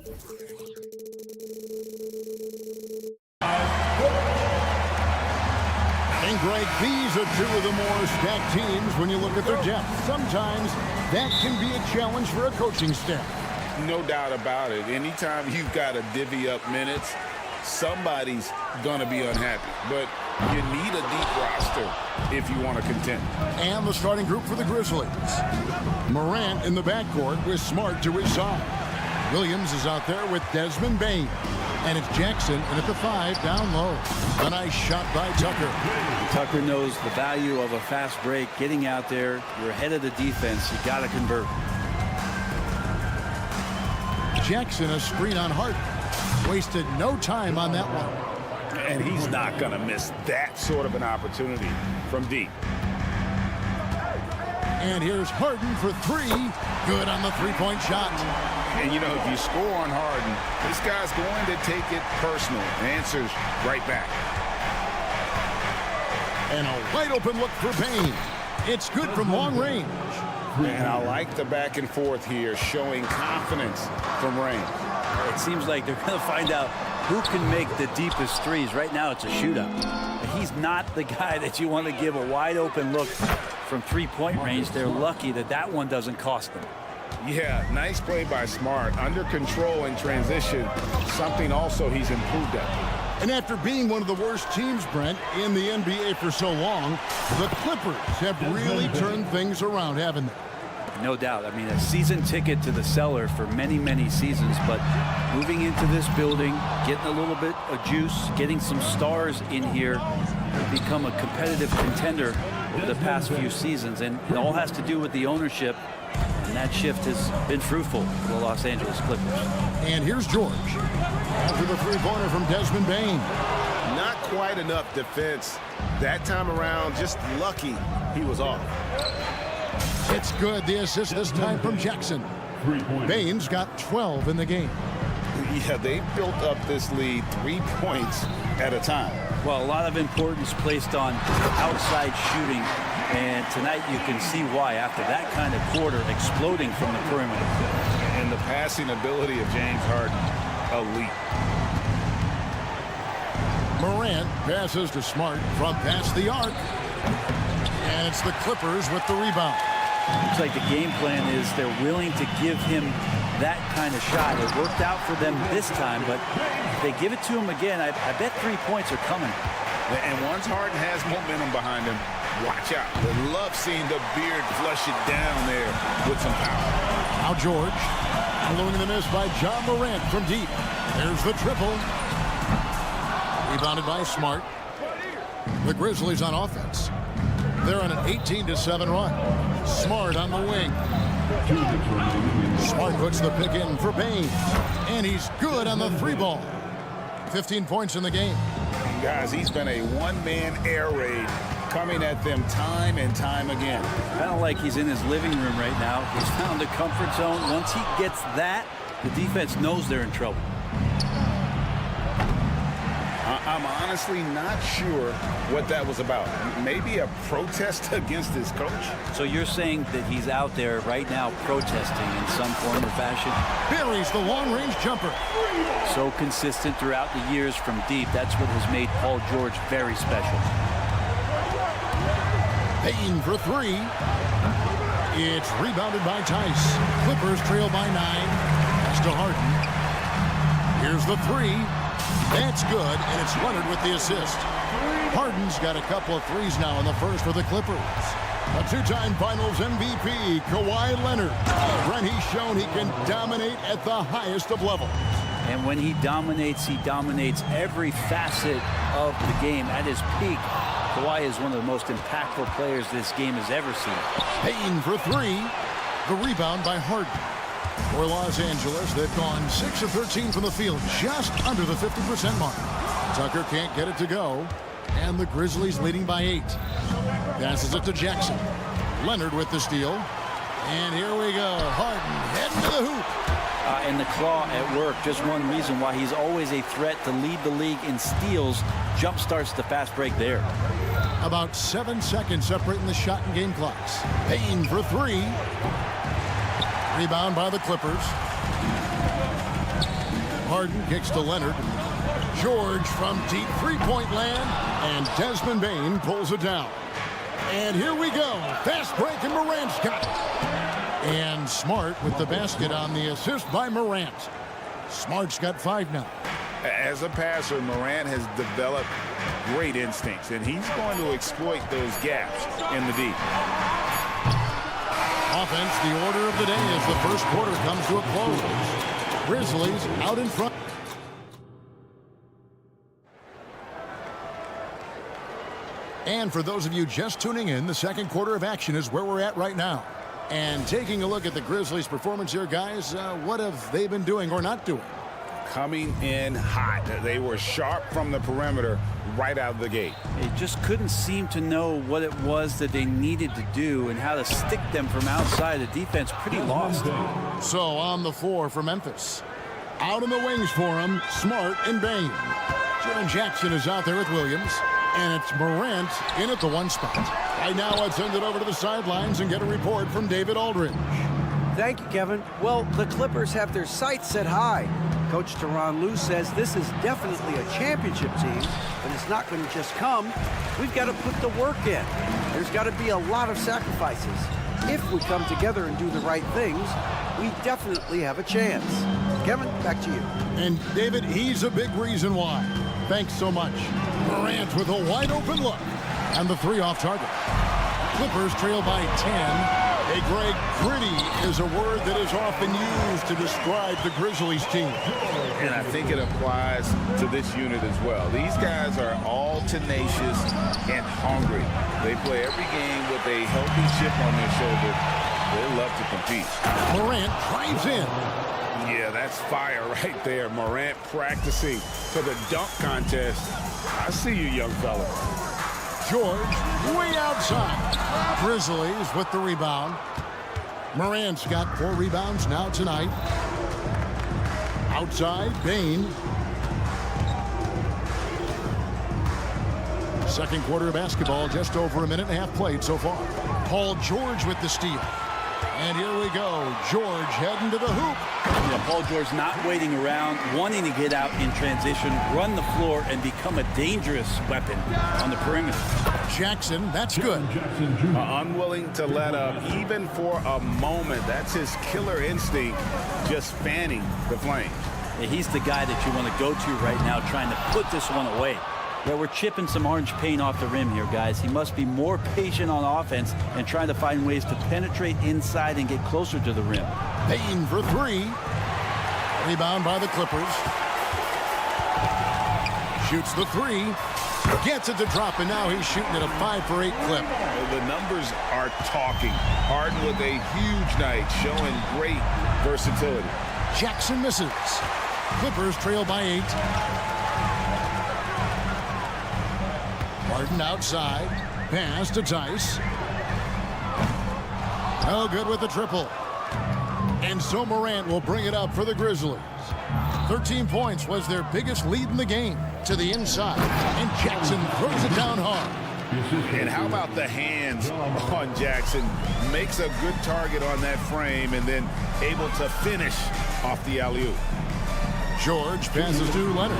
And Greg, these are two of the more stacked teams when you look at their depth. Sometimes that can be a challenge for a coaching staff. No doubt about it. Anytime you've got to divvy up minutes, somebody's going to be unhappy. But you need a deep roster if you want to contend. And the starting group for the Grizzlies. Morant in the backcourt with Smart to his side. Williams is out there with Desmond Bane. And it's Jackson in at the 5 down low. A nice shot by Tucker. Tucker knows the value of a fast break. Getting out there, you're ahead of the defense. You got to convert. Jackson a screen on Harden. Wasted no time on that one. And he's not going to miss that sort of an opportunity from deep. And here's Harden for 3. Good on the three-point shot. And, you know, if you score on Harden, this guy's going to take it personal and answers right back. And a wide-open look for Bane. It's good from long range. And I like the back and forth here, showing confidence from range. It seems like they're going to find out who can make the deepest threes. Right now, it's a shootout. He's not the guy that you want to give a wide-open look from three-point range. They're lucky that that one doesn't cost them. Yeah, nice play by Smart. Under control in transition, something also he's improved at. And after being one of the worst teams, Brent, in the NBA for so long, the Clippers have really turned things around, haven't they? No doubt. I mean, a season ticket to the cellar for many, many seasons, but moving into this building, getting a little bit of juice, getting some stars in here, become a competitive contender over the past few seasons, and it all has to do with the ownership. And that shift has been fruitful for the Los Angeles Clippers. And here's George. After the three-pointer from Desmond Bane. Not quite enough defense. That time around, just lucky he was off. It's good. The assist this time from Jackson. Bane's got 12 in the game. Yeah, they built up this lead 3 points at a time. Well, a lot of importance placed on outside shooting. And tonight you can see why after that kind of quarter exploding from the perimeter. And the passing ability of James Harden, elite. Morant passes to Smart from past the arc. And it's the Clippers with the rebound. Looks like the game plan is they're willing to give him that kind of shot. It worked out for them this time, but if they give it to him again, I bet 3 points are coming. And once Harden has momentum behind him, watch out. They love seeing the beard flush it down there with some power. Now George, following the miss by John Morant from deep. There's the triple. Rebounded by Smart. The Grizzlies on offense. They're on an 18-7 run. Smart on the wing. Smart puts the pick in for Bane. And he's good on the three ball. 15 points in the game. Guys, he's been a one-man air raid coming at them time and time again. Kind of like he's in his living room right now. He's found a comfort zone. Once he gets that, the defense knows they're in trouble. I'm honestly not sure what that was about. Maybe a protest against his coach? So you're saying that he's out there right now protesting in some form or fashion? Buries the long-range jumper. So consistent throughout the years from deep. That's what has made Paul George very special. Payne for 3. It's rebounded by Tice. Clippers trail by 9. Pass to Harden. Here's the 3. That's good, and it's Leonard with the assist. Harden's got a couple of threes now in the first for the Clippers. A two-time Finals MVP, Kawhi Leonard. When he's shown he can dominate at the highest of levels. And when he dominates every facet of the game at his peak. Kawhi is one of the most impactful players this game has ever seen. Payne for 3. The rebound by Harden. For Los Angeles, they've gone 6 of 13 from the field, just under the 50% mark. Tucker can't get it to go, and the Grizzlies leading by 8. Passes it to Jackson. Leonard with the steal. And here we go. Harden heading to the hoop. And the claw at work. Just one reason why he's always a threat to lead the league in steals. Jump starts the fast break there. About 7 seconds separating the shot and game clocks. Payne for 3. Rebound by the Clippers. Harden kicks to Leonard. George from deep three-point land, and Desmond Bane pulls it down. And here we go. Fast break, and Morant's got it. And Smart with the basket on the assist by Morant. Smart's got 5 now. As a passer, Morant has developed great instincts, and he's going to exploit those gaps in the D. Offense, the order of the day as the first quarter comes to a close. Grizzlies out in front. And for those of you just tuning in, the second quarter of action is where we're at right now. And taking a look at the Grizzlies' performance here, guys, what have they been doing or not doing? Coming in hot. They were sharp from the perimeter right out of the gate. They just couldn't seem to know what it was that they needed to do and how to stick them from outside. The defense pretty lost. So on the floor for Memphis. Out in the wings for him, Smart and Bane. Jaren Jackson is out there with Williams. And it's Morant in at the 1 spot. Right now, let's send it over to the sidelines and get a report from David Aldridge. Thank you, Kevin. Well, the Clippers have their sights set high. Coach Tyronn Lue says this is definitely a championship team, but it's not going to just come. We've got to put the work in. There's got to be a lot of sacrifices. If we come together and do the right things, we definitely have a chance. Kevin, back to you. And David, he's a big reason why. Thanks so much. Morant with a wide open look. And the 3 off target. Clippers trail by 10. Hey, Greg, gritty is a word that is often used to describe the Grizzlies team. And I think it applies to this unit as well. These guys are all tenacious and hungry. They play every game with a healthy chip on their shoulder. They love to compete. Morant drives in. Yeah, that's fire right there. Morant practicing for the dunk contest. I see you, young fella. George way outside. Grizzlies with the rebound. Morant's got 4 rebounds now tonight. Outside, Bane. Second quarter of basketball, just over a minute and a half played so far. Paul George with the steal. And here we go. George heading to the hoop. Yeah, Paul George not waiting around, wanting to get out in transition, run the floor, and become a dangerous weapon on the perimeter. Jackson, that's good. Unwilling to let up, even for a moment. That's his killer instinct, just fanning the flame. Yeah, he's the guy that you want to go to right now, trying to put this one away. Yeah, we're chipping some orange paint off the rim here, guys. He must be more patient on offense and trying to find ways to penetrate inside and get closer to the rim. Bane for 3. Rebound by the Clippers. Shoots the 3. Gets it to drop, and now he's shooting at a 5 for 8 clip. The numbers are talking. Harden with a huge night, showing great versatility. Jackson misses. Clippers trail by 8. Harden outside. Pass to Tice. No good with the triple. And so Morant will bring it up for the Grizzlies. 13 points was their biggest lead in the game. To the inside. And Jackson throws it down hard. And how about the hands on Jackson? Makes a good target on that frame and then able to finish off the alley-oop. George passes to Leonard.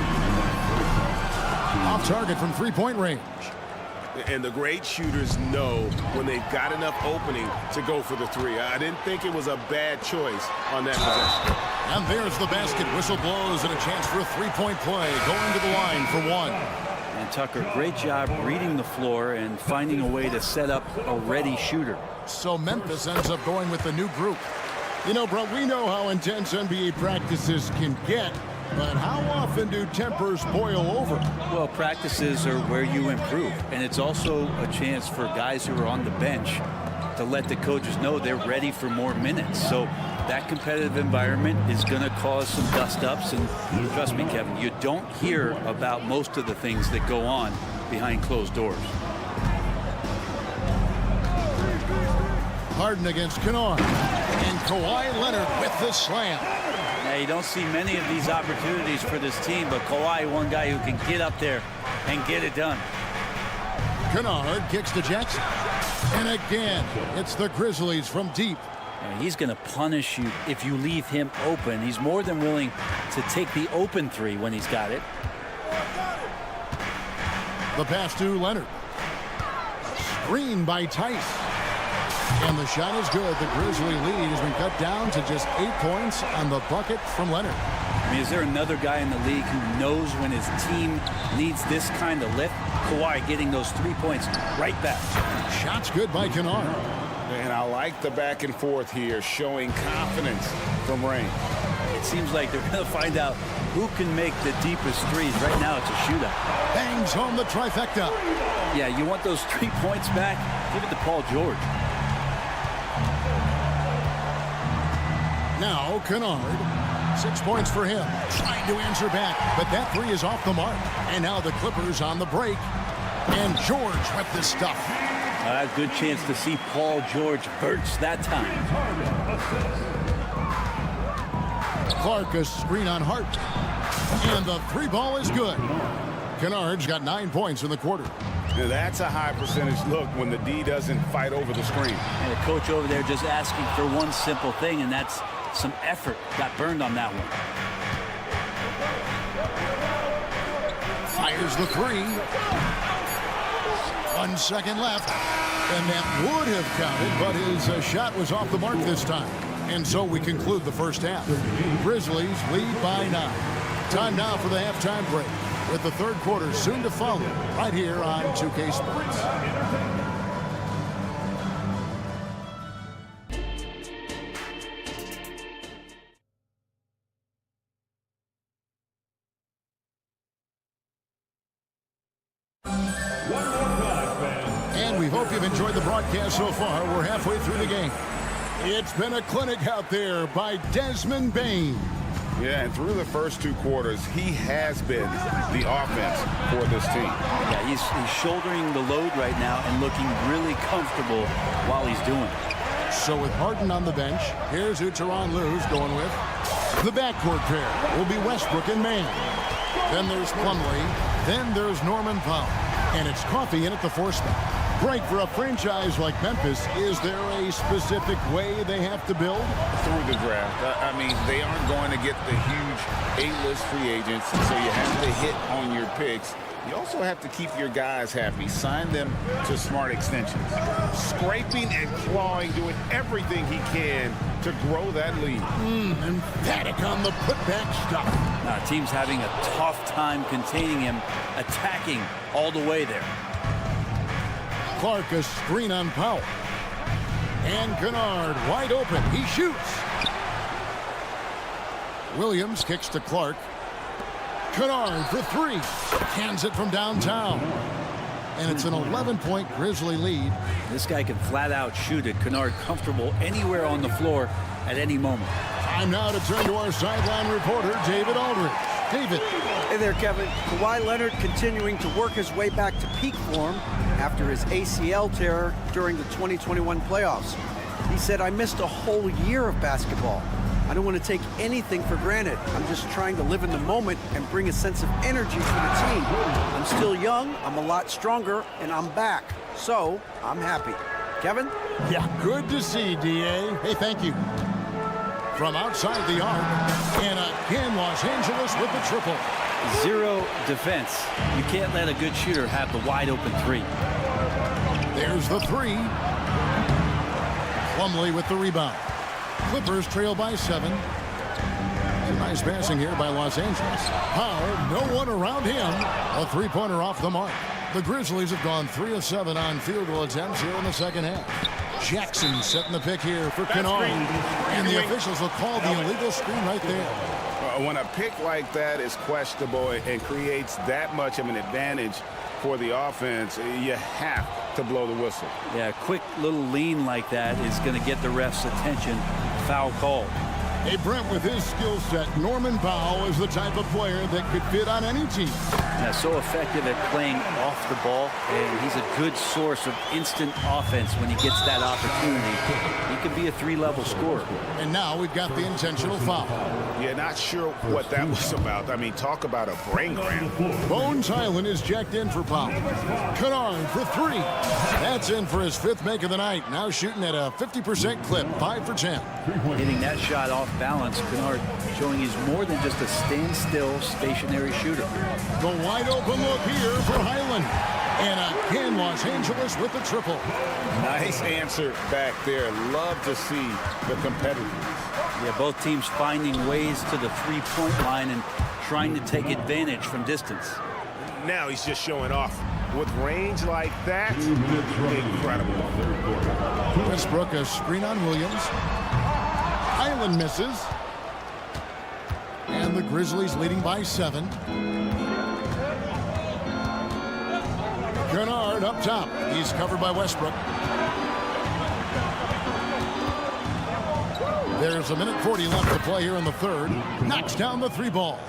Off target from 3-point range. And the great shooters know when they've got enough opening to go for the 3. I didn't think it was a bad choice on that possession. And there's the basket. Whistle blows and a chance for a 3-point play. Going to the line for 1. And Tucker, great job reading the floor and finding a way to set up a ready shooter. So Memphis ends up going with the new group. You know, bro, we know how intense NBA practices can get. But how often do tempers boil over? Well, practices are where you improve. And it's also a chance for guys who are on the bench to let the coaches know they're ready for more minutes. So that competitive environment is going to cause some dust-ups. And trust me, Kevin, you don't hear about most of the things that go on behind closed doors. Harden against Kennard. And Kawhi Leonard with the slam. Now, you don't see many of these opportunities for this team, but Kawhi, one guy who can get up there and get it done. Kennard kicks to Jackson. And again, it's the Grizzlies from deep. He's going to punish you if you leave him open. He's more than willing to take the open three when he's got it. The pass to Leonard. Screen by Tice. And the shot is good. The Grizzly lead has been cut down to just 8 points on the bucket from Leonard. I mean, is there another guy in the league who knows when his team needs this kind of lift? Kawhi getting those 3 points right back. Shot's good by Kennard. And I like the back and forth here, showing confidence from Rain. It seems like they're going to find out who can make the deepest threes. Right now, it's a shootout. Bangs home the trifecta. Yeah, you want those 3 points back? Give it to Paul George. Now Kennard. 6 points for him. Trying to answer back, but that three is off the mark. And now the Clippers on the break. And George with the stuff. A good chance to see Paul George burst that time. Clark a screen on Hart. And the three ball is good. Kennard's got 9 points in the quarter. Now that's a high percentage look when the D doesn't fight over the screen. And the coach over there just asking for one simple thing, and that's some effort. Got burned on that one. Fires the three. 1 second left. And that would have counted, but his shot was off the mark this time. And so we conclude the first half. Grizzlies lead by 9. Time now for the halftime break, with the third quarter soon to follow right here on 2K Sports. And we hope you've enjoyed the broadcast so far. We're halfway through the game. It's been a clinic out there by Desmond Bane. Yeah, and through the first 2 quarters, he has been the offense for this team. Yeah, he's shouldering the load right now and looking really comfortable while he's doing it. So with Harden on the bench, here's who Tyronn Lue's going with. The backcourt pair will be Westbrook and Mann. Then there's Plumlee. Then there's Norman Powell. And it's Coffee in at the 4 spot. Break for a franchise like Memphis. Is there a specific way they have to build? Through the draft. I mean, they aren't going to get the huge A-list free agents, so you have to hit on your picks. You also have to keep your guys happy. Sign them to smart extensions. Scraping and clawing, doing everything he can to grow that lead. Emphatic on the putback stuff. Team's having a tough time containing him, attacking all the way there. Clark a screen on Powell. And Kennard wide open. He shoots. Williams kicks to Clark. Kennard for 3. Hands it from downtown. And it's an 11-point Grizzly lead. This guy can flat out shoot it. Kennard comfortable anywhere on the floor at any moment. Time now to turn to our sideline reporter, David Aldridge. David. Hey there, Kevin. Kawhi Leonard continuing to work his way back to peak form after his ACL tear during the 2021 playoffs. He said, "I missed a whole year of basketball. I don't want to take anything for granted. I'm just trying to live in the moment and bring a sense of energy to the team. I'm still young, I'm a lot stronger, and I'm back. So, I'm happy." Kevin? Yeah, good to see, D.A. Hey, thank you. From outside the arc, and again, Los Angeles with the triple. 0 defense. You can't let a good shooter have the wide open 3. There's the 3. Plumlee with the rebound. Clippers trail by 7. Some nice passing here by Los Angeles. Powell, no one around him. A 3-pointer off the mark. The Grizzlies have gone 3 of 7 on field goal attempts here in the second half. Jackson setting the pick here for Kennard. And the officials will call the illegal screen right there. When a pick like that is questionable and creates that much of an advantage for the offense, you have to blow the whistle. Yeah, a quick little lean like that is going to get the ref's attention. Foul call. Hey, Brent, with his skill set, Norman Powell is the type of player that could fit on any team. Yeah, so effective at playing off the ball, and he's a good source of instant offense when he gets that opportunity. He can be a three-level scorer. And now we've got the intentional foul. Yeah, not sure what that was about. I mean, talk about a brain cramp. Bones Highland is checked in for Powell. Kennard for three. That's in for his 5th make of the night. Now shooting at a 50% clip, 5 for 10. Hitting that shot off balance, Kennard showing he's more than just a standstill, stationary shooter. The wide open look here for Highland. And again, Los Angeles with the triple. Nice answer back there. Love to see the competitiveness. Yeah, both teams finding ways to the three-point line and trying to take advantage from distance. Now he's just showing off. With range like that, incredible. Westbrook, a screen on Williams. Highland misses. And the Grizzlies leading by 7. Kennard up top. He's covered by Westbrook. There's a minute 40 left to play here in the 3rd. Knocks down the 3 ball.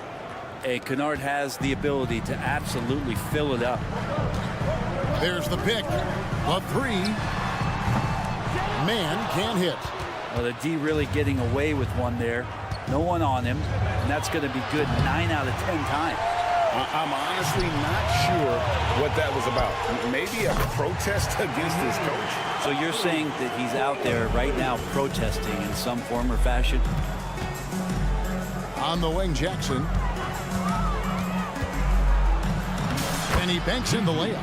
Hey, Kennard has the ability to absolutely fill it up. There's the pick. A 3. Man can't hit. Well, the D really getting away with one there. No one on him, and that's going to be good 9 out of 10 times. I'm honestly not sure what that was about. Maybe a protest against his coach. So you're saying that he's out there right now protesting in some form or fashion? On the wing, Jackson. And he banks in the layup.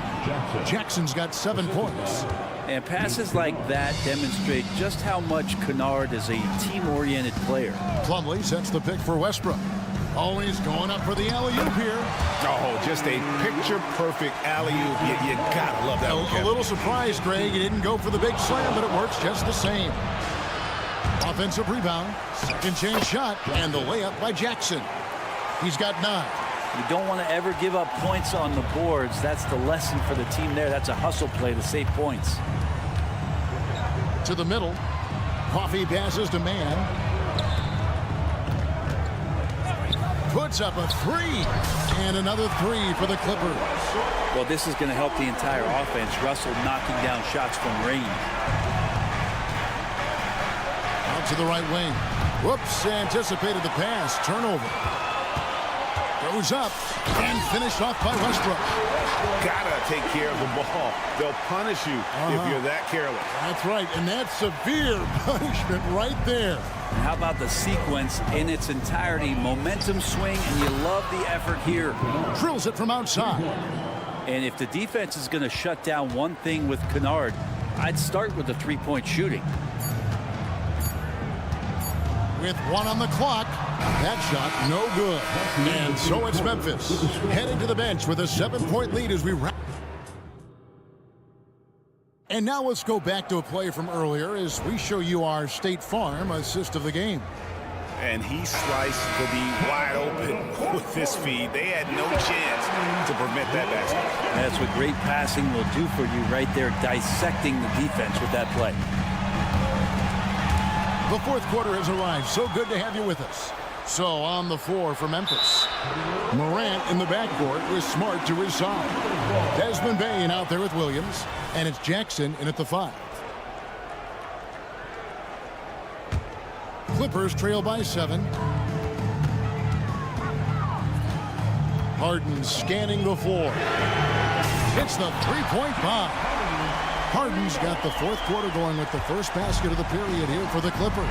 Jackson's got 7 points. And passes like that demonstrate just how much Kennard is a team-oriented player. Plumlee sets the pick for Westbrook. Always going up for the alley-oop here. Oh, just a picture-perfect alley-oop. You gotta love that one, A Kevin. little surprised, Greg. He didn't go for the big slam, but it works just the same. Offensive rebound. Second chance shot. And the layup by Jackson. He's got 9. You don't want to ever give up points on the boards. That's the lesson for the team there. That's a hustle play to save points. To the middle. Coffee passes to Man. Puts up a 3. And another 3 for the Clippers. Well, this is going to help the entire offense. Russell knocking down shots from range. Out to the right wing. Whoops, anticipated the pass. Turnover. Goes up and finished off by Westbrook. Gotta take care of the ball. They'll punish you if you're that careless. That's right, and that's severe punishment right there. And how about the sequence in its entirety? Momentum swing, and you love the effort here. Drills it from outside. And if the defense is going to shut down one thing with Kennard, I'd start with the three-point shooting. With 1 on the clock, that shot no good. And so it's Memphis heading to the bench with a 7-point lead as we wrap. And now let's go back to a play from earlier as we show you our State Farm assist of the game. And he sliced the D wide open with his feed. They had no chance to prevent that basket. That's what great passing will do for you right there, dissecting the defense with that play. The 4th quarter has arrived. So good to have you with us. So on the floor for Memphis. Morant in the backcourt with Smart to his side. Desmond Bain out there with Williams. And it's Jackson in at the 5. Clippers trail by 7. Harden scanning the floor. Hits the 3-point bomb. Harden's got the 4th quarter going with the first basket of the period here for the Clippers.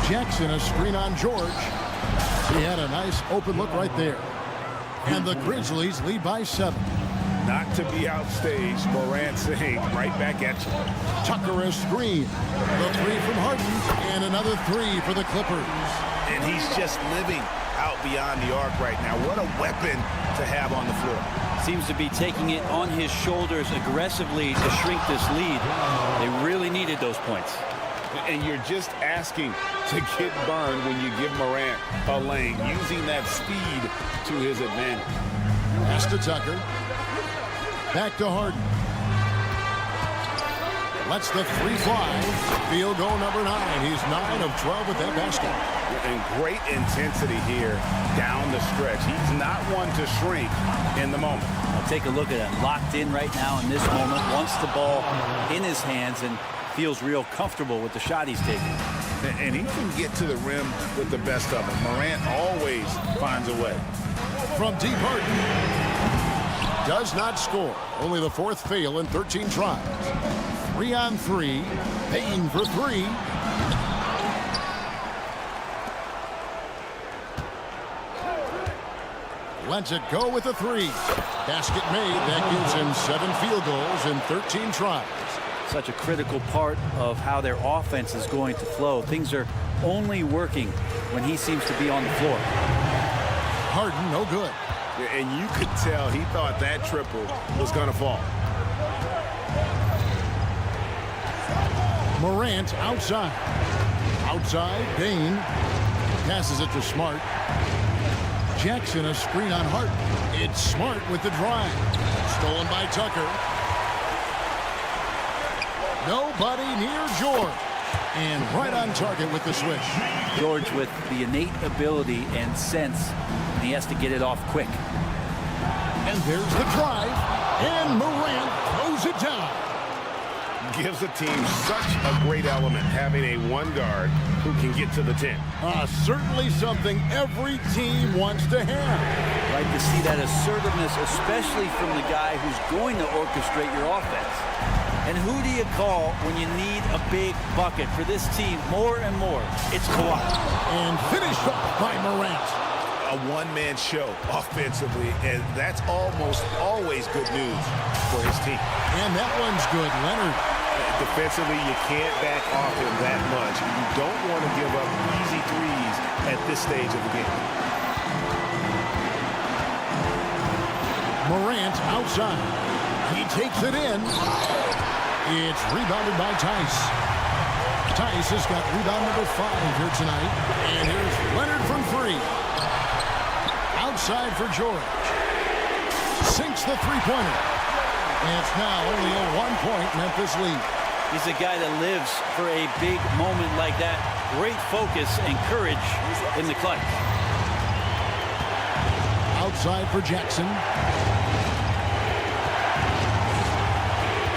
Jackson, a screen on George. He had a nice open look right there. And the Grizzlies lead by 7. Not to be outstaged, Morant saying right back at you. Tucker a screen. The 3 from Harden and another 3 for the Clippers. And he's just living out beyond the arc right now. What a weapon to have on the floor. Seems to be taking it on his shoulders aggressively to shrink this lead. They really needed those points. And you're just asking to get burned when you give Morant a lane, using that speed to his advantage. Pass to Tucker. Back to Harden. lets the three fly. Field goal number 9. He's 9 of 12 with that basket. And great intensity here down the stretch. He's not one to shrink in the moment. Now take a look at him. Locked in right now in this moment. Wants the ball in his hands and feels real comfortable with the shot he's taking. And he can get to the rim with the best of them. Morant always finds a way. From deep, Harden does not score. Only the 4th fail in 13 tries. 3 on 3. Payne for 3. Lets it go with a 3. Basket made. That gives him 7 field goals in 13 tries. Such a critical part of how their offense is going to flow. Things are only working when he seems to be on the floor. Harden, no good. And you could tell he thought that triple was going to fall. Morant outside. Outside, Payne. Passes it to Smart. Jackson, a screen on Harden. It's Smart with the drive. Stolen by Tucker. Nobody near George. And right on target with the switch. George with the innate ability and sense, and he has to get it off quick. And there's the drive. And Morant throws it down. Gives the team such a great element having a one guard who can get to the 10. Certainly something every team wants to have. Like to see that assertiveness, especially from the guy who's going to orchestrate your offense. And who do you call when you need a big bucket? For this team, more and more, it's Kawhi. And finished off by Morant. A one-man show offensively, and that's almost always good news for his team. And that one's good. Leonard. Defensively, you can't back off him that much. You don't want to give up easy threes at this stage of the game. Morant outside. He takes it in. It's rebounded by Tice. Tice has got rebound number 5 here tonight. And here's Leonard from 3. Outside for George. Sinks the three-pointer. And it's now only a 1-point Memphis lead. He's a guy that lives for a big moment like that. Great focus and courage in the clutch. Outside for Jackson.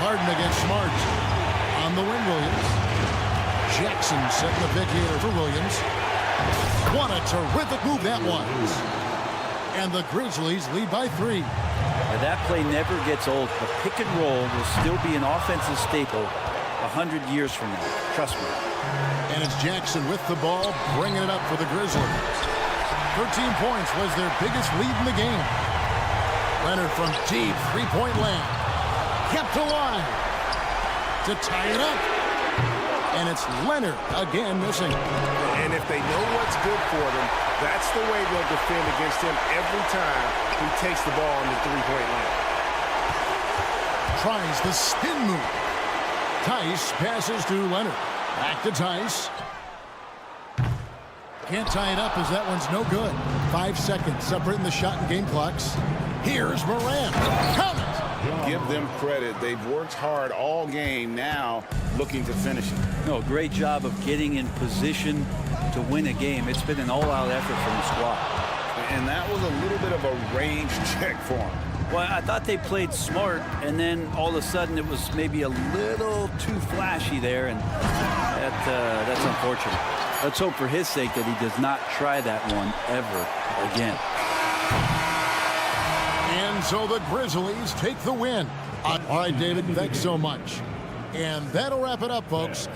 Harden against Smart. On the wing, Williams. Jackson setting the pick here for Williams. What a terrific move that was. And the Grizzlies lead by 3. Now that play never gets old. The pick and roll will still be an offensive staple 100 years from now. Trust me. And it's Jackson with the ball, bringing it up for the Grizzlies. 13 points was their biggest lead in the game. Leonard from deep, three-point land. Kept alive to tie it up. And it's Leonard again missing. And if they know what's good for them, that's the way they'll defend against him every time he takes the ball in the three-point line. Tries the spin move. Tice passes to Leonard. Back to Tice. Can't tie it up as that one's no good. 5 seconds separating the shot and game clocks. Here's Morant. Count it. Give them credit. They've worked hard all game, now looking to finish it. No, great job of getting in position to win a game. It's been an all-out effort from the squad. And that was a little bit of a range check for him. Well, I thought they played smart, and then all of a sudden it was maybe a little too flashy there, and that's unfortunate. Let's hope for his sake that he does not try that one ever again. And so the Grizzlies take the win. All right, David, thanks so much. And that'll wrap it up, folks.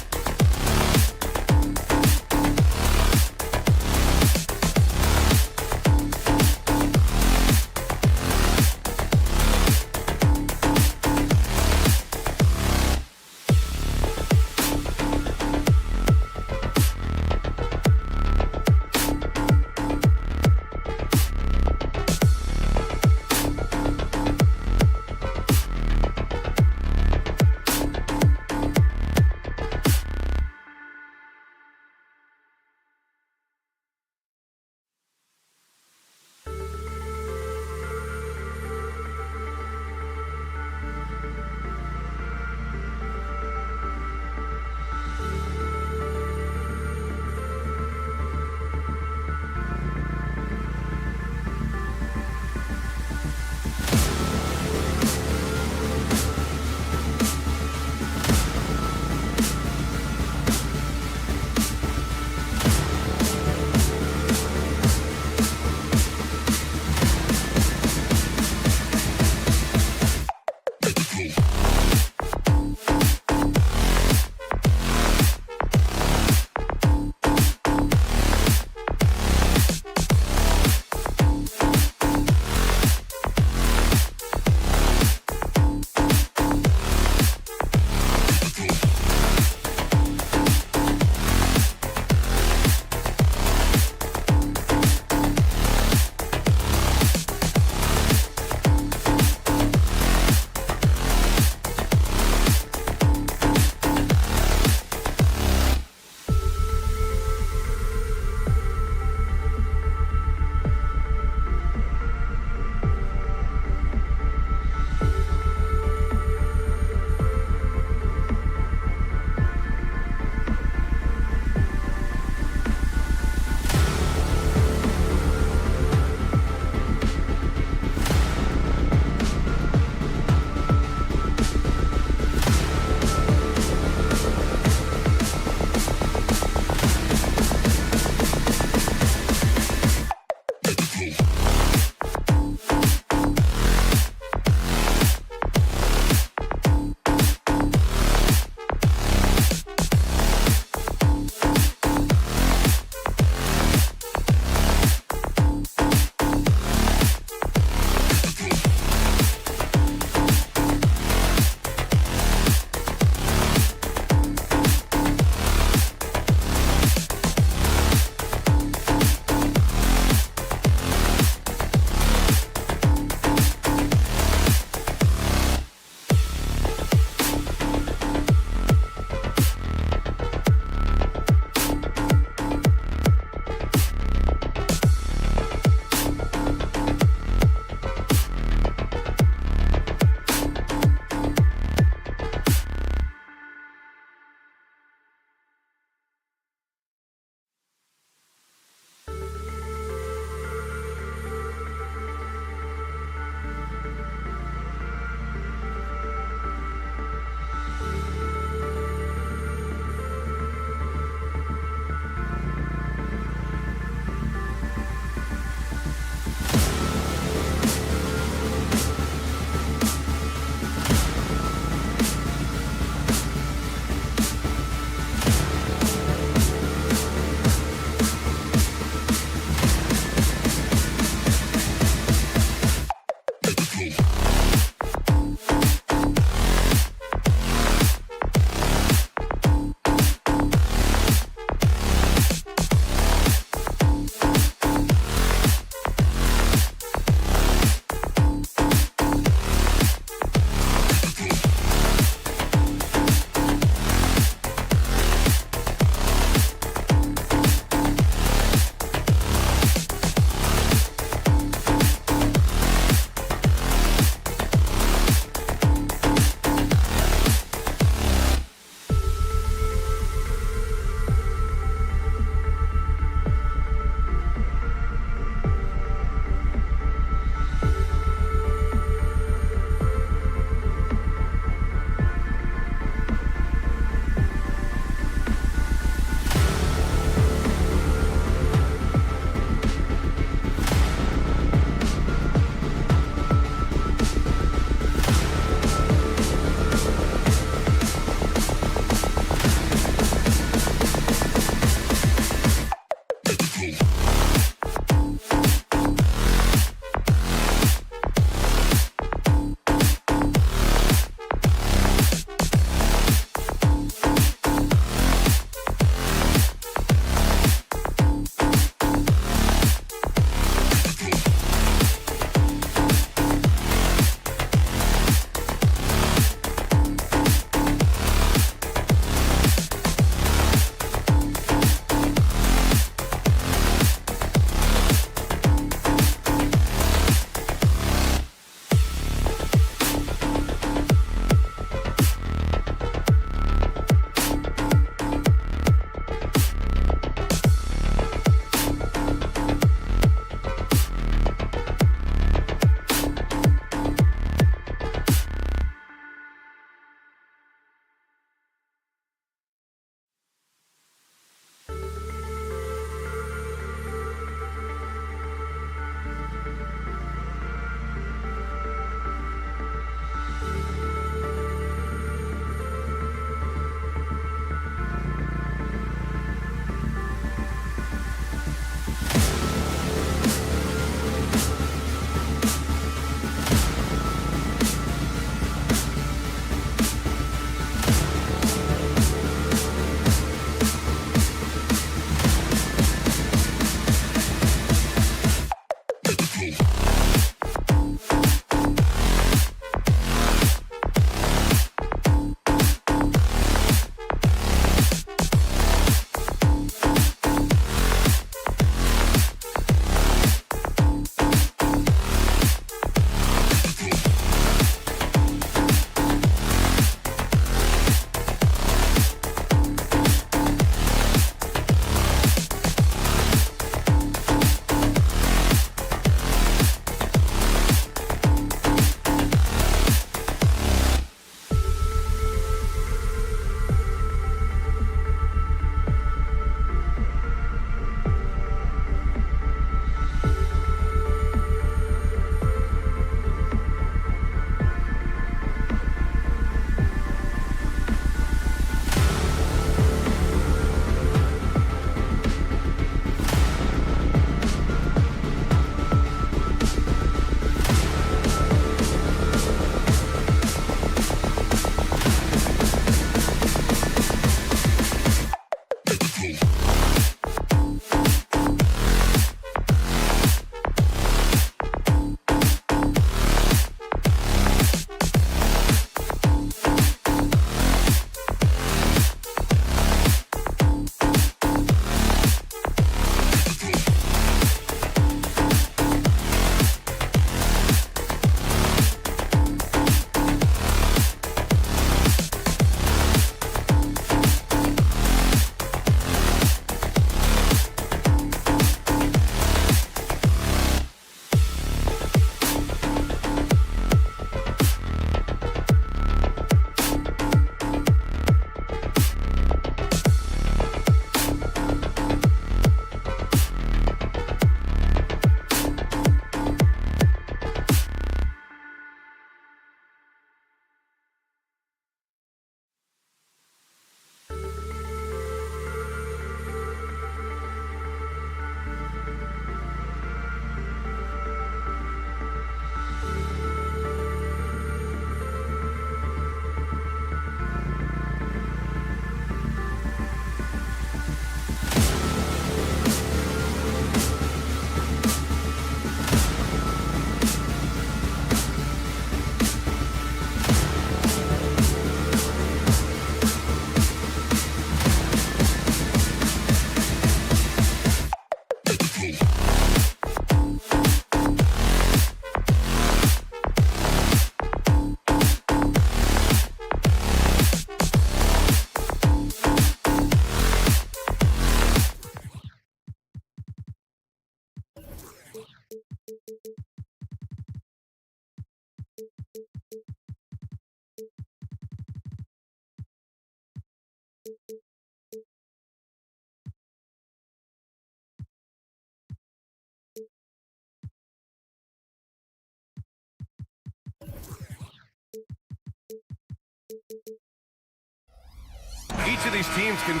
Each of these teams can...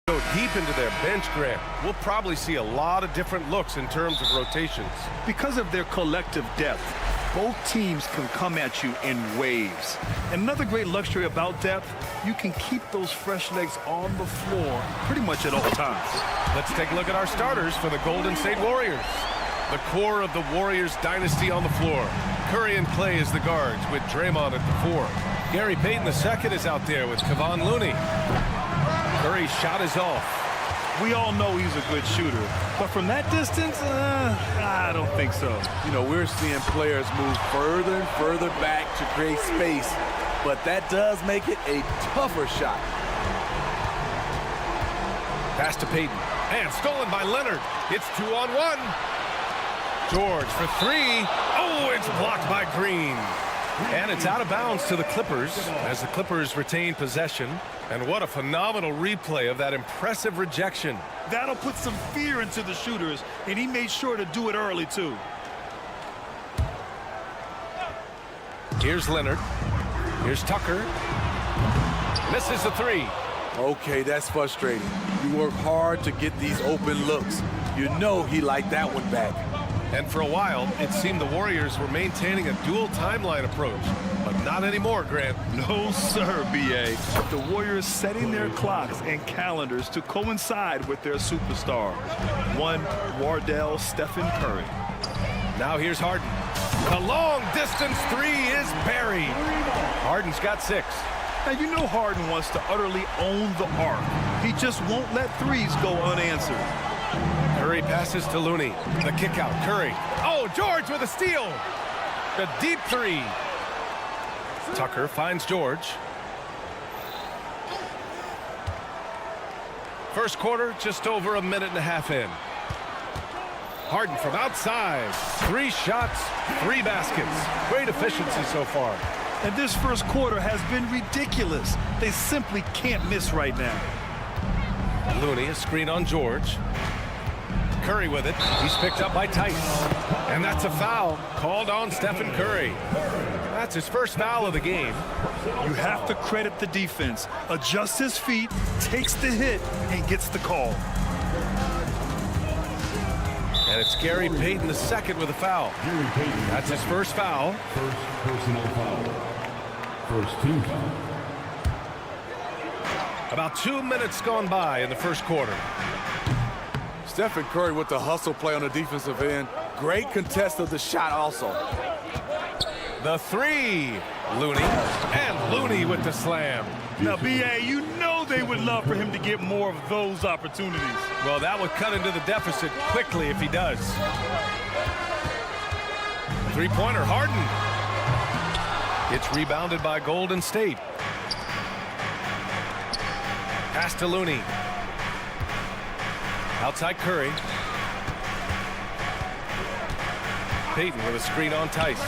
go deep into their bench, Grant. We'll probably see a lot of different looks in terms of rotations. Because of their collective depth, both teams can come at you in waves. And another great luxury about depth, you can keep those fresh legs on the floor pretty much at all times. Let's take a look at our starters for the Golden State Warriors. The core of the Warriors dynasty on the floor. Curry and Clay as the guards with Draymond at the 4. Gary Payton II is out there with Kevon Looney. Curry's shot is off. We all know he's a good shooter, but from that distance, I don't think so. You know, we're seeing players move further and further back to create space, but that does make it a tougher shot. Pass to Payton, and stolen by Leonard. It's 2-on-1. George for 3. Oh, it's blocked by Green. And it's out of bounds to the Clippers as the Clippers retain possession. And what a phenomenal replay of that impressive rejection. That'll put some fear into the shooters, and he made sure to do it early, too. Here's Leonard. Here's Tucker. Misses the 3. Okay, that's frustrating. You work hard to get these open looks. You know he liked that one back. And for a while, it seemed the Warriors were maintaining a dual timeline approach. But not anymore, Grant. No, sir, B.A. The Warriors setting their clocks and calendars to coincide with their superstars. One, Wardell Stephen Curry. Now here's Harden. The long-distance 3 is buried. Harden's got 6. Now, you know Harden wants to utterly own the arc. He just won't let threes go unanswered. Curry passes to Looney. The kick out. Curry. Oh, George with a steal. The deep 3. Tucker finds George. First quarter, just over a minute and a half in. Harden from outside. 3 shots, 3 baskets. Great efficiency so far. And this first quarter has been ridiculous. They simply can't miss right now. Looney, a screen on George. Curry with it. He's picked up by Tice. And that's a foul called on Stephen Curry. That's his first foul of the game. You have to credit the defense. Adjusts his feet, takes the hit, and gets the call. And it's Gary Payton II with a foul. That's his first foul. First personal foul. First team foul. About 2 minutes gone by in the first quarter. Stephen Curry with the hustle play on the defensive end. Great contest of the shot also. The 3. Looney. And Looney with the slam. Now, B.A., you know they would love for him to get more of those opportunities. Well, that would cut into the deficit quickly if he does. Three-pointer, Harden. It's rebounded by Golden State. Pass to Looney. Outside Curry. Payton with a screen on Tice.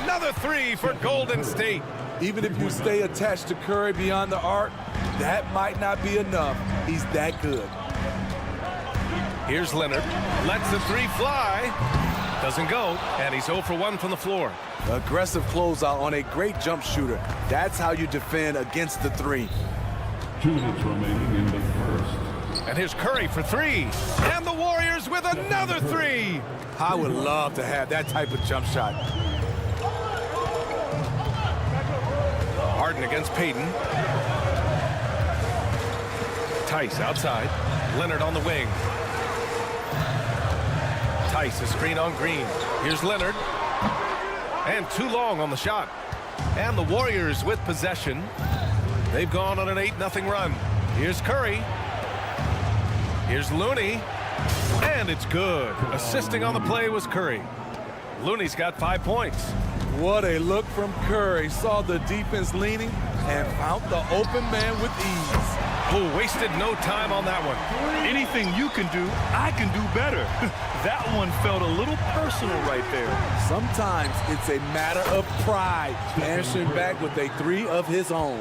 Another 3 for Golden State. Even if you stay attached to Curry beyond the arc, that might not be enough. He's that good. Here's Leonard. Lets the 3 fly. Doesn't go. And he's 0 for 1 from the floor. Aggressive closeout on a great jump shooter. That's how you defend against the 3. 2 minutes remaining in the first. And here's Curry for 3. And the Warriors with another 3. I would love to have that type of jump shot. Harden against Payton. Tice outside. Leonard on the wing. Tice, a screen on Green. Here's Leonard. And too long on the shot. And the Warriors with possession. They've gone on an 8-0 run. Here's Curry. Here's Looney. And it's good. Assisting on the play was Curry. Looney's got 5 points. What a look from Curry. Saw the defense leaning and found the open man with ease. Oh, wasted no time on that one. Anything you can do, I can do better. That one felt a little personal right there. Sometimes it's a matter of pride, answering back with a 3 of his own.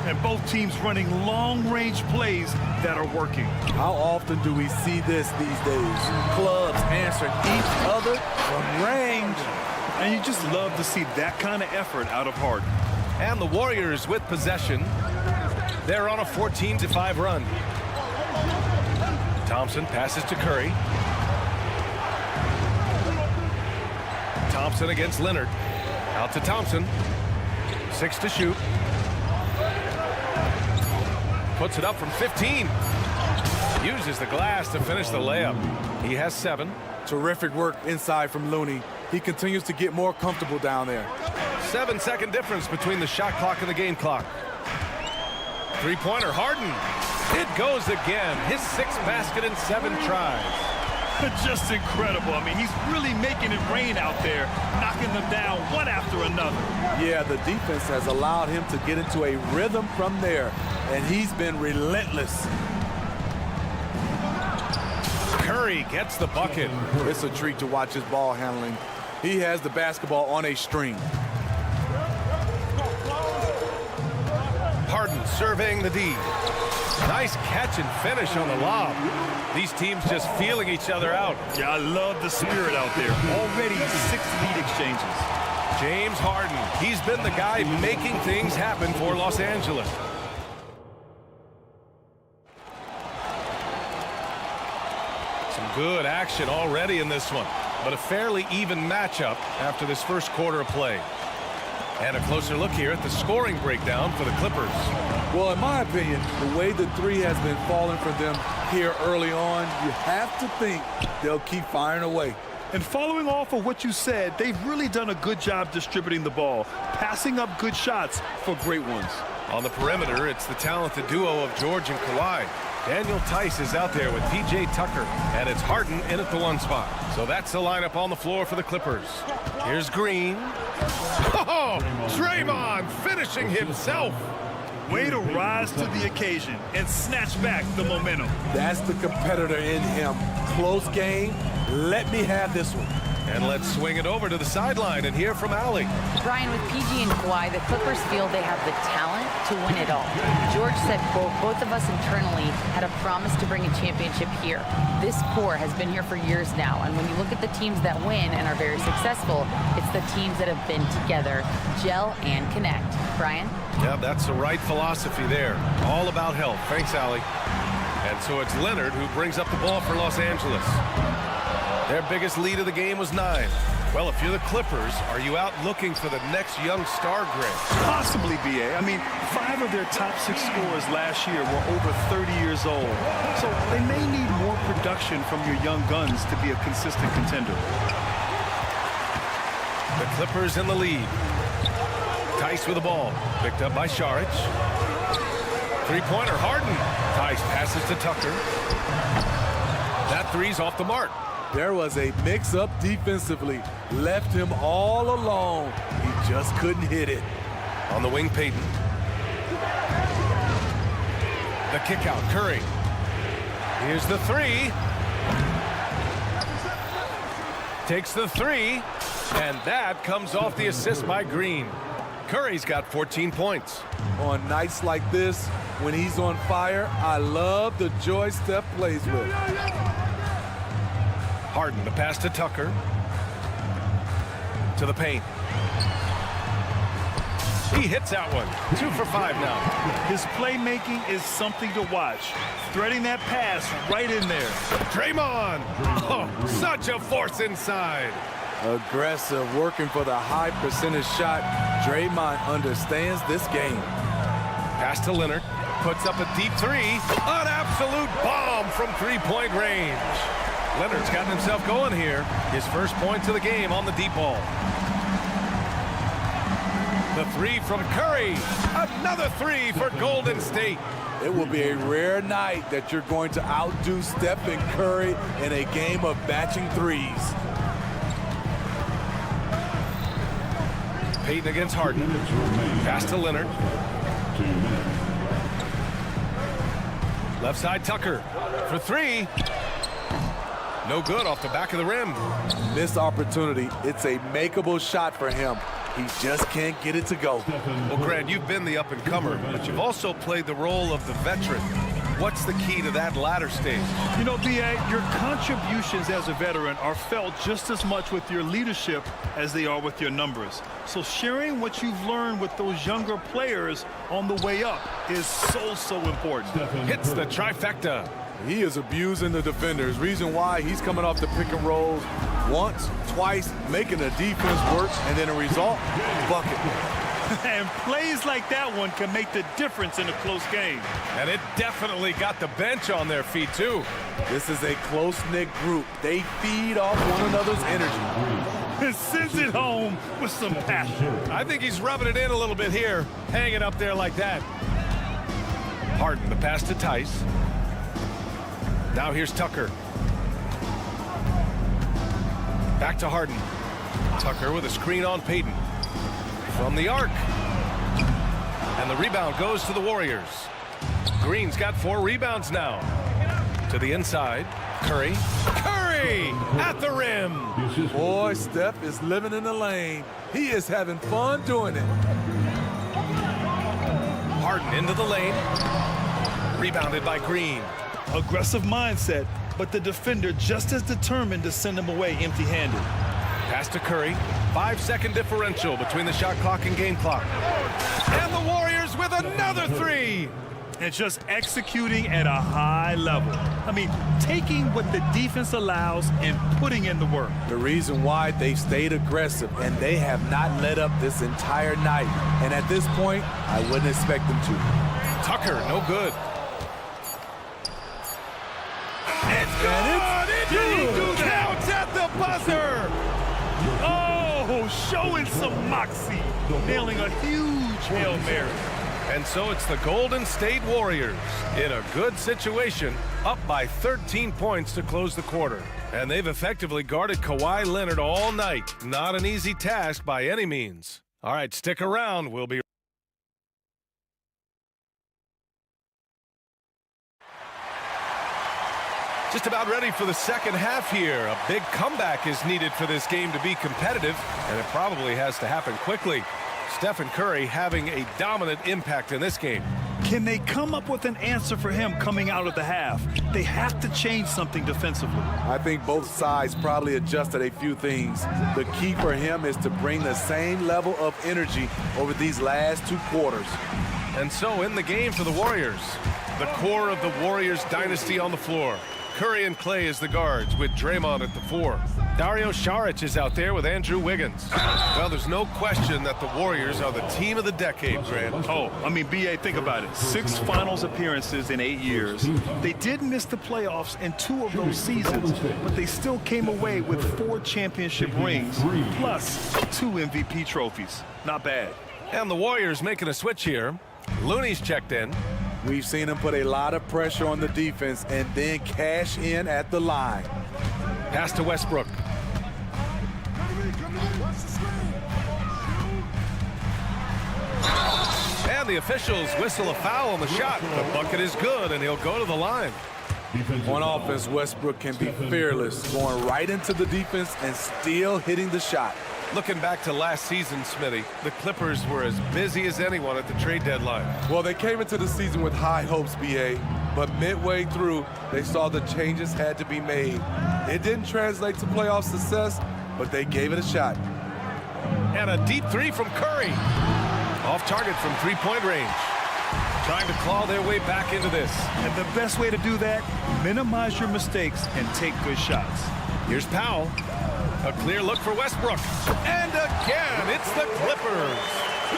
And both teams running long-range plays that are working. How often do we see this these days? Clubs answering each other from range. And you just love to see that kind of effort out of Harden. And the Warriors with possession. They're on a 14-5 run. Thompson passes to Curry. Thompson against Leonard. Out to Thompson. 6 to shoot. Puts it up from 15. Uses the glass to finish the layup. He has 7. Terrific work inside from Looney. He continues to get more comfortable down there. 7-second difference between the shot clock and the game clock. Three-pointer, Harden. It goes again. His 6th basket in 7 tries. Just incredible. I mean, he's really making it rain out there, knocking them down one after another. Yeah, the defense has allowed him to get into a rhythm from there, and he's been relentless. Curry gets the bucket. It's a treat to watch his ball handling. He has the basketball on a string. Harden surveying the D. Nice catch and finish on the lob. These teams just feeling each other out. Yeah, I love the spirit out there. Already 6 lead exchanges. James Harden, he's been the guy making things happen for Los Angeles. Some good action already in this one, but a fairly even matchup after this first quarter of play. And a closer look here at the scoring breakdown for the Clippers. Well, in my opinion, the way the 3 has been falling for them here early on, you have to think they'll keep firing away. And following off of what you said, they've really done a good job distributing the ball, passing up good shots for great ones. On the perimeter, it's the talented duo of George and Kawhi. Daniel Tice is out there with P.J. Tucker, and it's Harden in at the 1 spot. So that's the lineup on the floor for the Clippers. Here's Green. Oh, Draymond finishing himself. Way to rise to the occasion and snatch back the momentum. That's the competitor in him. Close game. Let me have this one. And let's swing it over to the sideline and hear from Allie. Brian, with PG and Kawhi, the Clippers feel they have the talent to win it all. George said, quote, both of us internally had a promise to bring a championship here. This core has been here for years now, and when you look at the teams that win and are very successful, it's the teams that have been together, gel and connect. Brian? Yeah, that's the right philosophy there. All about health. Thanks, Allie. And so it's Leonard who brings up the ball for Los Angeles. Their biggest lead of the game was 9. Well, if you're the Clippers, are you out looking for the next young star grade? Possibly, B.A. I mean, 5 of their top 6 scorers last year were over 30 years old. So they may need more production from your young guns to be a consistent contender. The Clippers in the lead. Tice with the ball. Picked up by Saric. Three-pointer, Harden. Tice passes to Tucker. That 3's off the mark. There was a mix-up defensively. Left him all alone. He just couldn't hit it. On the wing, Payton. The kick out, Curry. Here's the 3. Takes the 3. And that comes off the assist by Green. Curry's got 14 points. On nights like this, when he's on fire, I love the joy Steph plays with. Harden, the pass to Tucker. To the paint. He hits that one. 2 for 5 now. His playmaking is something to watch. Threading that pass right in there. Draymond. Oh, such a force inside. Aggressive, working for the high percentage shot. Draymond understands this game. Pass to Leonard. Puts up a deep 3. An absolute bomb from three-point range. Leonard's gotten himself going here. His first points of the game on the deep ball. The 3 from Curry. Another 3 for Golden State. It will be a rare night that you're going to outdo Steph and Curry in a game of batching threes. Payton against Harden. Pass to Leonard. Left side Tucker for three. No good off the back of the rim. Missed opportunity. It's a makeable shot for him. He just can't get it to go. Well, Grant, you've been the up-and-comer, but you've also played the role of the veteran. What's the key to that latter stage? You know, B.A., your contributions as a veteran are felt just as much with your leadership as they are with your numbers. So sharing what you've learned with those younger players on the way up is so important. Hits the trifecta. He is abusing the defenders. Reason why he's coming off the pick and rolls once, twice, making the defense work, and then a result, bucket. And plays like that one can make the difference in a close game. And it definitely got the bench on their feet, too. This is a close-knit group. They feed off one another's energy. And sends it home with some passion. I think he's rubbing it in a little bit here, hanging up there like that. Harden, the pass to Tice. Now here's Tucker. Back to Harden. Tucker with a screen on Payton. From the arc. And the rebound goes to the Warriors. Green's got 4 rebounds now. To the inside. Curry. Curry at the rim. Boy, Steph is living in the lane. He is having fun doing it. Harden into the lane. Rebounded by Green. Aggressive mindset, but the defender just as determined to send him away empty-handed. Pass to Curry. 5-second differential between the shot clock and game clock. And the Warriors with another 3. And just executing at a high level. I mean, taking what the defense allows and putting in the work. The reason why they've stayed aggressive and they have not let up this entire night. And at this point, I wouldn't expect them to. Tucker, no good. It's good! Did he do that? Counts at the buzzer! Oh, showing some moxie. Nailing a huge Hail Mary. And so it's the Golden State Warriors in a good situation, up by 13 points to close the quarter. And they've effectively guarded Kawhi Leonard all night. Not an easy task by any means. All right, stick around. We'll be just about ready for the second half here. A big comeback is needed for this game to be competitive, and it probably has to happen quickly. Stephen Curry having a dominant impact in this game. Can they come up with an answer for him coming out of the half? They have to change something defensively. I think both sides probably adjusted a few things. The key for him is to bring the same level of energy over these last 2 quarters. And so in the game for the Warriors, the core of the Warriors dynasty on the floor. Curry and Clay as the guards with Draymond at the 4. Dario Saric is out there with Andrew Wiggins. Well, there's no question that the Warriors are the team of the decade, Grant. Oh, I mean, B.A., think about it. 6 finals appearances in 8 years. They did miss the playoffs in 2 of those seasons, but they still came away with 4 championship rings, plus 2 MVP trophies. Not bad. And the Warriors making a switch here. Looney's checked in. We've seen him put a lot of pressure on the defense and then cash in at the line. Pass to Westbrook. And the officials whistle a foul on the shot. The bucket is good, and he'll go to the line. On offense, Westbrook can be fearless, going right into the defense and still hitting the shot. Looking back to last season, Smitty, the Clippers were as busy as anyone at the trade deadline. Well, they came into the season with high hopes, B.A., but midway through, they saw the changes had to be made. It didn't translate to playoff success, but they gave it a shot. And a deep 3 from Curry. Off target from 3-point range. Trying to claw their way back into this. And the best way to do that, minimize your mistakes and take good shots. Here's Powell. A clear look for Westbrook. And again, it's the Clippers.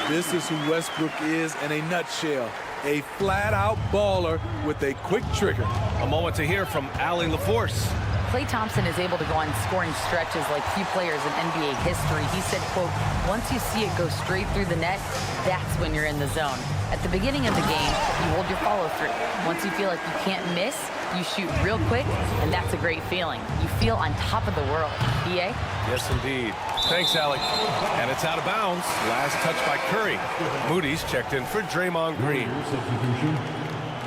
This is who Westbrook is in a nutshell. A flat-out baller with a quick trigger. A moment to hear from Allie LaForce. Klay Thompson is able to go on scoring stretches like few players in NBA history. He said, quote, once you see it go straight through the net, that's when you're in the zone. At the beginning of the game, you hold your follow-through. Once you feel like you can't miss, you shoot real quick, and that's a great feeling. You feel on top of the world. B.A.? Yes, indeed. Thanks, Alec. And it's out of bounds. Last touch by Curry. Moody's checked in for Draymond Green. Substitution,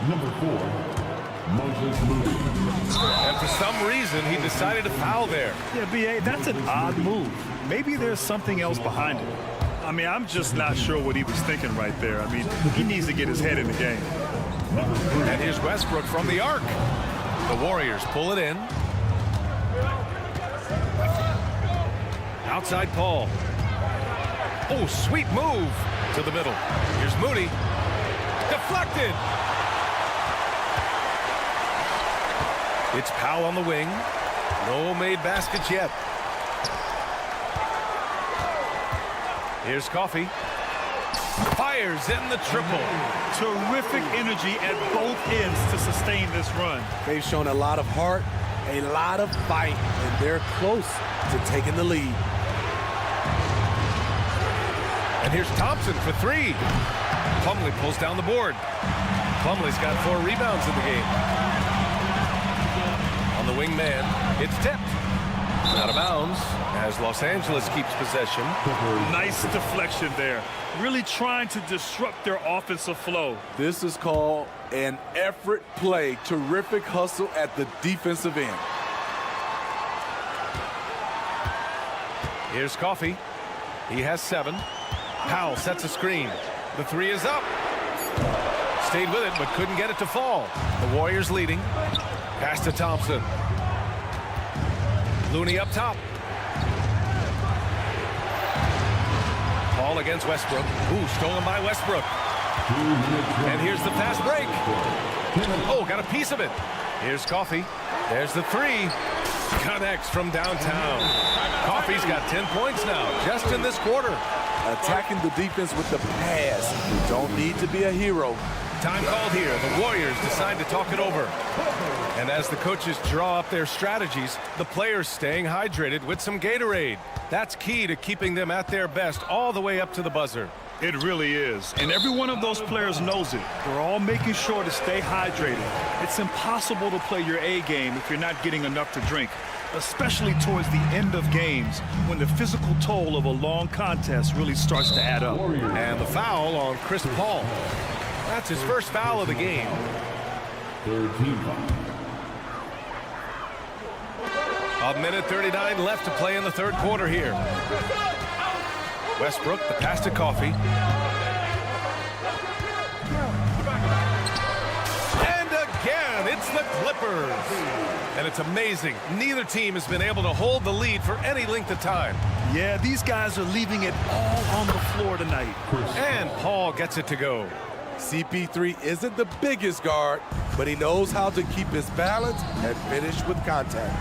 number 4, And for some reason, he decided to foul there. Yeah, B.A., that's an odd move. Maybe there's something else behind it. I mean, I'm just not sure what he was thinking right there. I mean, he needs to get his head in the game. And here's Westbrook from the arc. The Warriors pull it in. Outside Paul. Oh, sweet move to the middle. Here's Moody. Deflected. It's Powell on the wing. No made baskets yet. Here's Coffey. Fires in the triple. Terrific energy at both ends to sustain this run. They've shown a lot of heart, a lot of fight, and they're close to taking the lead. And here's Thompson for three. Plumlee pulls down the board. Plumlee's got 4 rebounds in the game. On the wing man, it's tipped. Out of bounds as Los Angeles keeps possession. Nice deflection there. Really trying to disrupt their offensive flow. This is called an effort play. Terrific hustle at the defensive end. Here's Coffey. He has 7. Powell sets a screen. The 3 is up. Stayed with it, but couldn't get it to fall. The Warriors leading. Pass to Thompson. Looney up top. Paul against Westbrook. Ooh, stolen by Westbrook. And here's the fast break. Oh, got a piece of it. Here's Coffey. There's the 3. Connects from downtown. Coffey's got 10 points now, just in this quarter. Attacking the defense with the pass. You don't need to be a hero. Time called here. The Warriors decide to talk it over. And as the coaches draw up their strategies, the players staying hydrated with some Gatorade. That's key to keeping them at their best all the way up to the buzzer. It really is. And every one of those players knows it. They're all making sure to stay hydrated. It's impossible to play your A game if you're not getting enough to drink, especially towards the end of games when the physical toll of a long contest really starts to add up. And the foul on Chris Paul. That's his first foul of the game. Third team foul. A minute 39 left to play in the third quarter here. Westbrook, the pass to Coffey. And again, it's the Clippers. And it's amazing. Neither team has been able to hold the lead for any length of time. Yeah, these guys are leaving it all on the floor tonight. And Paul gets it to go. CP3 isn't the biggest guard, but he knows how to keep his balance and finish with contact.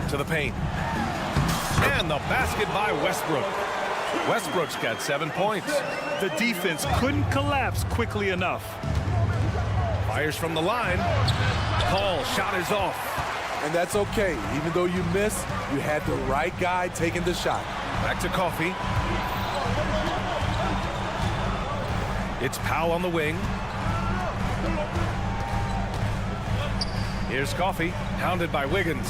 To the paint. And the basket by Westbrook. Westbrook's got 7 points. The defense couldn't collapse quickly enough. Fires from the line. Paul shot is off. And that's okay. Even though you missed, you had the right guy taking the shot. Back to Coffey. It's Powell on the wing. Here's Coffey, hounded by Wiggins.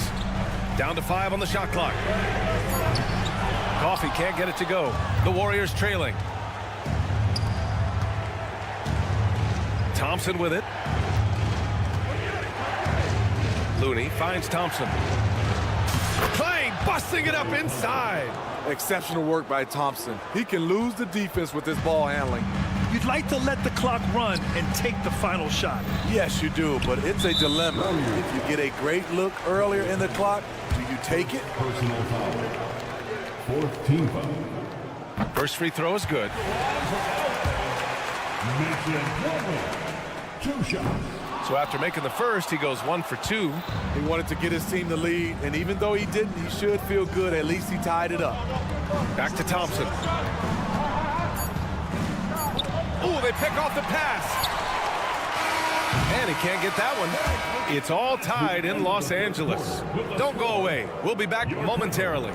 Down to 5 on the shot clock. Coffey can't get it to go. The Warriors trailing. Thompson with it. Looney finds Thompson. Clay busting it up inside. Exceptional work by Thompson. He can lose the defense with his ball handling. You'd like to let the clock run and take the final shot. Yes, you do, but it's a dilemma. If you get a great look earlier in the clock, do you take it? Personal foul. Fourth team foul. First free throw is good. Two shots. So after making the first, he goes 1 for 2. He wanted to get his team the lead, and even though he didn't, he should feel good. At least he tied it up. Back to Thompson. Oh, they pick off the pass. And he can't get that one. It's all tied in Los Angeles. Don't go away. We'll be back momentarily.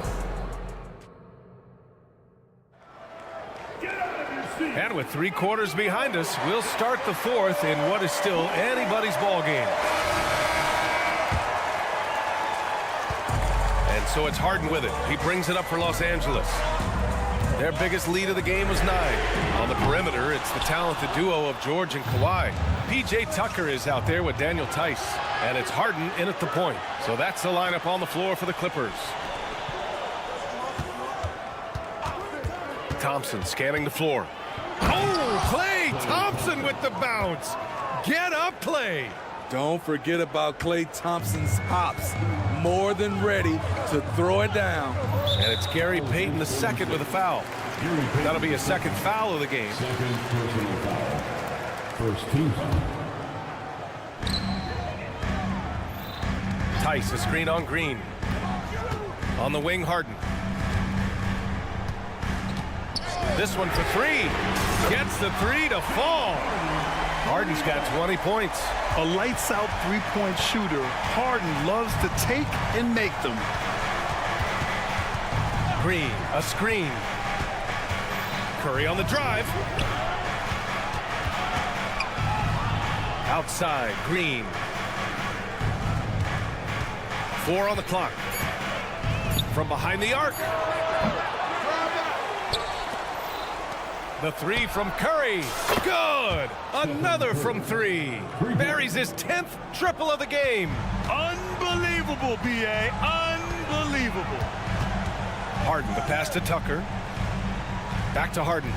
And with 3 quarters behind us, we'll start the fourth in what is still anybody's ball game. And so it's Harden with it. He brings it up for Los Angeles. Their biggest lead of the game was 9. On the perimeter, it's the talented duo of George and Kawhi. P.J. Tucker is out there with Daniel Tice. And it's Harden in at the point. So that's the lineup on the floor for the Clippers. Thompson scanning the floor. Oh, Klay Thompson with the bounce. Get up, Klay. Don't forget about Klay Thompson's hops. More than ready to throw it down. And it's Gary Payton II with a foul. That'll be a second foul of the game. Second personal foul. First team foul. Tice, a screen on Green. On the wing, Harden. This one for 3. Gets the 3 to fall. Harden's got 20 points. A lights-out three-point shooter. Harden loves to take and make them. Green, a screen. Curry on the drive. Outside, Green. 4 on the clock. From behind the arc. The 3 from Curry. Good. Another from 3. Buries his 10th triple of the game. Unbelievable, B.A. Unbelievable. Harden, the pass to Tucker. Back to Harden.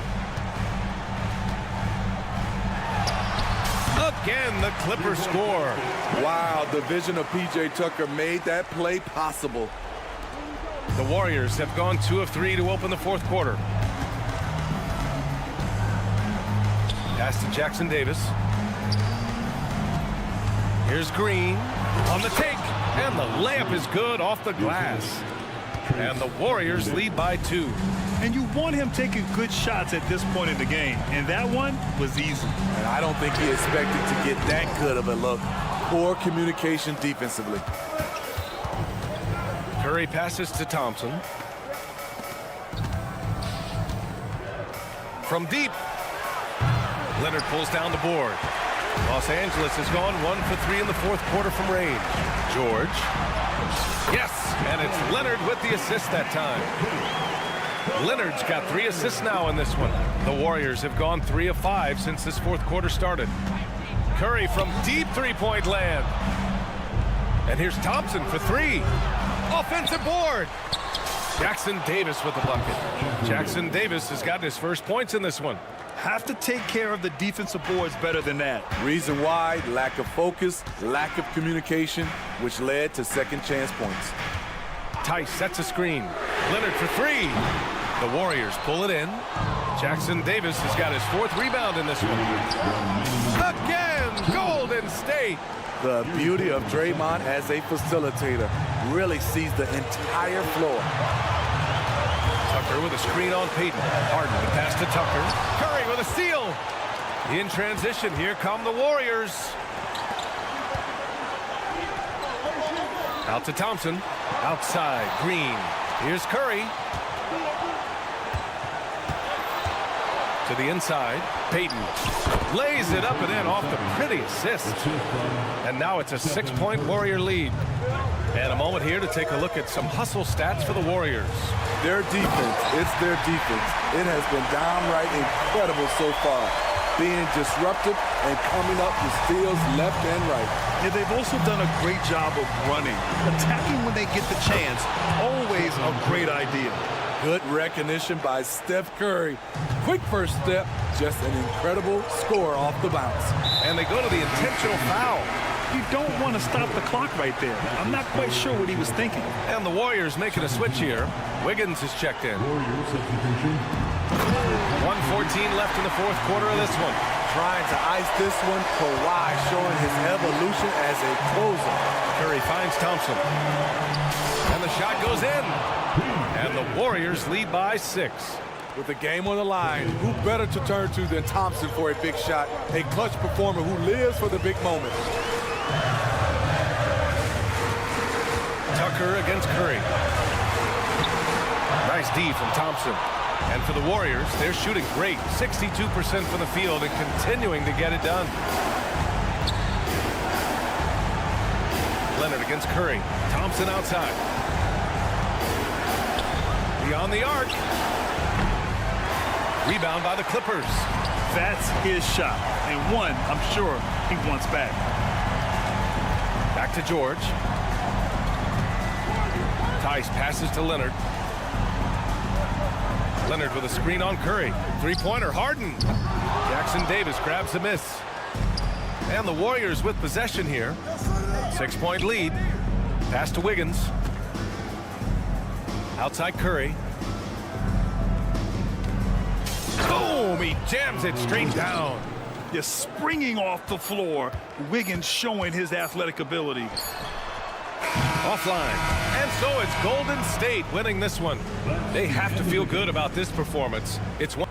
Again, the Clippers score. Wow, the vision of P.J. Tucker made that play possible. The Warriors have gone 2 of 3 to open the fourth quarter. Pass to Jackson Davis. Here's Green on the take, and the layup is good off the glass. And the Warriors lead by 2. And you want him taking good shots at this point in the game, and that one was easy. And I don't think he expected to get that good of a look. Poor communication defensively. Curry passes to Thompson. From deep. Leonard pulls down the board. Los Angeles has gone 1 for 3 in the fourth quarter from range. George. Yes, and it's Leonard with the assist that time. Leonard's got 3 assists now in this one. The Warriors have gone 3 of 5 since this fourth quarter started. Curry from deep three-point land. And here's Thompson for 3. Offensive board. Jackson Davis with the bucket. Jackson Davis has gotten his first points in this one. Have to take care of the defensive boards better than that. Reason why, lack of focus, lack of communication, which led to second chance points. Tice sets a screen. Leonard for 3. The Warriors pull it in. Jackson Davis has got his 4th rebound in this one. Again, Golden State. The beauty of Draymond as a facilitator really sees the entire floor. Tucker with a screen on Payton. Harden the pass to Tucker. Curry with a steal. In transition, here come the Warriors. Out to Thompson. Outside, Green. Here's Curry. To the inside, Payton lays it up and in off the pretty assist. And now it's a 6-point Warrior lead. And a moment here to take a look at some hustle stats for the Warriors. Their defense, it's their defense. It has been downright incredible so far. Being disruptive and coming up with steals left and right. And they've also done a great job of running. Attacking when they get the chance, always a great idea. Good recognition by Steph Curry. Quick first step, just an incredible score off the bounce. And they go to the intentional foul. You don't want to stop the clock right there. I'm not quite sure what he was thinking. And the Warriors making a switch here. Wiggins is checked in. 1:14 left in the fourth quarter of this one. Trying to ice this one, Kawhi showing his evolution as a closer. Curry finds Thompson. And the shot goes in. And the Warriors lead by 6. With the game on the line, who better to turn to than Thompson for a big shot? A clutch performer who lives for the big moment. Tucker against Curry. Nice D from Thompson. And for the Warriors, they're shooting great. 62% from the field and continuing to get it done. Leonard against Curry. Thompson outside. Beyond the arc. Rebound by the Clippers. That's his shot, and one I'm sure he wants back. Back to George. Tice passes to Leonard. Leonard with a screen on Curry. Three-pointer, Harden. Jackson Davis grabs the miss. And the Warriors with possession here. 6-point lead. Pass to Wiggins. Outside Curry. Boom! He jams it straight down. Just springing off the floor. Wiggins showing his athletic ability. Offline. And so it's Golden State winning this one. They have to feel good about this performance. It's one.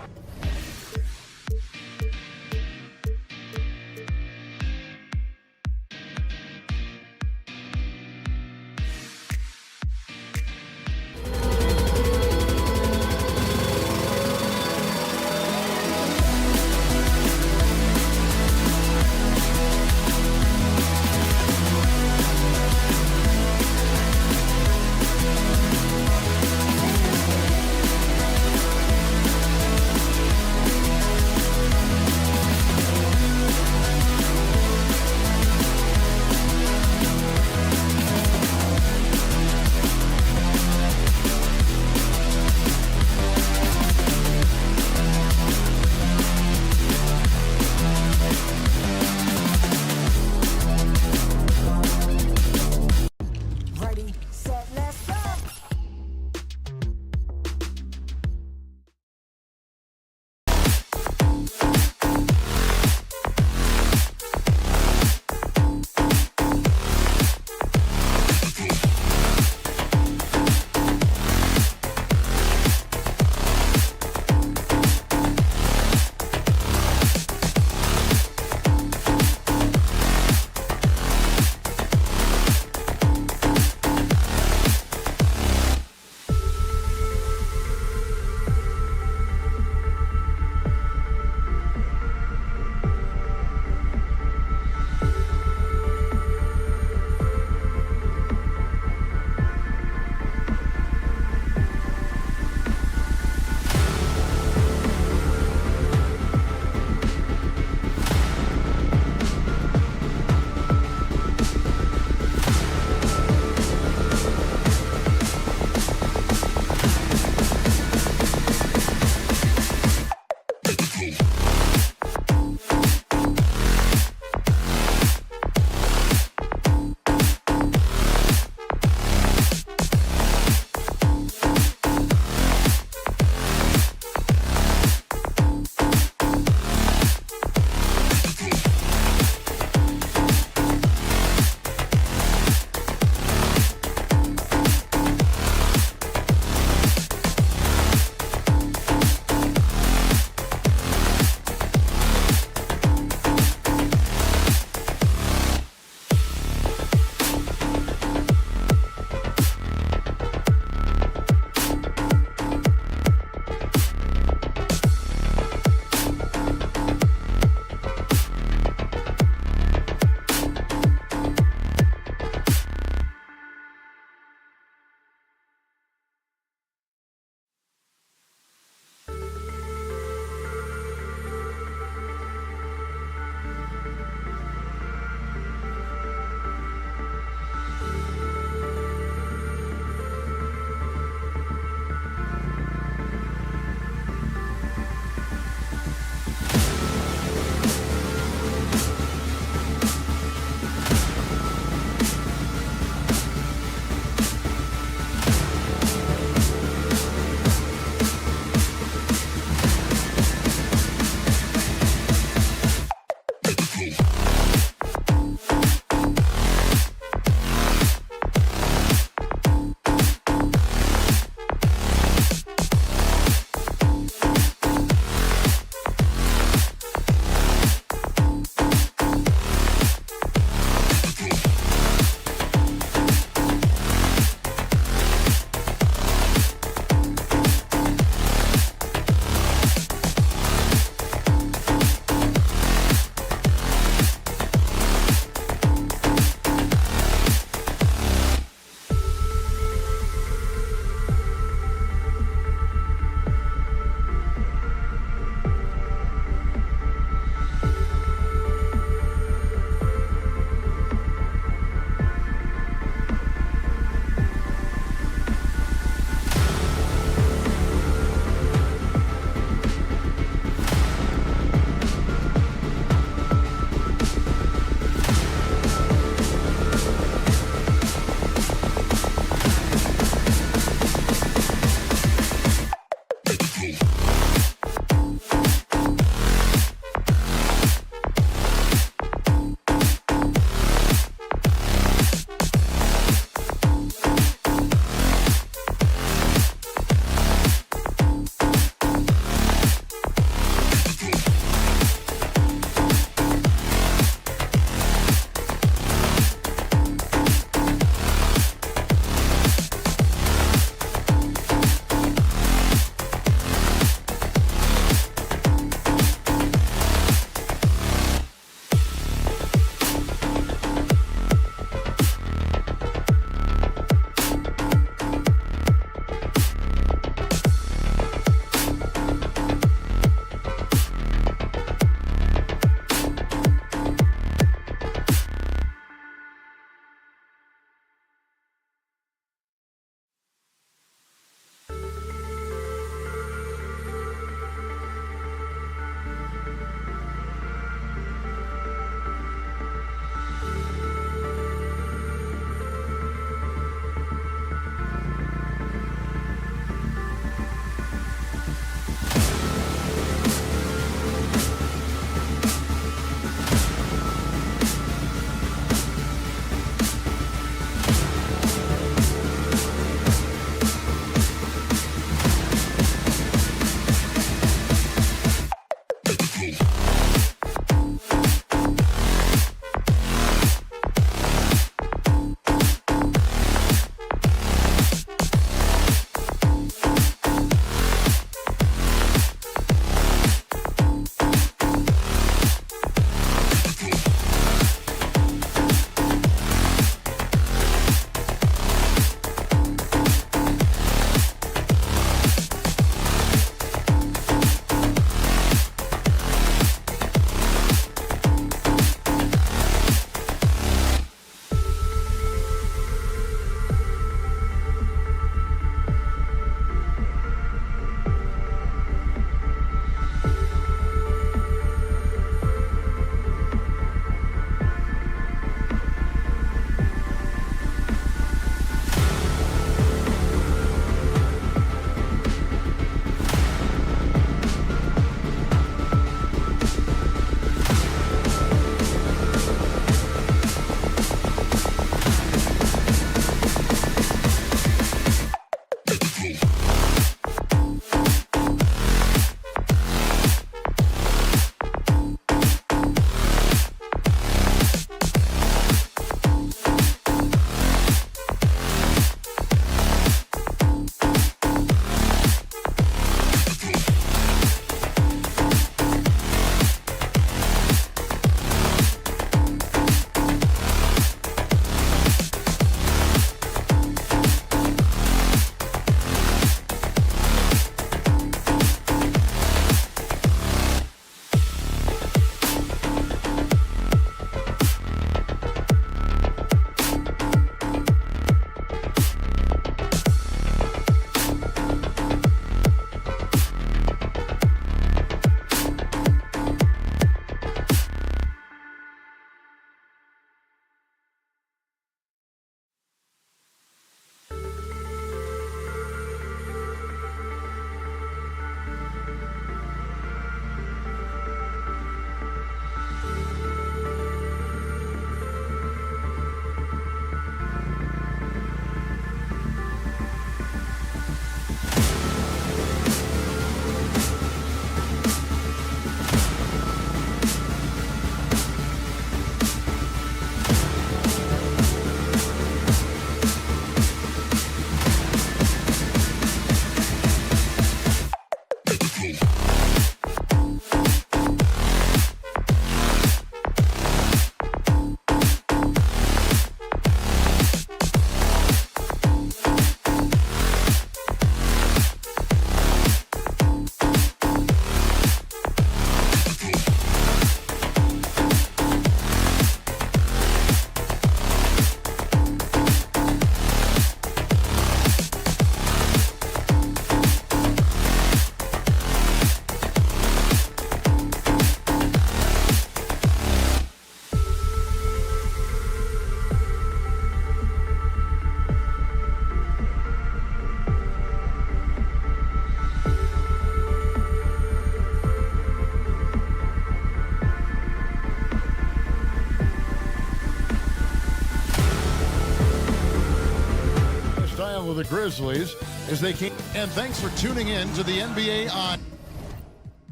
with the Grizzlies as they came. And thanks for tuning in to the NBA on.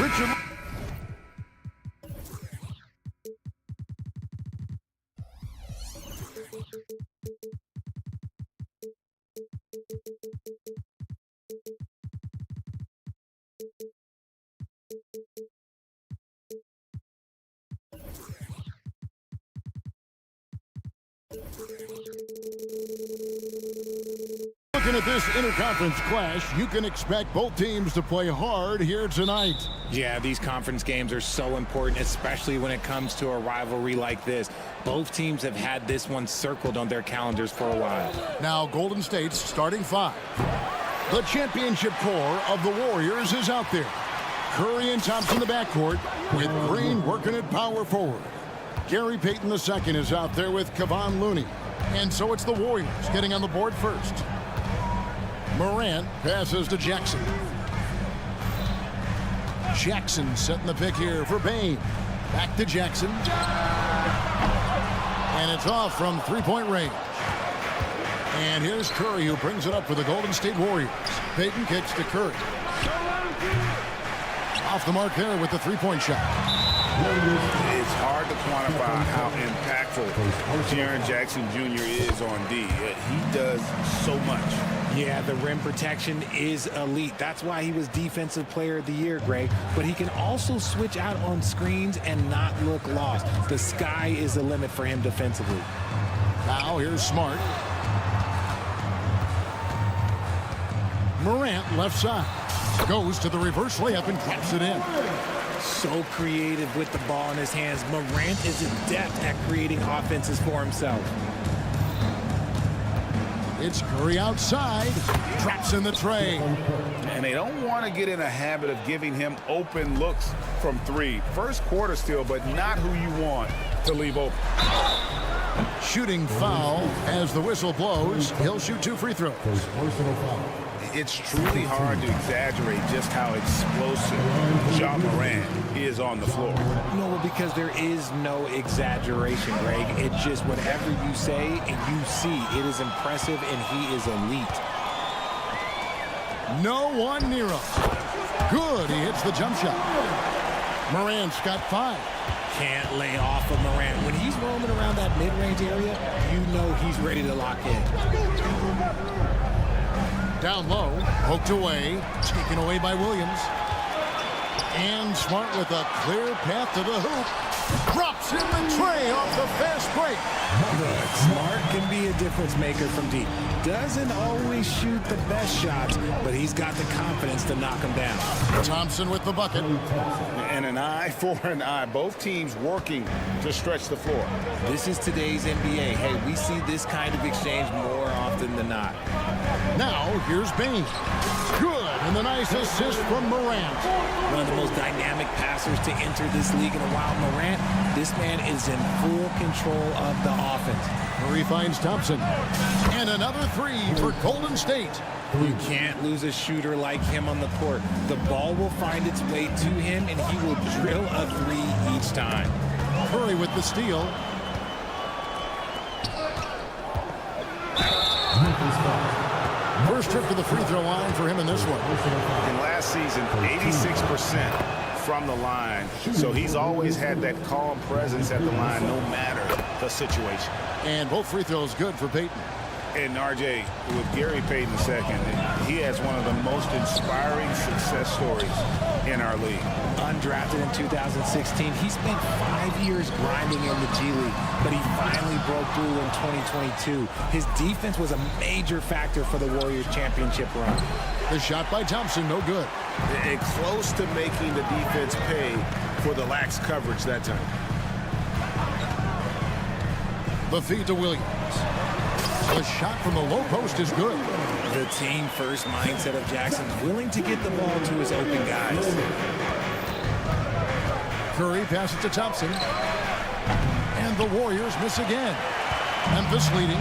Richard. Looking at this interconference clash, you can expect both teams to play hard here tonight. Yeah, these conference games are so important, especially when it comes to a rivalry like this. Both teams have had this one circled on their calendars for a while. Now, Golden State's starting five. The championship core of the Warriors is out there. Curry and Thompson in the backcourt, with Green working at power forward. Gary Payton II is out there with Kevon Looney. And so it's the Warriors getting on the board first. Morant passes to Jackson. Jackson setting the pick here for Bane. Back to Jackson. And it's off from three-point range. And here's Curry, who brings it up for the Golden State Warriors. Payton kicks to Curry. Off the mark there with the three-point shot. It's hard to quantify how impactful Jaren Jackson Jr. is on D. He does so much. Yeah, the rim protection is elite. That's why he was Defensive Player of the Year, Greg. But he can also switch out on screens and not look lost. The sky is the limit for him defensively. Now here's Smart. Morant left side. Goes to the reverse layup and claps it in. So creative with the ball in his hands. Morant is adept at creating offenses for himself. It's Curry outside. Traps in the tray. And they don't want to get in a habit of giving him open looks from three. First quarter still, but not who you want to leave open. Shooting foul as the whistle blows. He'll shoot 2 free throws. It's truly hard to exaggerate just how explosive Ja Morant is on the floor. No, because there is no exaggeration, Greg. It's just whatever you say and you see. It is impressive, and he is elite. No one near him. Good, he hits the jump shot. Morant's got 5. Can't lay off of Morant. When he's roaming around that mid-range area, you know he's ready to lock in. Down low, poked away, taken away by Williams. And Smart with a clear path to the hoop. Drops in the tray off the fast break. Smart can be a difference maker from deep. Doesn't always shoot the best shots, but he's got the confidence to knock them down. Thompson with the bucket. And an eye for an eye. Both teams working to stretch the floor. This is today's NBA. Hey, we see this kind of exchange more often than not. Now, here's Bane. Good, and the nice assist from Morant. One of the most dynamic passers to enter this league in a while. Morant, this man is in full control of the offense. Murray finds Thompson. And another 3 for Golden State. You can't lose a shooter like him on the court. The ball will find its way to him, and he will drill a 3 each time. Curry with the steal. First trip to the free throw line for him in this one. And last season, 86% from the line. So he's always had that calm presence at the line no matter the situation. And both free throws good for Payton. And RJ, with Gary Payton II, he has one of the most inspiring success stories in our league. Undrafted in 2016, he spent 5 years grinding in the G League, but he finally broke through in 2022. His defense was a major factor for the Warriors championship run. The shot by Thompson, no good. And close to making the defense pay for the lax coverage that time. The feed to Williams. The shot from the low post is good. The team first mindset of Jackson, willing to get the ball to his open guys. Curry passes to Thompson. And the Warriors miss again. Memphis leading.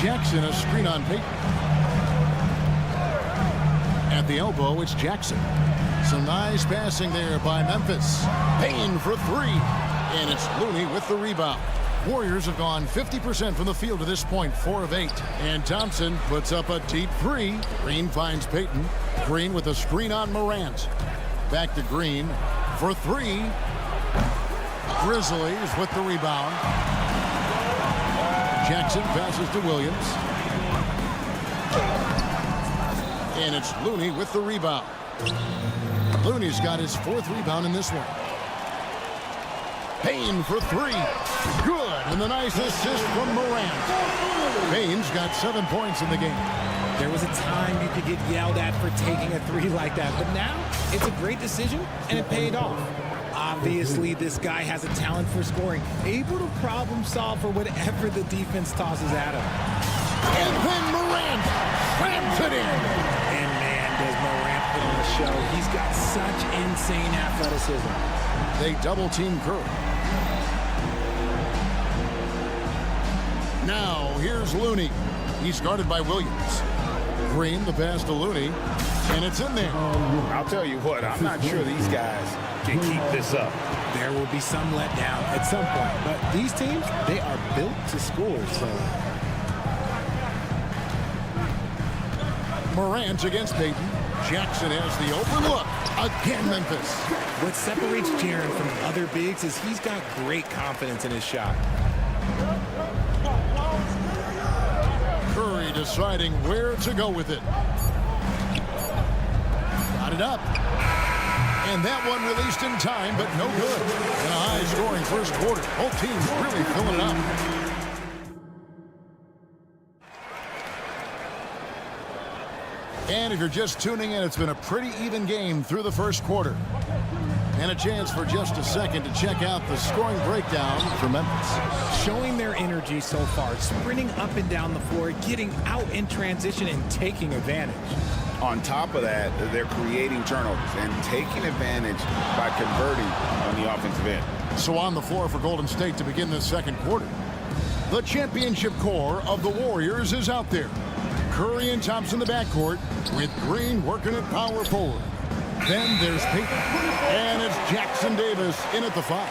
Jackson, a screen on Payton. At the elbow, it's Jackson. Some nice passing there by Memphis. Payne for three. And it's Looney with the rebound. Warriors have gone 50% from the field to this point, 4 of 8. And Thompson puts up a deep three. Green finds Payton. Green with a screen on Morant. Back to Green for three. Grizzlies with the rebound. Jackson passes to Williams. And it's Looney with the rebound. Looney's got his 4th rebound in this one. Payne for three. Good. And the nice assist from Morant. Payne's got 7 points in the game. There was a time you could get yelled at for taking a three like that, but now it's a great decision, and it paid off. Obviously, this guy has a talent for scoring, able to problem solve for whatever the defense tosses at him. And then Morant slams it in. And man, does Morant put on a show. He's got such insane athleticism. They double-team Curry. Now, here's Looney. He's guarded by Williams. Green, the pass to Looney, and it's in there. I'll tell you what, I'm not sure these guys can keep this up. There will be some letdown at some point, but these teams, they are built to score, so. Morant against Payton. Jackson has the open look. Again, Memphis. What separates Jaren from other bigs is he's got great confidence in his shot. Curry deciding where to go with it. Got it up. And that one released in time, but no good. In a high-scoring first quarter. Both teams really filling it up. And if you're just tuning in, it's been a pretty even game through the first quarter. And a chance for just a second to check out the scoring breakdown for Memphis. Showing their energy so far, sprinting up and down the floor, getting out in transition and taking advantage. On top of that, they're creating turnovers and taking advantage by converting on the offensive end. So on the floor for Golden State to begin this second quarter. The championship core of the Warriors is out there. Curry and Thompson in the backcourt with Green working at power forward. Then there's Payton. And it's Jackson Davis in at the 5.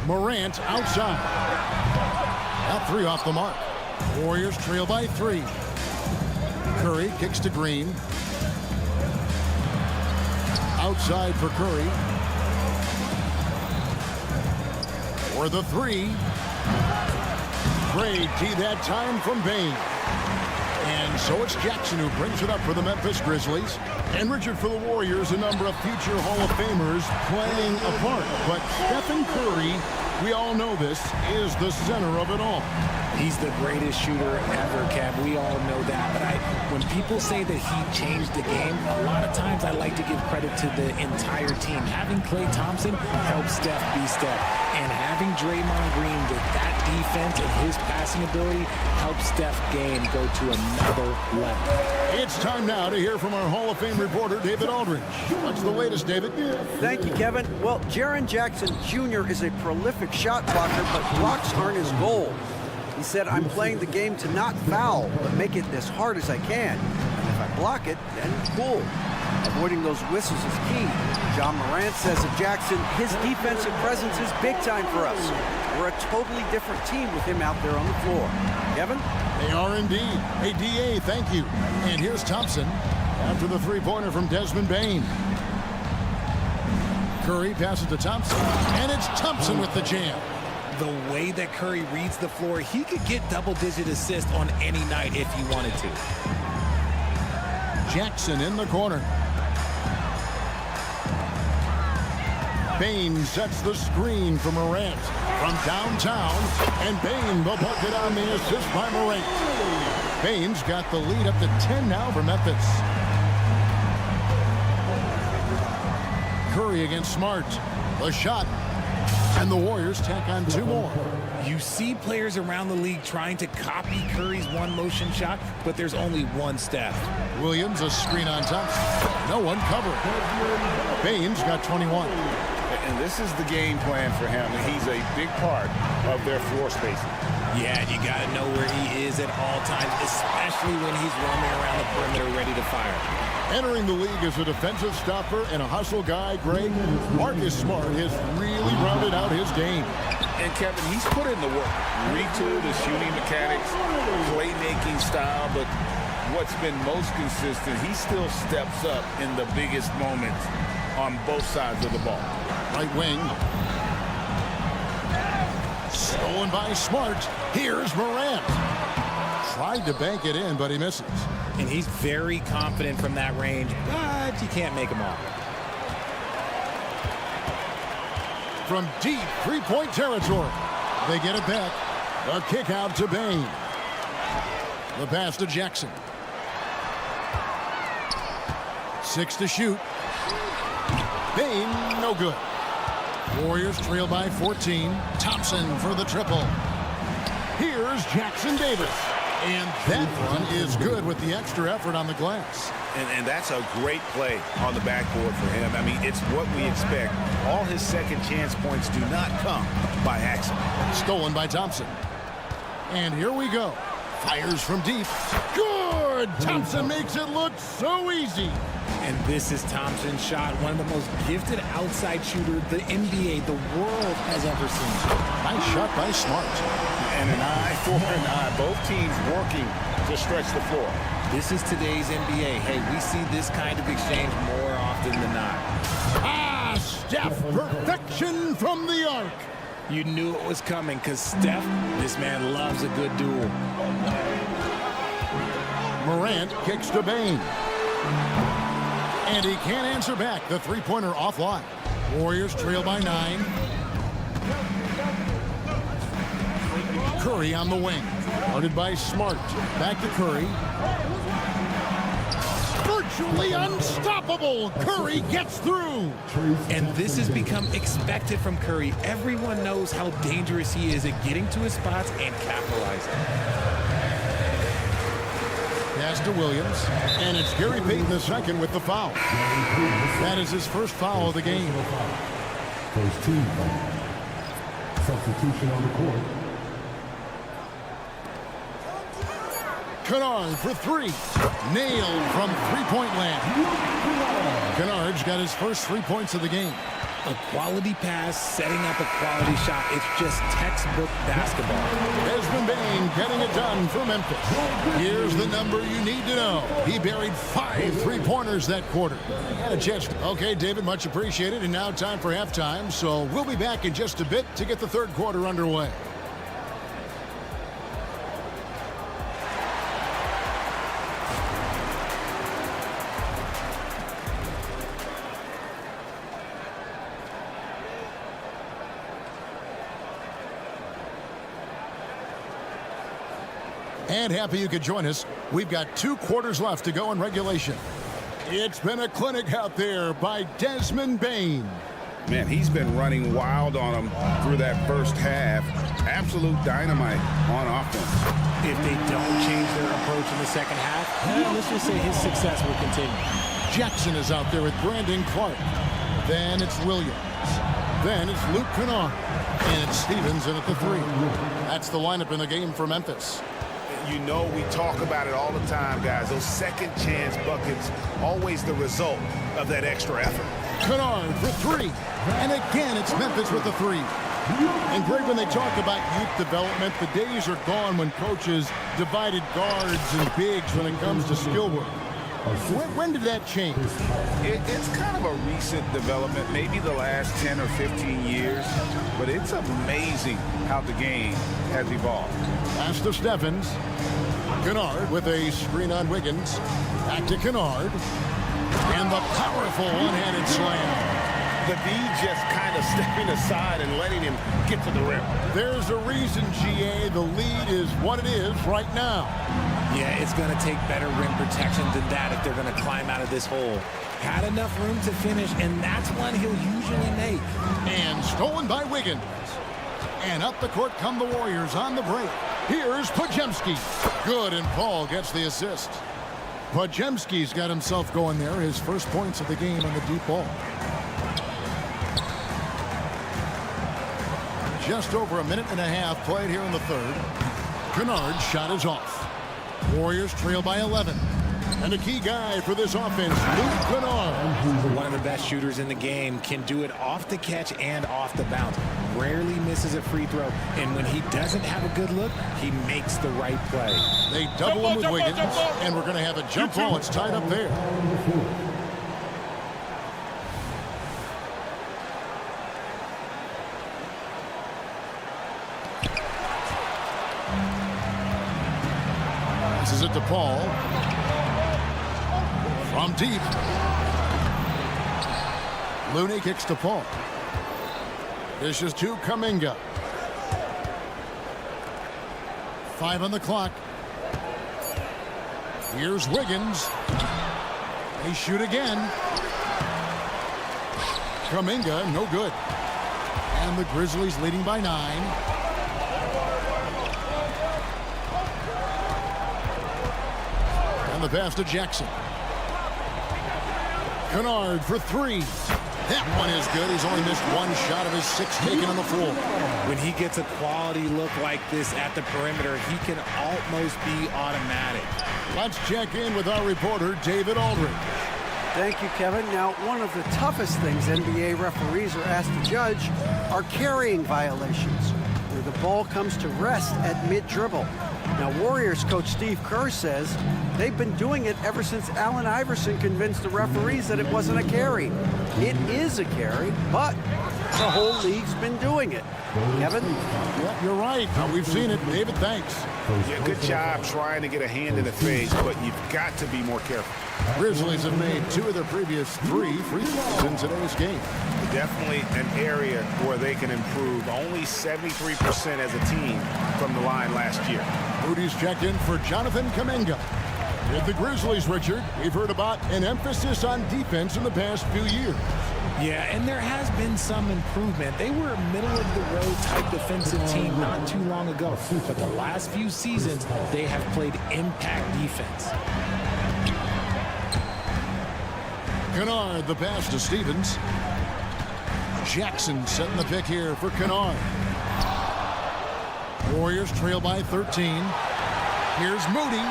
Morant outside. That 3 off the mark. Warriors trail by 3. Curry kicks to Green. Outside for Curry. For the 3. Great D that time from Bain. And so it's Jackson who brings it up for the Memphis Grizzlies. And Richard, for the Warriors, a number of future Hall of Famers playing a part. But Stephen Curry, we all know this, is the center of it all. He's the greatest shooter ever, Kev. We all know that. But when people say that he changed the game, a lot of times I like to give credit to the entire team. Having Klay Thompson helps Steph be Steph. And having Draymond Green with that defense and his passing ability helps Steph game go to another level. It's time now to hear from our Hall of Fame reporter, David Aldridge. What's the latest, David? Thank you, Kevin. Well, Jaren Jackson Jr. is a prolific shot blocker, but blocks aren't his goal. He said, I'm playing the game to not foul, but make it as hard as I can. And if I block it, then cool. Avoiding those whistles is key. John Morant says of Jackson, his defensive presence is big time for us. We're a totally different team with him out there on the floor. Kevin? They are indeed. Hey, DA, thank you. And here's Thompson after the three-pointer from Desmond Bain. Curry passes to Thompson, and it's Thompson with the jam. The way that Curry reads the floor, he could get double-digit assists on any night if he wanted to. Jackson in the corner. Bain sets the screen for Morant from downtown, and Bain the bucket on the assist by Morant. Baines got the lead up to 10 now for Memphis. Curry against Smart. The shot. And the Warriors tack on 2 more. You see players around the league trying to copy Curry's one-motion shot, but there's only one step. Williams, a screen on top. No one covering. Baines got 21. And this is the game plan for him. He's a big part of their floor spacing. Yeah, you got to know where he is at all times, especially when he's roaming around the perimeter ready to fire. Entering the league as a defensive stopper and a hustle guy, Greg, Marcus Smart has really rounded out his game. And Kevin, he's put in the work. Retooled his shooting mechanics, playmaking style, but what's been most consistent, he still steps up in the biggest moments on both sides of the ball. Right wing. Stolen by Smart. Here's Morant. Tried to bank it in, but he misses. And he's very confident from that range, but you can't make him all. From deep three-point territory, they get it back. A kick out to Bain. The pass to Jackson. 6 to shoot. Bain, no good. Warriors trail by 14. Thompson for the triple. Here's Jackson Davis. And that one is good with the extra effort on the glass. And that's a great play on the backboard for him. I mean, it's what we expect. All his second chance points do not come by accident. Stolen by Thompson. And here we go. Fires from deep. Good! Thompson makes it look so easy. And this is Thompson's shot, one of the most gifted outside shooters the NBA, the world has ever seen. Nice shot by Smart. And an eye for an eye. Both teams working to stretch the floor. This is today's NBA. Hey, we see this kind of exchange more often than not. Ah, Steph, perfection from the arc. You knew it was coming because Steph, this man loves a good duel. Morant kicks to Bain. And he can't answer back. The three-pointer offline. Warriors trail by 9. Curry on the wing. Guarded by Smart. Back to Curry. Virtually unstoppable. Curry gets through. And this has become expected from Curry. Everyone knows how dangerous he is at getting to his spots and capitalizing. Pass to Williams. And it's Gary Payton II with the foul. That is his first foul of the game. First team foul. Substitution on the court. Kennard for 3. Nailed from three-point land. Kennard's got his first 3 points of the game. A quality pass, setting up a quality shot. It's just textbook basketball. Desmond Bain getting it done for Memphis. Here's the number you need to know. He buried 5 three-pointers that quarter. Had a chance. Okay, David, much appreciated. And now time for halftime. So we'll be back in just a bit to get the third quarter underway. And happy you could join us. We've got 2 quarters left to go in regulation. It's been a clinic out there by Desmond Bain. Man, he's been running wild on them through that first half. Absolute dynamite on offense. If they don't change their approach in the second half, let's just say his success will continue. Jackson is out there with Brandon Clark. Then it's Williams. Then it's Luke Kennard. And it's Stevens in at the 3. That's the lineup in the game for Memphis. You know, we talk about it all the time, guys. Those second chance buckets, always the result of that extra effort. Kennard for 3. And again, it's Memphis with the 3. And Greg, when they talk about youth development, the days are gone when coaches divided guards and bigs when it comes to skill work. When did that change? It's kind of a recent development, maybe the last 10 or 15 years, but it's amazing how the game has evolved. Pass to Stephens. Kennard with a screen on Wiggins. Back to Kennard. And the powerful one-handed slam. The D just kind of stepping aside and letting him get to the rim. There's a reason, GA, the lead is what it is right now. Yeah, it's going to take better rim protection than that if they're going to climb out of this hole. Had enough room to finish, and that's one he'll usually make. And stolen by Wiggins. And up the court come the Warriors on the break. Here's Podziemski. Good, and Paul gets the assist. Podziemski's got himself going there. His first points of the game on the deep ball. Just over a minute and a half played here in the third. Kennard's shot is off. Warriors trail by 11. And a key guy for this offense, Luke Kennard. One of the best shooters in the game, can do it off the catch and off the bounce. Rarely misses a free throw. And when he doesn't have a good look, he makes the right play. They double him with Wiggins, and we're going to have a jump ball. It's tied up there. Passes it to Paul. From deep. Looney kicks to Paul. Dishes to Kuminga. 5 on the clock. Here's Wiggins. They shoot again. Kuminga, no good. And the Grizzlies leading by 9. And the pass to Jackson. Kennard for 3. That one is good. He's only missed one shot of his 6 taken on the floor. When he gets a quality look like this at the perimeter, he can almost be automatic. Let's check in with our reporter, David Aldridge. Thank you, Kevin. Now, one of the toughest things NBA referees are asked to judge are carrying violations, where the ball comes to rest at mid-dribble. Now, Warriors coach Steve Kerr says they've been doing it ever since Allen Iverson convinced the referees that it wasn't a carry. It is a carry, but the whole league's been doing it. Kevin? Yeah, you're right. We've seen it. David, thanks. Yeah, good job trying to get a hand in the face, but you've got to be more careful. Grizzlies have made 2 of their previous 3 free throws in today's game. Definitely an area where they can improve. Only 73% as a team from the line last year. Moody's checked in for Jonathan Kuminga. With the Grizzlies, Richard, we've heard about an emphasis on defense in the past few years. Yeah, and there has been some improvement. They were a middle-of-the-road type defensive team not too long ago. But the last few seasons, they have played impact defense. Kennard, the pass to Stevens. Jackson setting the pick here for Kennard. Warriors trail by 13. Here's Moody.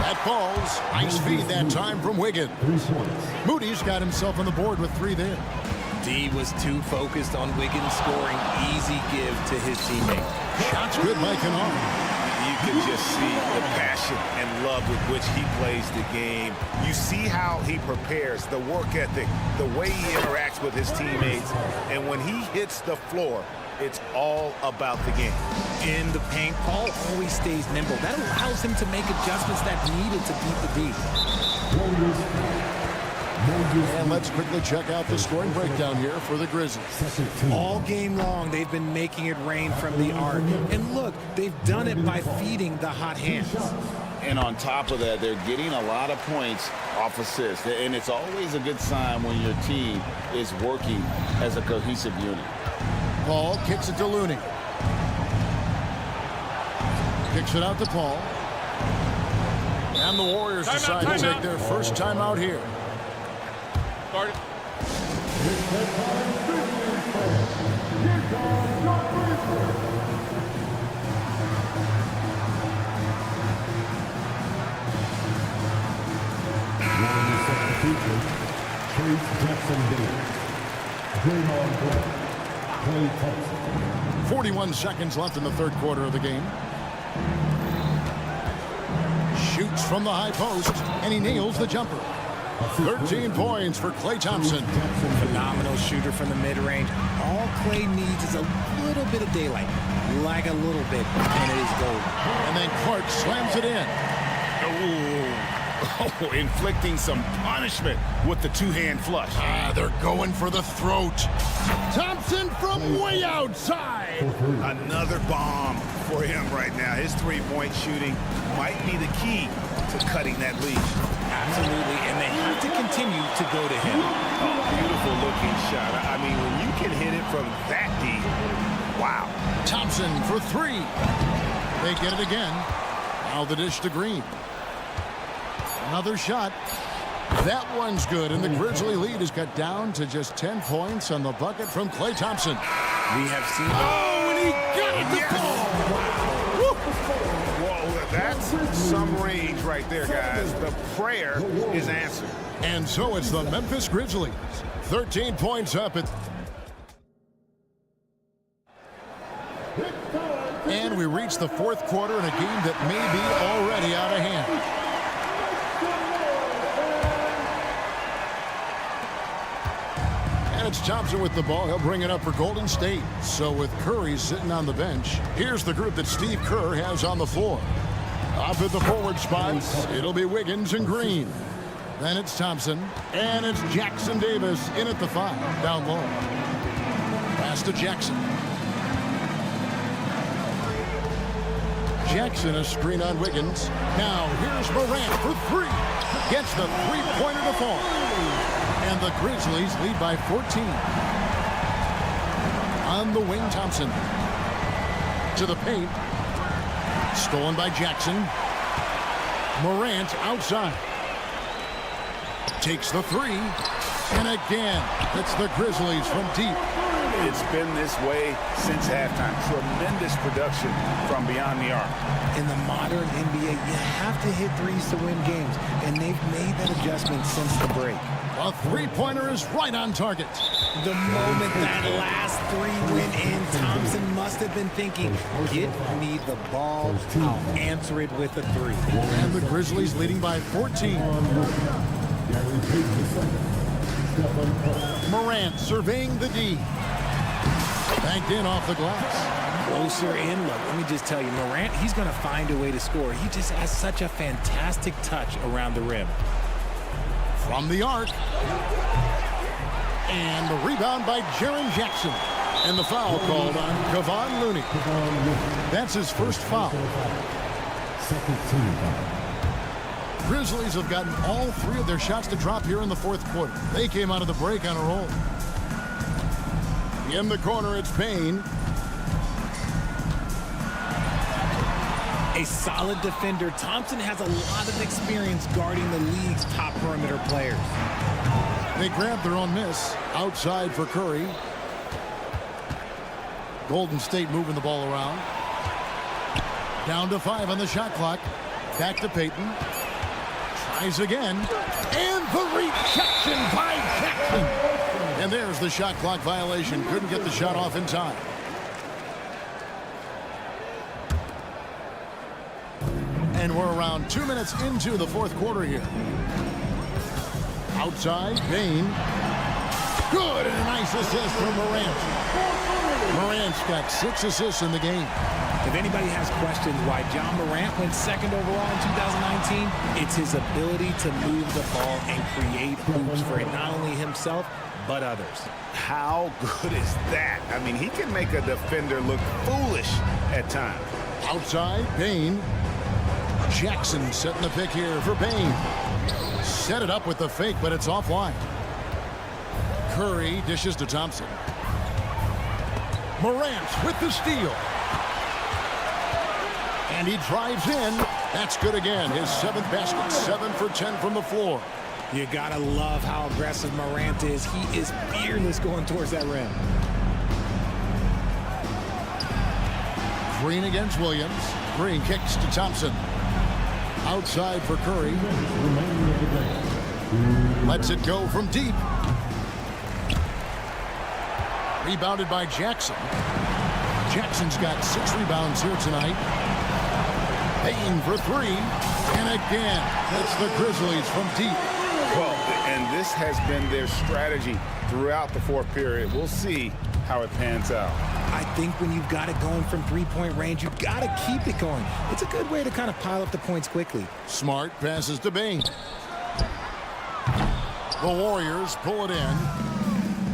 That falls. Nice feed that time from Wiggins. Moody's got himself on the board with 3 there. D was too focused on Wiggins scoring. Easy give to his teammate. Shots good by Kennard. You can just see the passion and love with which he plays the game. You see how he prepares, the work ethic, the way he interacts with his teammates. And when he hits the floor, it's all about the game. In the paint, Paul always stays nimble. That allows him to make adjustments that needed to beat the D. And let's quickly check out the scoring breakdown here for the Grizzlies. All game long, they've been making it rain from the arc. And look, they've done it by feeding the hot hands. And on top of that, they're getting a lot of points off assists. And it's always a good sign when your team is working as a cohesive unit. Paul kicks it to Looney. Kicks it out to Paul. And the Warriors decide to take their first time out here. Started. Substitution, Chase Jackson-Davis, Draymond Green, Klay Thompson. 41 seconds left in the third quarter of the game. Shoots from the high post, and he nails the jumper. 13 points for Klay Thompson. Phenomenal shooter from the mid-range. All Klay needs is a little bit of daylight. Like a little bit, and it is gold. And then Clark slams it in. Oh, inflicting some punishment with the two-hand flush. They're going for the throat. Thompson from way outside. Another bomb for him right now. His three-point shooting might be the key to cutting that lead. Absolutely, and they have to continue to go to him. Oh, beautiful looking shot. I mean, when you can hit it from that deep, wow. Thompson for three. They get it again. Now the dish to Green. Another shot. That one's good, and the Grizzly lead is cut down to just 10 points on the bucket from Klay Thompson. We have seen... Oh, and he got it! Yes. Whoa, that's some range right there, guys. The prayer is answered. And so it's the Memphis Grizzlies. 13 points up at... And we reach the fourth quarter in a game that may be already out of hand. And it's Thompson with the ball. He'll bring it up for Golden State. So with Curry sitting on the bench, here's the group that Steve Kerr has on the floor. Up at the forward spots, it'll be Wiggins and Green. Then it's Thompson, and it's Jackson Davis in at the 5, down low. Pass to Jackson. Jackson, a screen on Wiggins. Now here's Morant for 3. Gets the three-pointer to fall. And the Grizzlies lead by 14. On the wing, Thompson. To the paint. Stolen by Jackson. Morant outside. Takes the 3. And again, it's the Grizzlies from deep. It's been this way since halftime. Tremendous production from beyond the arc. In the modern NBA, you have to hit threes to win games, and they've made that adjustment since the break. A three-pointer is right on target. The moment that last 3 went in, Thompson must have been thinking, get me the ball, I'll answer it with a 3. And the Grizzlies leading by 14. Morant surveying the D. Banked in off the glass. Closer in. Look, let me just tell you, Morant, he's going to find a way to score. He just has such a fantastic touch around the rim. From the arc. And the rebound by Jaren Jackson. And the foul called on Kevon Looney. That's his first foul. Second team foul. Grizzlies have gotten all 3 of their shots to drop here in the fourth quarter. They came out of the break on a roll. In the corner, it's Payne. A solid defender. Thompson has a lot of experience guarding the league's top perimeter players. They grabbed their own miss. Outside for Curry. Golden State moving the ball around. Down to 5 on the shot clock. Back to Payton. Tries again. And the rejection by Jackson. And there's the shot clock violation. Couldn't get the shot off in time. And we're around 2 minutes into the fourth quarter here. Outside, Payne. Good, and a nice assist from Morant. Morant's got 6 assists in the game. If anybody has questions why John Morant went 2nd overall in 2019, it's his ability to move the ball and create hoops for not only himself, but others. How good is that? I mean, he can make a defender look foolish at times. Outside, Payne. Jackson setting the pick here for Payne. Set it up with the fake, but it's offline. Curry dishes to Thompson. Morant with the steal. And he drives in. That's good again. His 7th basket, 7 for 10 from the floor. You gotta love how aggressive Morant is. He is fearless going towards that rim. Green against Williams. Green kicks to Thompson. Outside for Curry. Lets it go from deep. Rebounded by Jackson. Jackson's got 6 rebounds here tonight. Payne for 3. And again, that's the Grizzlies from deep. Well, and this has been their strategy throughout the fourth period. We'll see how it pans out. I think when you've got it going from 3-point range, you've got to keep it going. It's a good way to kind of pile up the points quickly. Smart passes to Bain. The Warriors pull it in.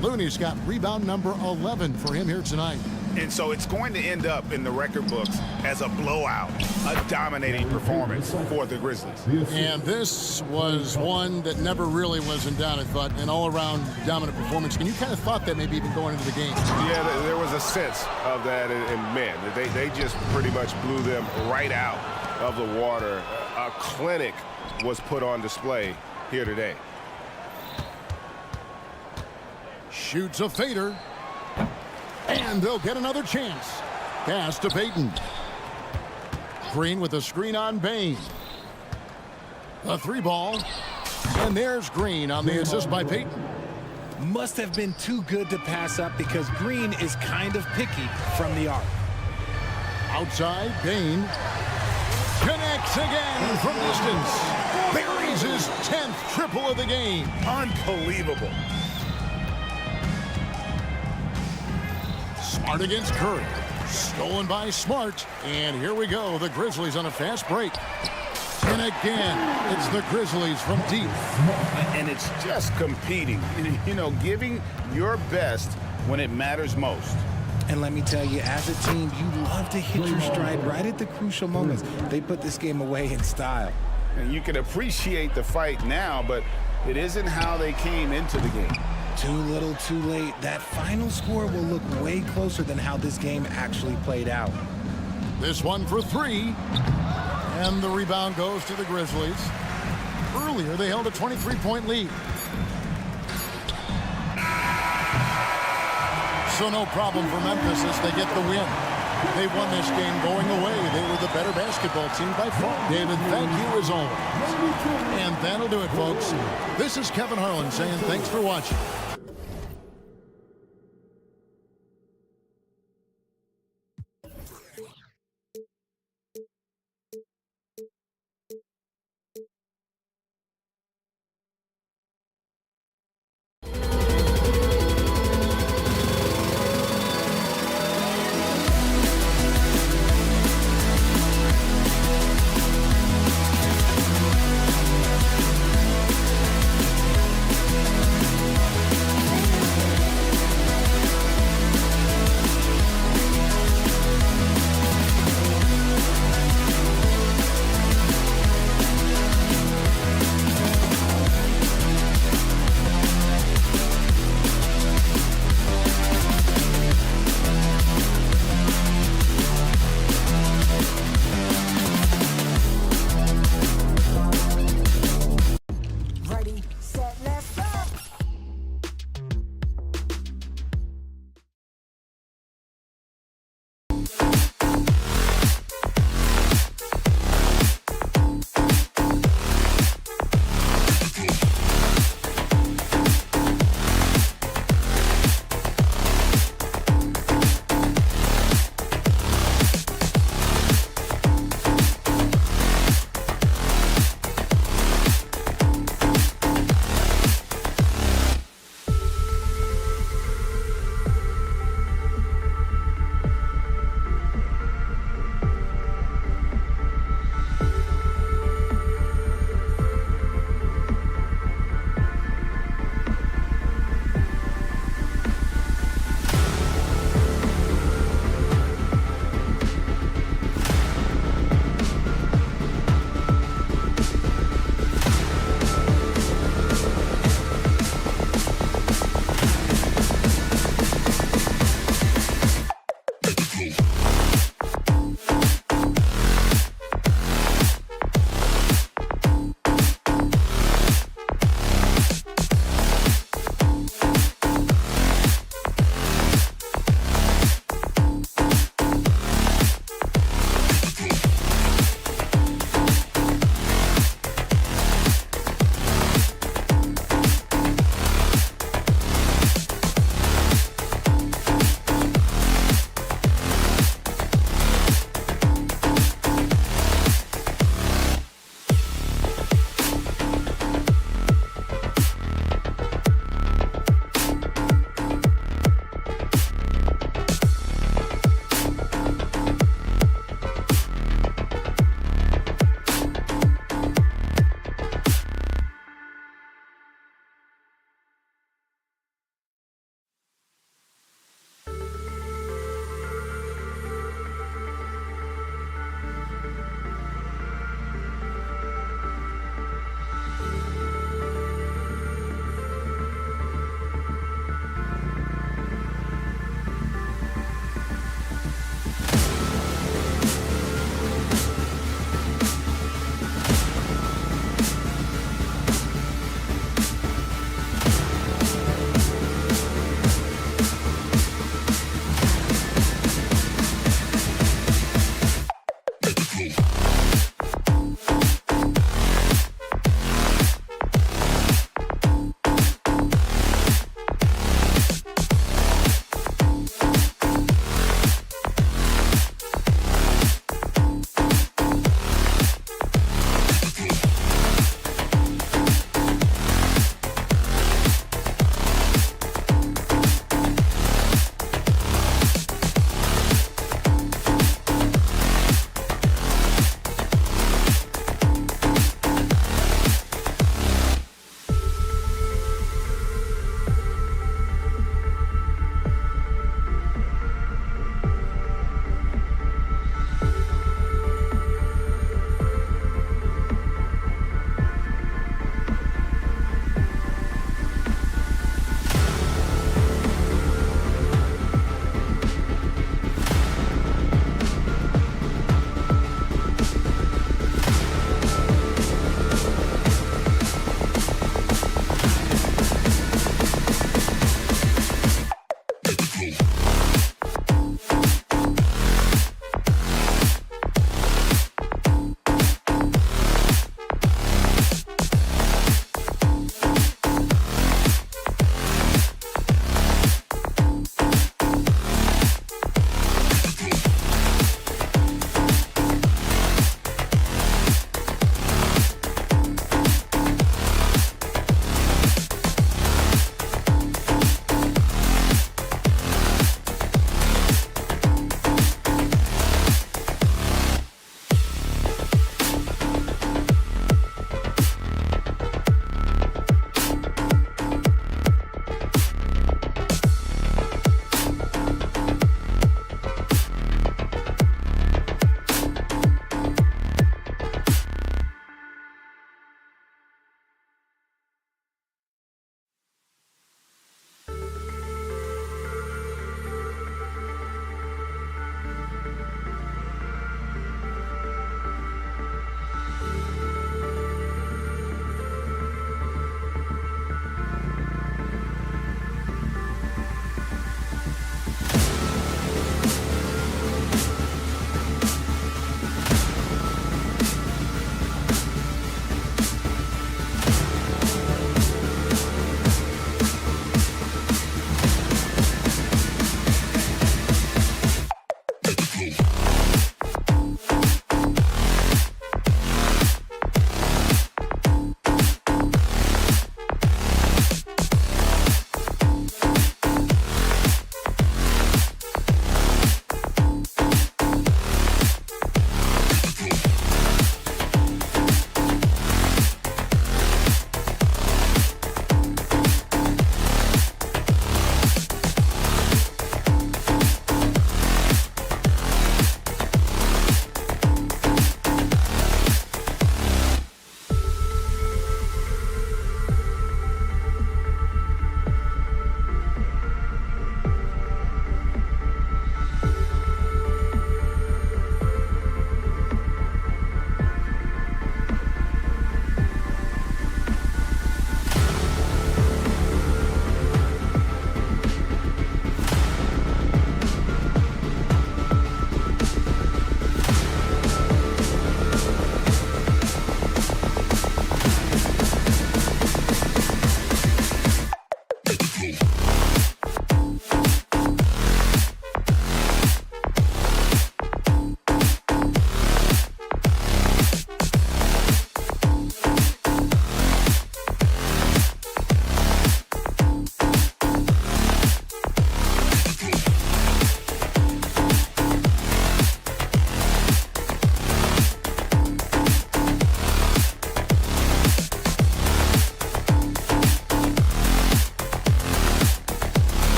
Looney's got rebound number 11 for him here tonight. And so it's going to end up in the record books as a blowout, a dominating performance for the Grizzlies. And this was one that never really was in doubt, I thought, an all-around dominant performance. And you kind of thought that maybe even going into the game. Yeah, there was a sense of that, and man, they just pretty much blew them right out of the water. A clinic was put on display here today. Shoots a fader. And they'll get another chance. Pass to Payton. Green with a screen on Bain. A 3-ball. And there's Green on the assist by Payton. Must have been too good to pass up because Green is kind of picky from the arc. Outside, Bain connects again from distance. Buries his 10th triple of the game. Unbelievable. Smart against Curry. Stolen by Smart. And here we go. The Grizzlies on a fast break. And again, it's the Grizzlies from deep. And it's just competing. You know, giving your best when it matters most. And let me tell you, as a team, you love to hit your stride right at the crucial moments. They put this game away in style. And you can appreciate the fight now, but it isn't how they came into the game. Too little, too late. That final score will look way closer than how this game actually played out. This one for 3. And the rebound goes to the Grizzlies. Earlier, they held a 23-point lead. So no problem for Memphis as they get the win. They won this game going away. They were the better basketball team by far. David, thank you as always. And that'll do it, folks. This is Kevin Harlan saying thanks for watching.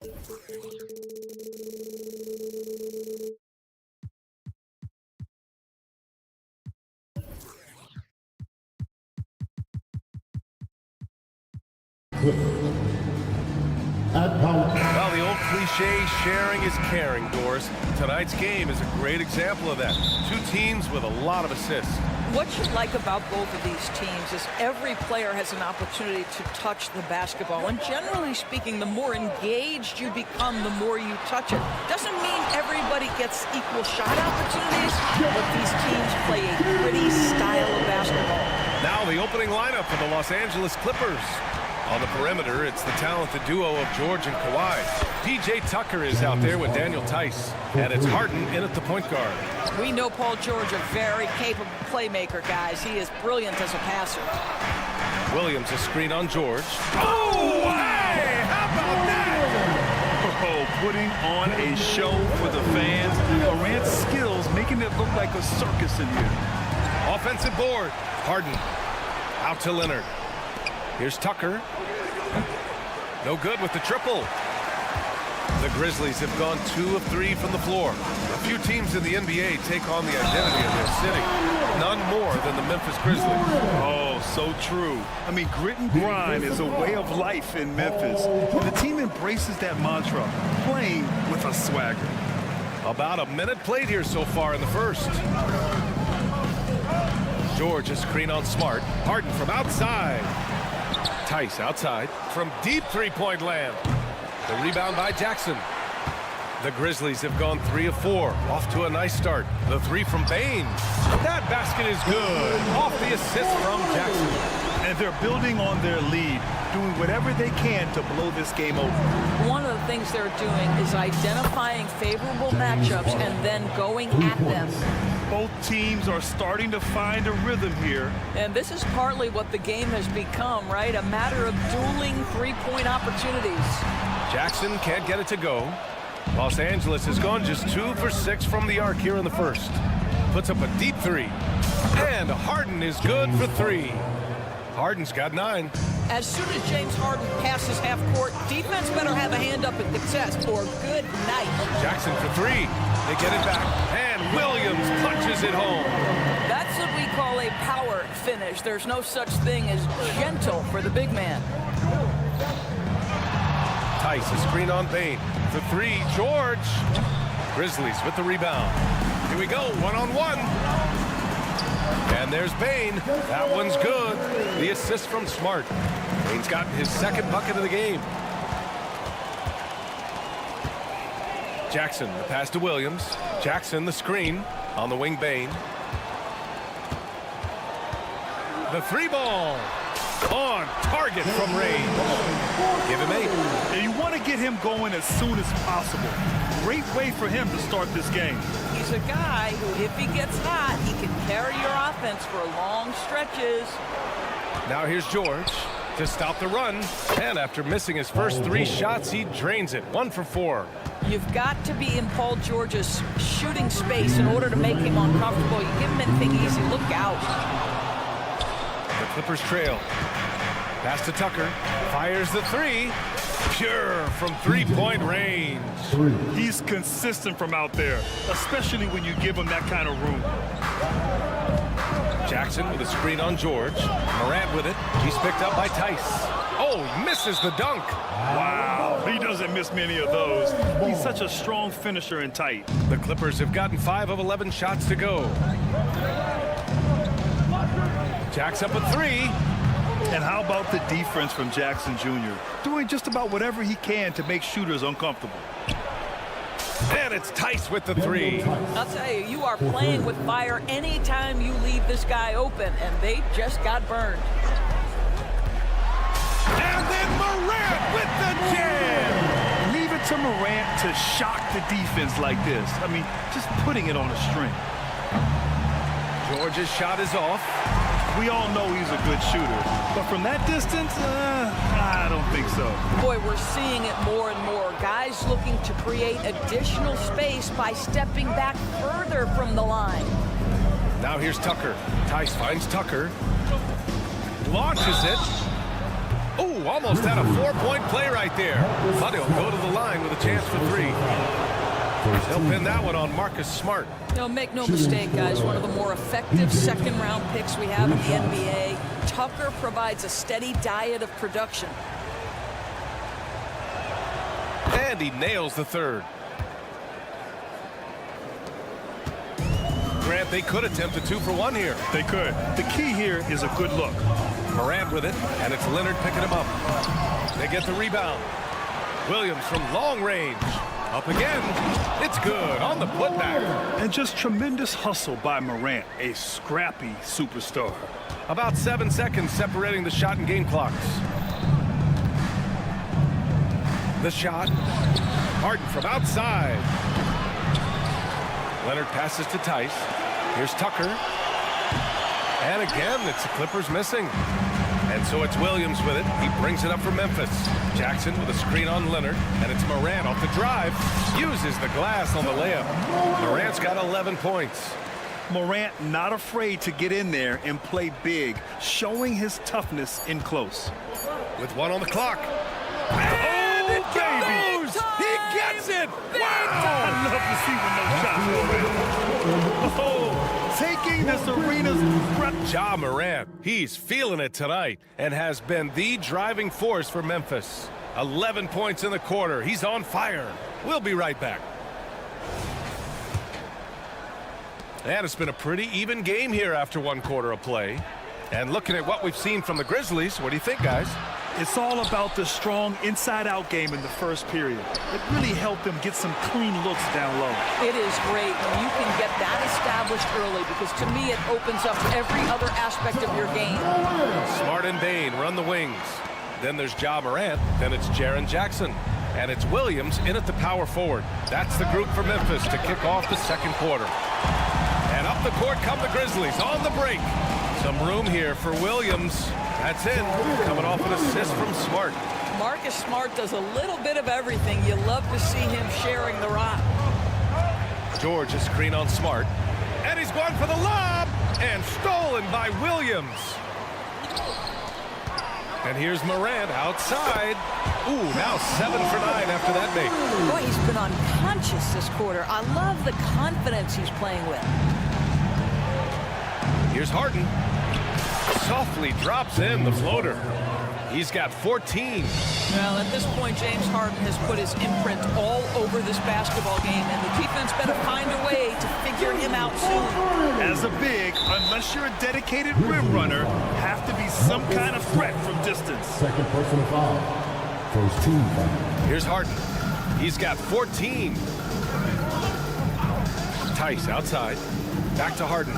Well, the old cliche, sharing is caring, Doris. Tonight's game is a great example of that. Two teams with a lot of assists. What you like about both of these teams is every player has an opportunity to touch the basketball. And generally speaking, the more engaged you become, the more you touch it. Doesn't mean everybody gets equal shot opportunities, but these teams play a pretty style of basketball. Now the opening lineup for the Los Angeles Clippers. On the perimeter, it's the talented duo of George and Kawhi. P.J. Tucker is out there with Daniel Tice, and it's Harden in at the point guard. We know Paul George, a very capable playmaker, guys. He is brilliant as a passer. Williams a screen on George. Oh, hey! How about that? Oh, putting on a show for the fans. Durant's skills making it look like a circus in here. Offensive board. Harden out to Leonard. Here's Tucker. No good with the triple. The Grizzlies have gone 2 of 3 from the floor. A few teams in the NBA take on the identity of their city. None more than the Memphis Grizzlies. Oh, so true. I mean, grit and grind is a way of life in Memphis. And the team embraces that mantra, playing with a swagger. About a minute played here so far in the first. George a screen on Smart. Harden from outside. Tice outside from deep three-point land. The rebound by Jackson. The Grizzlies have gone 3 of 4. Off to a nice start. The 3 from Bain. That basket is good. Off the assist from Jackson. And they're building on their lead, doing whatever they can to blow this game open. One of the things they're doing is identifying favorable matchups and then going at them. Both teams are starting to find a rhythm here. And this is partly what the game has become, right? A matter of dueling three-point opportunities. Jackson can't get it to go. Los Angeles has gone just 2 for 6 from the arc here in the first. Puts up a deep 3. And Harden is good for 3. Harden's got 9. As soon as James Harden passes half court, defense better have a hand up at the chest or good night. Jackson for 3. They get it back. And Williams punches it home. That's what we call a power finish. There's no such thing as gentle for the big man. Tice a screen on Bain. For 3, George. Grizzlies with the rebound. Here we go, one-on-one. And there's Bain. That one's good. The assist from Smart. Bain's gotten his second bucket of the game. Jackson, the pass to Williams. Jackson, the screen on the wing. Bain. The 3 ball. On target from range. Give him 8. And you want to get him going as soon as possible. Great way for him to start this game. He's a guy who, if he gets hot, he can carry your offense for long stretches. Now here's George to stop the run. And after missing his first 3 shots, he drains it. 1 for 4. You've got to be in Paul George's shooting space in order to make him uncomfortable. You give him anything easy, look out. The Clippers trail. Pass to Tucker. Fires the 3. Pure from three-point range. He's consistent from out there, especially when you give him that kind of room. Jackson with a screen on George. Morant with it. He's picked up by Tice. Oh, misses the dunk. Wow, he doesn't miss many of those. He's such a strong finisher and tight. The Clippers have gotten 5 of 11 shots to go. Jack's up a 3. And how about the defense from Jackson Jr.? Doing just about whatever he can to make shooters uncomfortable. And it's Tice with the 3. I'll tell you, you are playing with fire anytime you leave this guy open, and they just got burned. And then Morant with the jam. Leave it to Morant to shock the defense like this. I mean, just putting it on a string. George's shot is off. We all know he's a good shooter, but from that distance, I don't think so. Boy, we're seeing it more and more. Guys looking to create additional space by stepping back further from the line. Now here's Tucker. Tice finds Tucker. Launches it. Oh, almost had a 4-point play right there. But he'll go to the line with a chance for 3. He'll pin that one on Marcus Smart. Make no mistake, guys, one of the more effective second-round picks we have in the NBA. Tucker provides a steady diet of production. And he nails the 3rd. Grant, they could attempt a 2 for 1 here. They could. The key here is a good look. Morant with it, and it's Leonard picking him up. They get the rebound. Williams from long range. Up again. It's good on the putback. And just tremendous hustle by Morant, a scrappy superstar. About 7 seconds separating the shot and game clocks. The shot. Harden from outside. Leonard passes to Tice. Here's Tucker. And again, it's the Clippers missing. And so it's Williams with it. He brings it up for Memphis. Jackson with a screen on Leonard. And it's Morant off the drive. Uses the glass on the layup. Morant's got 11 points. Morant not afraid to get in there and play big, showing his toughness in close. With 1 on the clock. And it goes! He gets it! Wow! I love to see when those shots go in. Oh, taking this arena's breath. Ja Morant, he's feeling it tonight and has been the driving force for Memphis. 11 points in the quarter. He's on fire. We'll be right back. And it's been a pretty even game here after 1 quarter of play. And looking at what we've seen from the Grizzlies, what do you think, guys? It's all about the strong inside-out game in the first period. It really helped them get some clean looks down low. It is great when you can get that established early, because to me it opens up every other aspect of your game. Smart and Bain run the wings. Then there's Ja Morant. Then it's Jaren Jackson. And it's Williams in at the power forward. That's the group for Memphis to kick off the 2nd quarter. And up the court come the Grizzlies on the break. Some room here for Williams. That's in. Coming off an assist from Smart. Marcus Smart does a little bit of everything. You love to see him sharing the rock. George is screen on Smart. And he's going for the lob. And stolen by Williams. And here's Morant outside. Ooh, now 7 for 9 after that make. Boy, he's been unconscious this quarter. I love the confidence he's playing with. Here's Harden. Softly drops in the floater. He's got 14. Well, at this point, James Harden has put his imprint all over this basketball game, and the defense better find a way to figure him out soon. As a big, unless you're a dedicated rim runner, have to be some kind of threat from distance. Second personal foul. First team foul. Here's Harden. He's got 14. Tice outside. Back to Harden.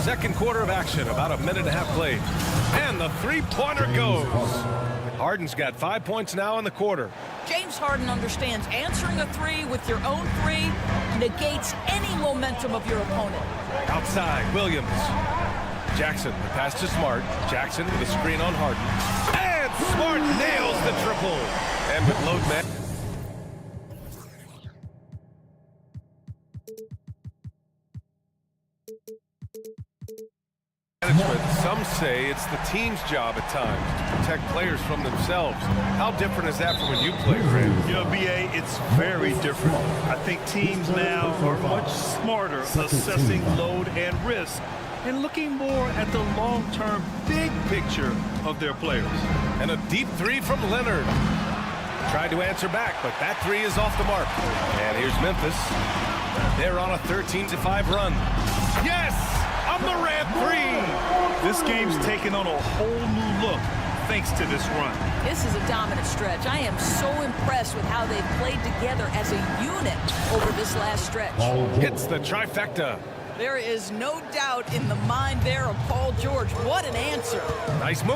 2nd quarter of action, about a minute and a half played. And the 3-pointer goes. Harden's got 5 points now in the quarter. James Harden understands answering a 3 with your own 3 negates any momentum of your opponent. Outside, Williams. Jackson, the pass to Smart. Jackson with a screen on Harden. And Smart nails the triple. And with load man. Some say it's the team's job at times to protect players from themselves. How different is that from when you played, Grant? You know, BA, it's very different. I think teams now are much smarter assessing load and risk and looking more at the long-term big picture of their players. And a deep 3 from Leonard. Tried to answer back, but that 3 is off the mark. And here's Memphis. They're on a 13-5 run. Yes! A Morant 3! This game's taken on a whole new look thanks to this run. This is a dominant stretch. I am so impressed with how they've played together as a unit over this last stretch. Hits the trifecta. There is no doubt in the mind there of Paul George. What an answer. Nice move.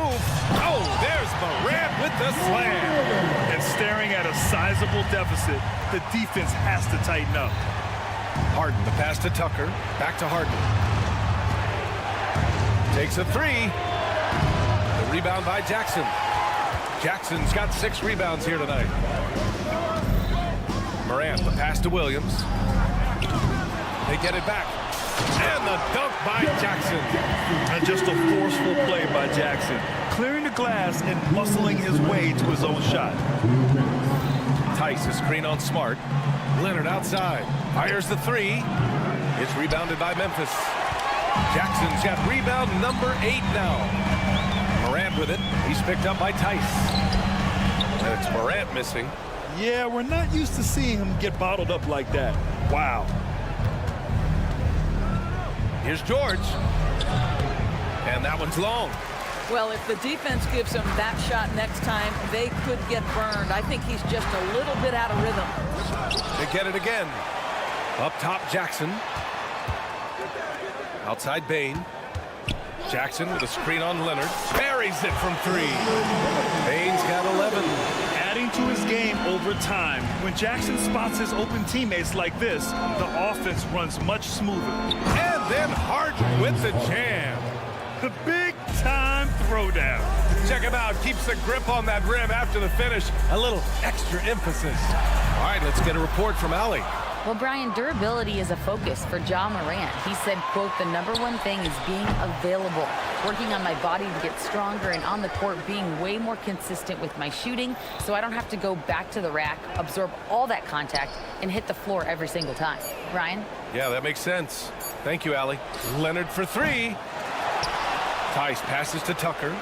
Oh, there's Morant with the slam. And staring at a sizable deficit, the defense has to tighten up. Harden, the pass to Tucker. Back to Harden. Takes a 3. The rebound by Jackson. Jackson's got 6 rebounds here tonight. Morant, the pass to Williams. They get it back. And the dunk by Jackson. And just a forceful play by Jackson, clearing the glass and muscling his way to his own shot. Tice, a screen on Smart. Leonard outside. Fires the three. It's rebounded by Memphis. Jackson's got rebound number 8 now. Morant with it. He's picked up by Tice. And it's Morant missing. Yeah, we're not used to seeing him get bottled up like that. Wow. Here's George. And that one's long. Well, if the defense gives him that shot next time, they could get burned. I think he's just a little bit out of rhythm. They get it again. Up top, Jackson. Outside, Bain. Jackson with a screen on Leonard. Buries it from 3. Bain's got 11. Adding to his game over time. When Jackson spots his open teammates like this, the offense runs much smoother. And then Harden with the jam. The big-time throwdown. Check him out. Keeps the grip on that rim after the finish. A little extra emphasis. All right, let's get a report from Allie. Well, Brian, durability is a focus for Ja Morant. He said, quote, "The #1 thing is being available, working on my body to get stronger, and on the court being way more consistent with my shooting so I don't have to go back to the rack, absorb all that contact, and hit the floor every single time." Brian? Yeah, that makes sense. Thank you, Allie. Leonard for 3. Tice passes to Tucker.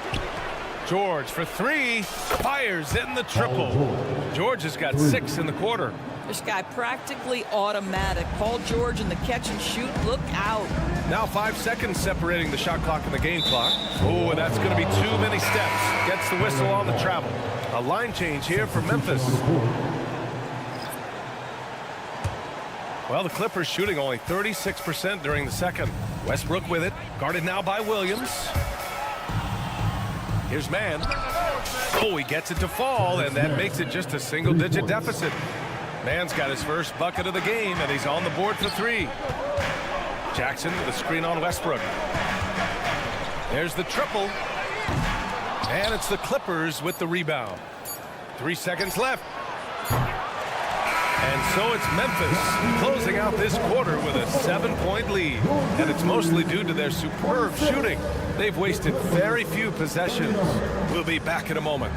George for 3. Fires in the triple. George has got 6 in the quarter. This guy practically automatic. Paul George in the catch and shoot. Look out. Now 5 seconds separating the shot clock and the game clock. Oh, and that's going to be too many steps. Gets the whistle on the travel. A line change here for Memphis. Well, the Clippers shooting only 36% during the second. Westbrook with it. Guarded now by Williams. Here's Mann. Oh, he gets it to fall, and that makes it just a single-digit deficit. Mann's got his first bucket of the game, and he's on the board for 3. Jackson with a screen on Westbrook. There's the triple. And it's the Clippers with the rebound. 3 seconds left. And so it's Memphis closing out this quarter with a 7-point lead. And it's mostly due to their superb shooting. They've wasted very few possessions. We'll be back in a moment.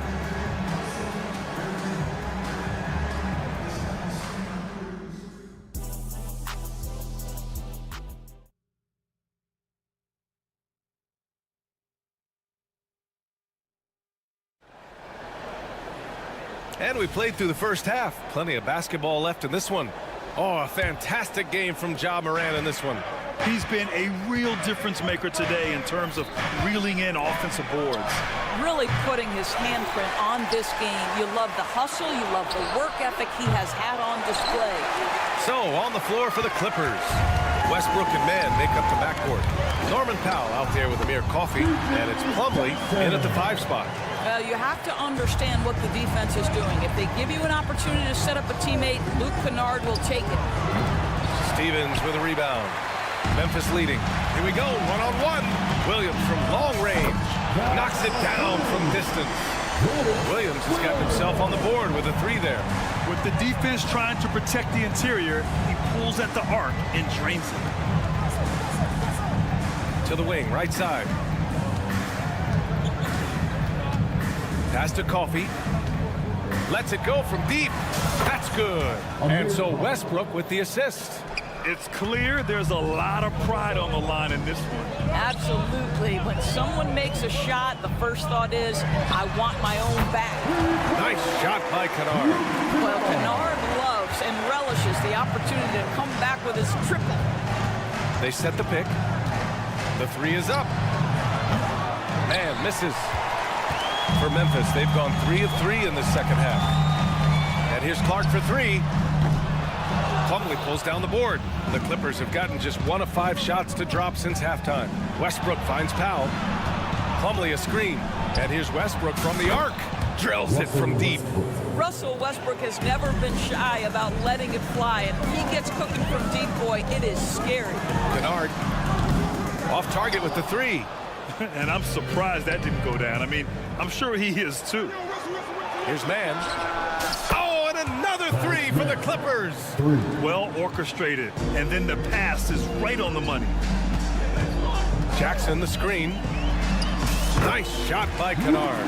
And we played through the first half. Plenty of basketball left in this one. Oh, a fantastic game from Ja Morant in this one. He's been a real difference maker today in terms of reeling in offensive boards. Really putting his handprint on this game. You love the hustle. You love the work ethic he has had on display. So, on the floor for the Clippers. Westbrook and Mann make up the backcourt. Norman Powell out there with Amir Coffey, and it's Plumlee in at the 5 spot. Well, you have to understand what the defense is doing. If they give you an opportunity to set up a teammate, Luke Kennard will take it. Stevens with a rebound. Memphis leading. Here we go, one-on-one. Williams from long range. Knocks it down from distance. Williams has got himself on the board with a 3 there. With the defense trying to protect the interior, he pulls at the arc and drains it. To the wing, right side. Pass to Coffey. Lets it go from deep. That's good. And so Westbrook with the assist. It's clear there's a lot of pride on the line in this one. Absolutely. When someone makes a shot, the first thought is, I want my own back. Nice shot by Kennard. Well, Kennard loves and relishes the opportunity to come back with his triple. They set the pick. The 3 is up. Man misses. For Memphis, they've gone 3 of 3 in the second half. And here's Clark for 3. Plumlee pulls down the board. The Clippers have gotten just 1 of 5 shots to drop since halftime. Westbrook finds Powell. Plumlee a screen. And here's Westbrook from the arc. Drills it from deep. Russell Westbrook has never been shy about letting it fly. And if he gets cooking from deep, boy, it is scary. Kennard off target with the 3. And I'm surprised that didn't go down. I mean, I'm sure he is too. Here's Mann. Oh, and another the three for the Clippers. Well orchestrated, and then the pass is right on the money. Jackson, the screen. Nice shot by Kennard.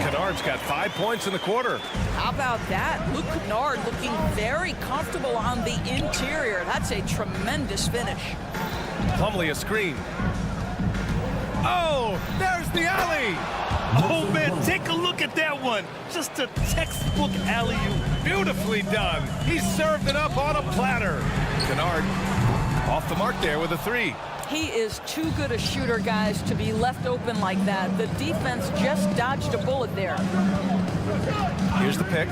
Kennard's got 5 points in the quarter. How about that? Luke Kennard looking very comfortable on the interior. That's a tremendous finish. Plumlee a screen. Oh, there's the alley. Oh, man, take a look at that one. Just a textbook alley-oop. Beautifully done. He served it up on a platter. Kennard off the mark there with a three. He is too good a shooter, guys, to be left open like that. The defense just dodged a bullet there. Here's the pick.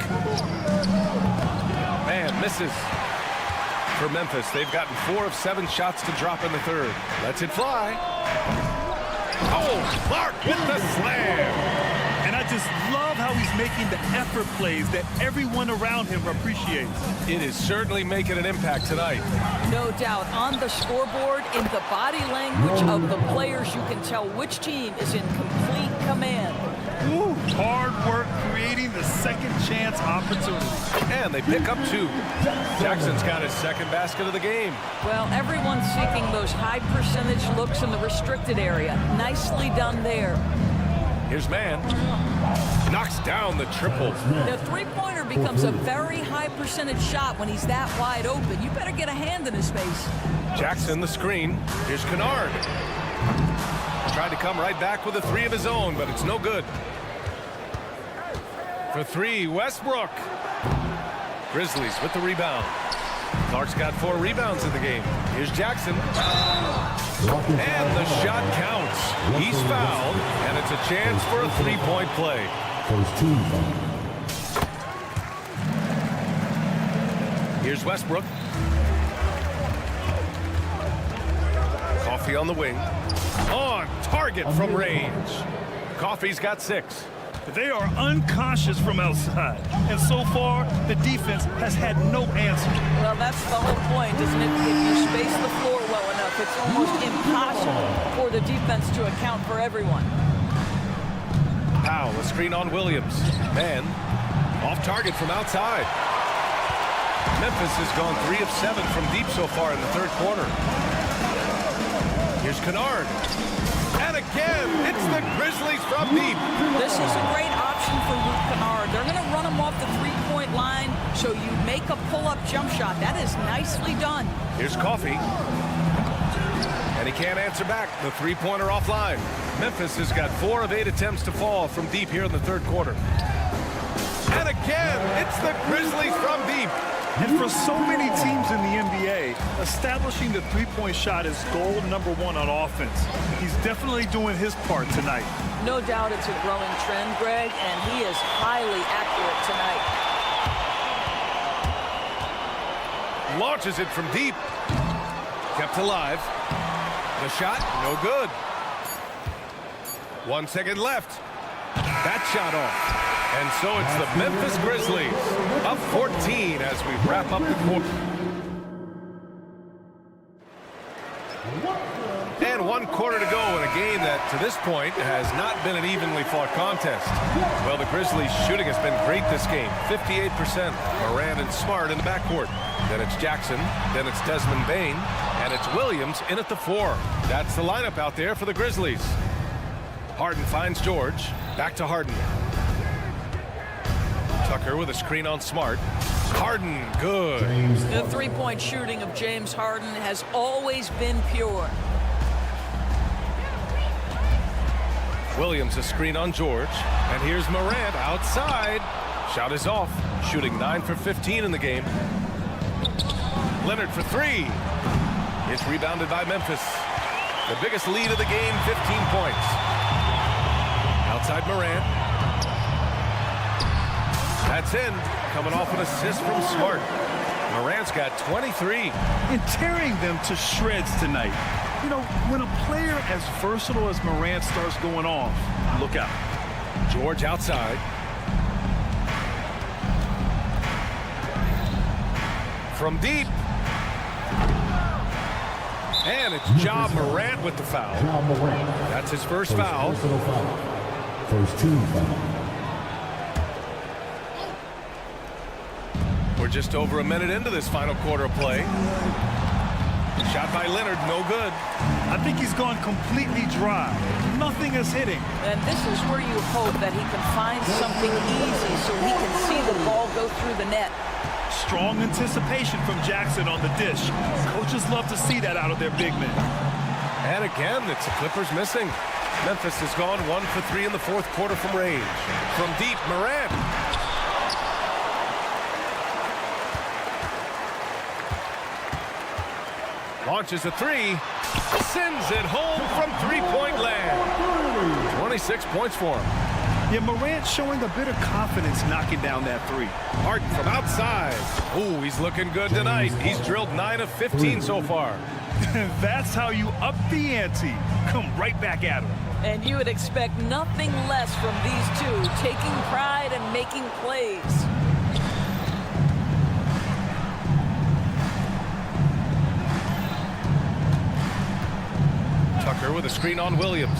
Man, misses for Memphis. They've gotten 4 of 7 shots to drop in the third. Lets it fly. Oh, Clark with the slam. And I just love how he's making the effort plays that everyone around him appreciates. It is certainly making an impact tonight. No doubt. On the scoreboard, in the body language of the players, you can tell which team is in complete command. Ooh, hard work creating the second chance opportunity. And they pick up 2. Jackson's got his second basket of the game. Well, everyone's seeking those high percentage looks in the restricted area. Nicely done there. Here's Mann. Knocks down the triple. The three-pointer becomes a very high percentage shot when he's that wide open. You better get a hand in his face. Jackson, the screen. Here's Kennard. Tried to come right back with a 3 of his own, but it's no good. For 3, Westbrook. Grizzlies with the rebound. Clark's got 4 rebounds in the game. Here's Jackson. And the shot counts. He's fouled, and it's a chance for a 3-point play. Here's Westbrook. Coffee on the wing. On target from range. Coffee's got 6. They are unconscious from outside, and so far the defense has had no answer. Well, that's the whole point, isn't it? If you space the floor well enough, it's almost impossible for the defense to account for everyone. Powell, a screen on Williams. Man, off target from outside. Memphis has gone 3 of 7 from deep so far in the third quarter. Here's Kennard. And again, it's the Grizzlies from deep. This is a great option for Luke Kennard. They're going to run him off the three-point line, so you make a pull-up jump shot. That is nicely done. Here's Coffee. And he can't answer back. The three-pointer offline. Memphis has got 4 of 8 attempts to fall from deep here in the third quarter. And again, it's the Grizzlies from deep. And for so many teams in the NBA, establishing the three-point shot is goal number 1 on offense. He's definitely doing his part tonight. No doubt it's a growing trend, Greg, and he is highly accurate tonight. Launches it from deep. Kept alive. The shot, no good. 1 second left. That shot off. And so it's the Memphis Grizzlies up 14 as we wrap up the quarter. And 1 quarter to go in a game that to this point has not been an evenly fought contest. Well, the Grizzlies shooting has been great this game. 58%. Morant and Smart in the backcourt. Then it's Jackson. Then it's Desmond Bane. And it's Williams in at the 4. That's the lineup out there for the Grizzlies. Harden finds George. Back to Harden. Tucker with a screen on Smart. Harden, good. The three-point shooting of James Harden has always been pure. Williams a screen on George. And here's Morant outside. Shot is off. Shooting 9 for 15 in the game. Leonard for 3. It's rebounded by Memphis. The biggest lead of the game, 15 points. Outside Morant. That's in. Coming off an assist from Smart. Morant's got 23. And tearing them to shreds tonight. You know, when a player as versatile as Morant starts going off, look out. George outside. From deep. And it's Ja Morant with the foul. That's his first foul. First team foul. We're just over a minute into this final quarter of play. Shot by Leonard, no good. I think he's gone completely dry. Nothing is hitting. And this is where you hope that he can find something easy so he can see the ball go through the net. Strong anticipation from Jackson on the dish. Coaches love to see that out of their big men. And again, it's the Clippers missing. Memphis has gone 1 for 3 in the fourth quarter from range. From deep, Morant. Launches a three. Sends it home from three-point land. 26 points for him. Yeah, Morant showing a bit of confidence knocking down that three. Harden from outside. Ooh, he's looking good tonight. He's drilled 9 of 15 so far. That's how you up the ante. Come right back at him. And you would expect nothing less from these two, taking pride and making plays. Tucker with a screen on Williams.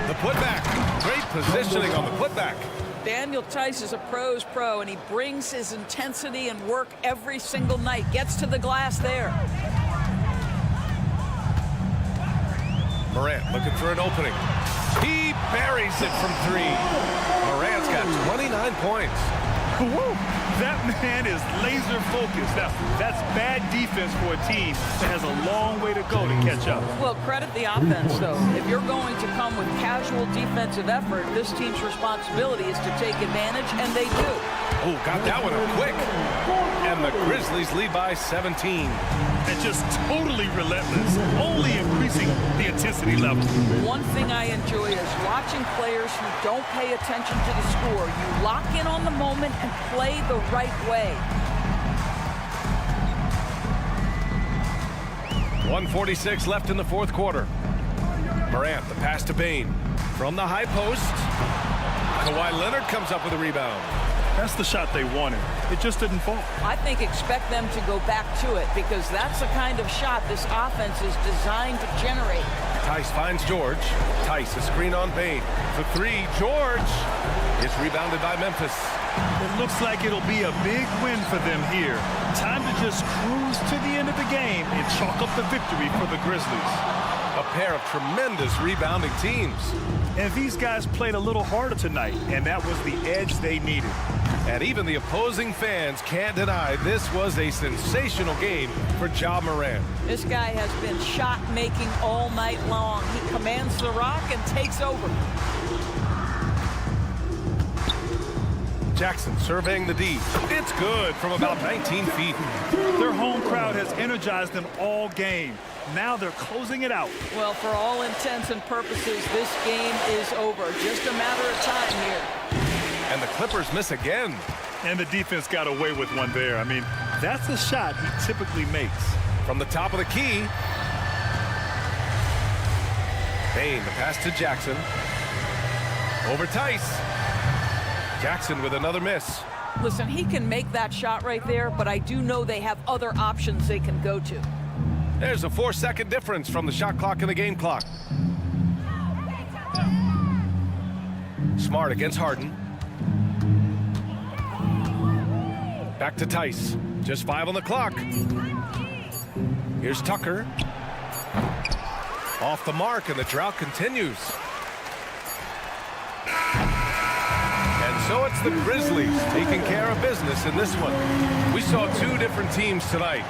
The putback. Great positioning on the putback. Daniel Tice is a pro's pro, and he brings his intensity and work every single night. Gets to the glass there. Morant looking for an opening. He buries it from three. Morant's got 29 points. Woo! That man is laser focused. Now, that's bad defense for a team that has a long way to go to catch up. Well, credit the offense, though. If you're going to come with casual defensive effort, this team's responsibility is to take advantage, and they do. Oh, got that one up quick. And the Grizzlies lead by 17. And just totally relentless, only increasing the intensity level. One thing I enjoy is watching players who don't pay attention to the score. You lock in on the moment and play the right way. 1:46 left in the fourth quarter. Morant, the pass to Bane. From the high post. Kawhi Leonard comes up with a rebound. That's the shot they wanted. It just didn't fall. I think expect them to go back to it because that's the kind of shot this offense is designed to generate. Tice finds George. Tice, a screen on Bane. For three, George. It's rebounded by Memphis. It looks like it'll be a big win for them here. Time to just cruise to the end of the game and chalk up the victory for the Grizzlies. A pair of tremendous rebounding teams. And these guys played a little harder tonight, and that was the edge they needed. And even the opposing fans can't deny this was a sensational game for Ja Morant. This guy has been shot-making all night long. He commands the rock and takes over. Jackson surveying the D. It's good from about 19 feet. Their home crowd has energized them all game. Now they're closing it out. Well, for all intents and purposes, this game is over. Just a matter of time here. And the Clippers miss again. And the defense got away with one there. I mean, that's a shot he typically makes. From the top of the key. Bane, the pass to Jackson. Over Tice. Jackson with another miss. Listen, he can make that shot right there, but I do know they have other options they can go to. There's a 4-second difference from the shot clock and the game clock. Smart against Harden. Back to Tice. Just 5 on the clock. Here's Tucker. Off the mark, and the drought continues. And so it's the Grizzlies taking care of business in this one. We saw two different teams tonight.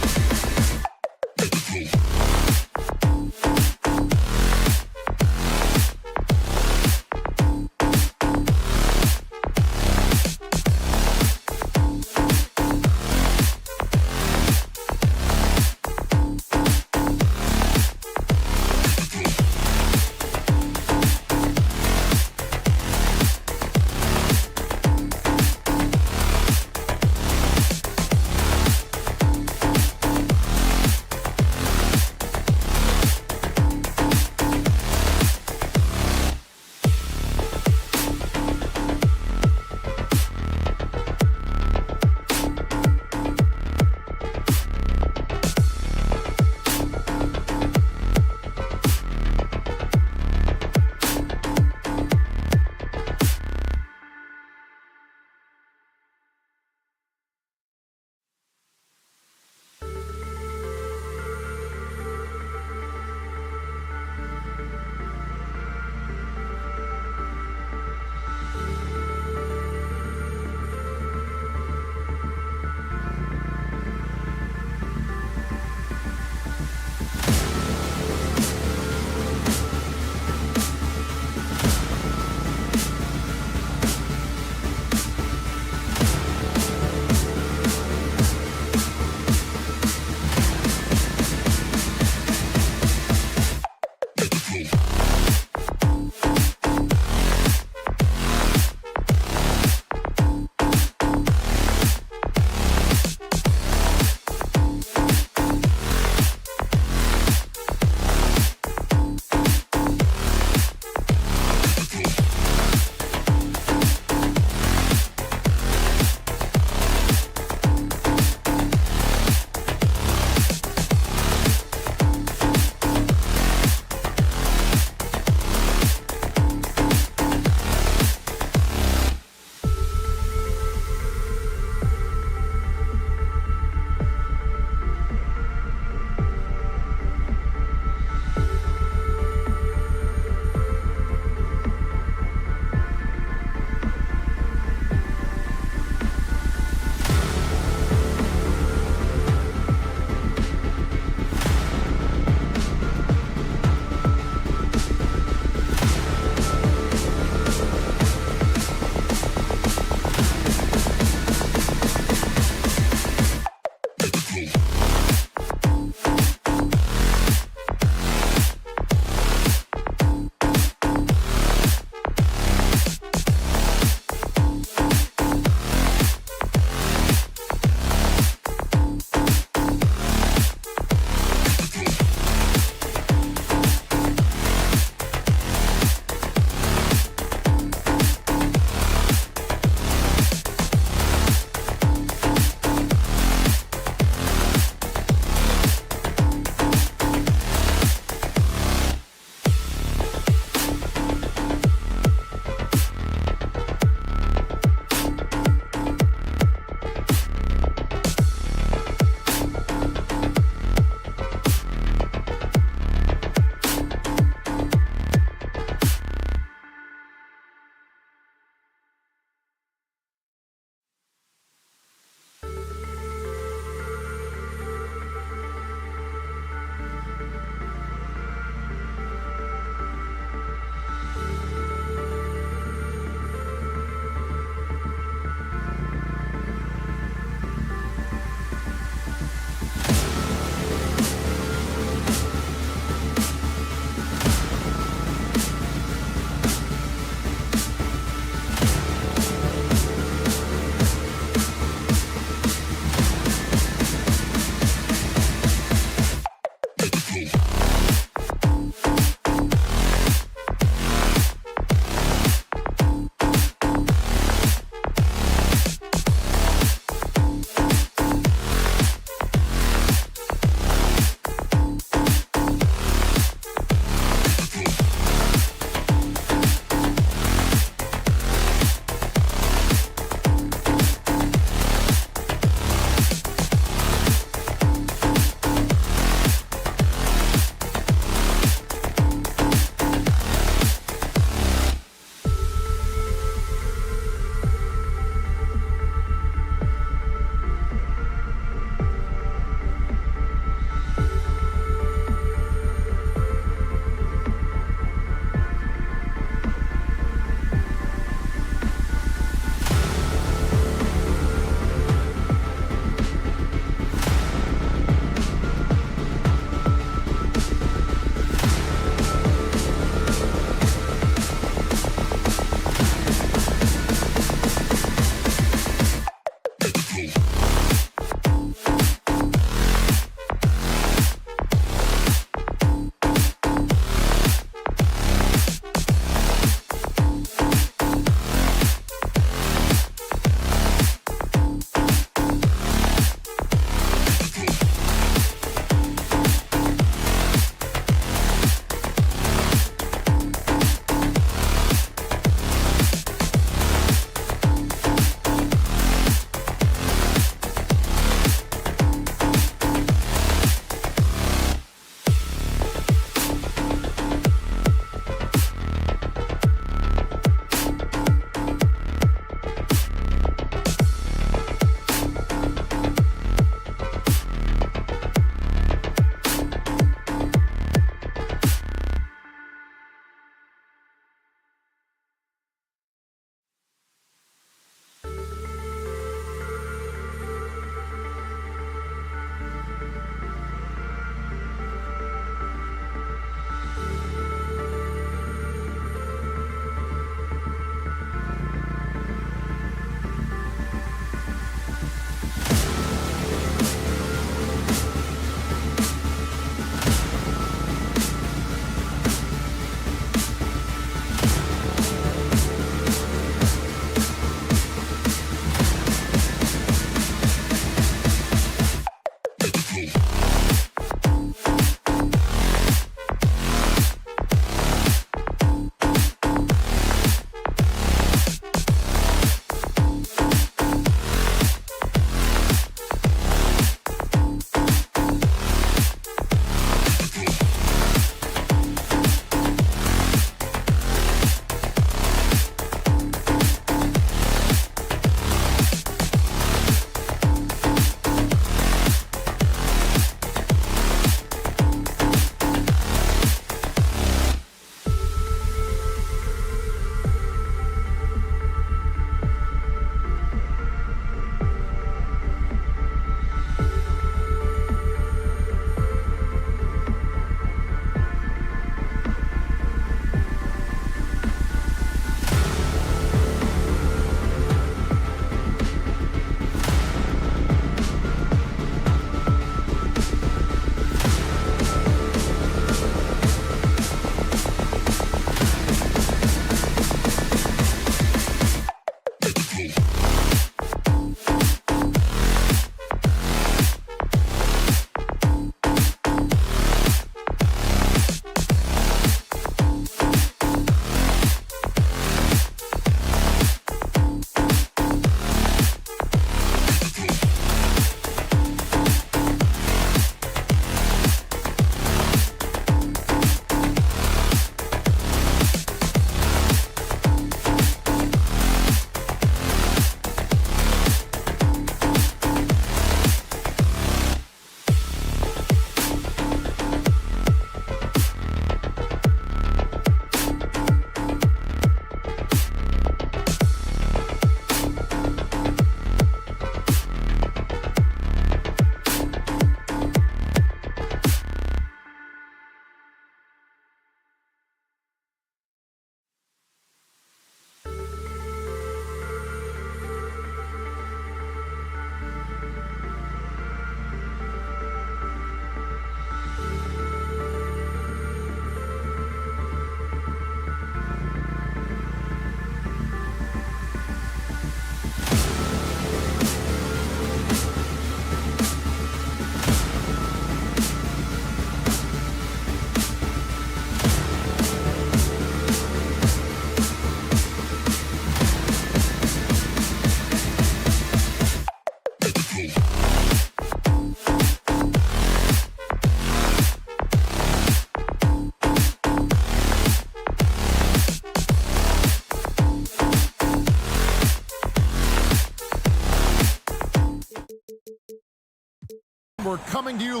We're coming to you.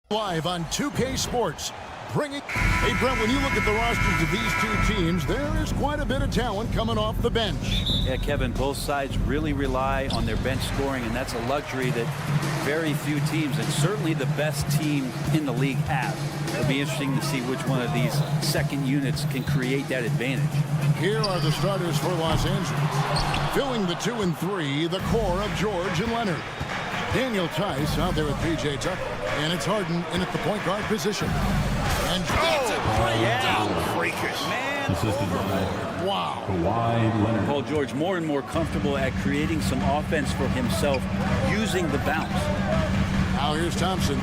Live on 2K Sports. Hey, Brent, when you look at the rosters of these two teams, there is quite a bit of talent coming off the bench. Yeah, Kevin, both sides really rely on their bench scoring, and that's a luxury that very few teams, and certainly the best team in the league, have. It'll be interesting to see which one of these second units can create that advantage. Here are the starters for Los Angeles. Filling the 2 and 3, the core of George and Leonard. Daniel Tice out there with P.J. Tucker. And it's Harden in at the point guard position. And Freakish. Man, wow. Kawhi Leonard. Paul George more and more comfortable at creating some offense for himself using the bounce. Now here's Thompson.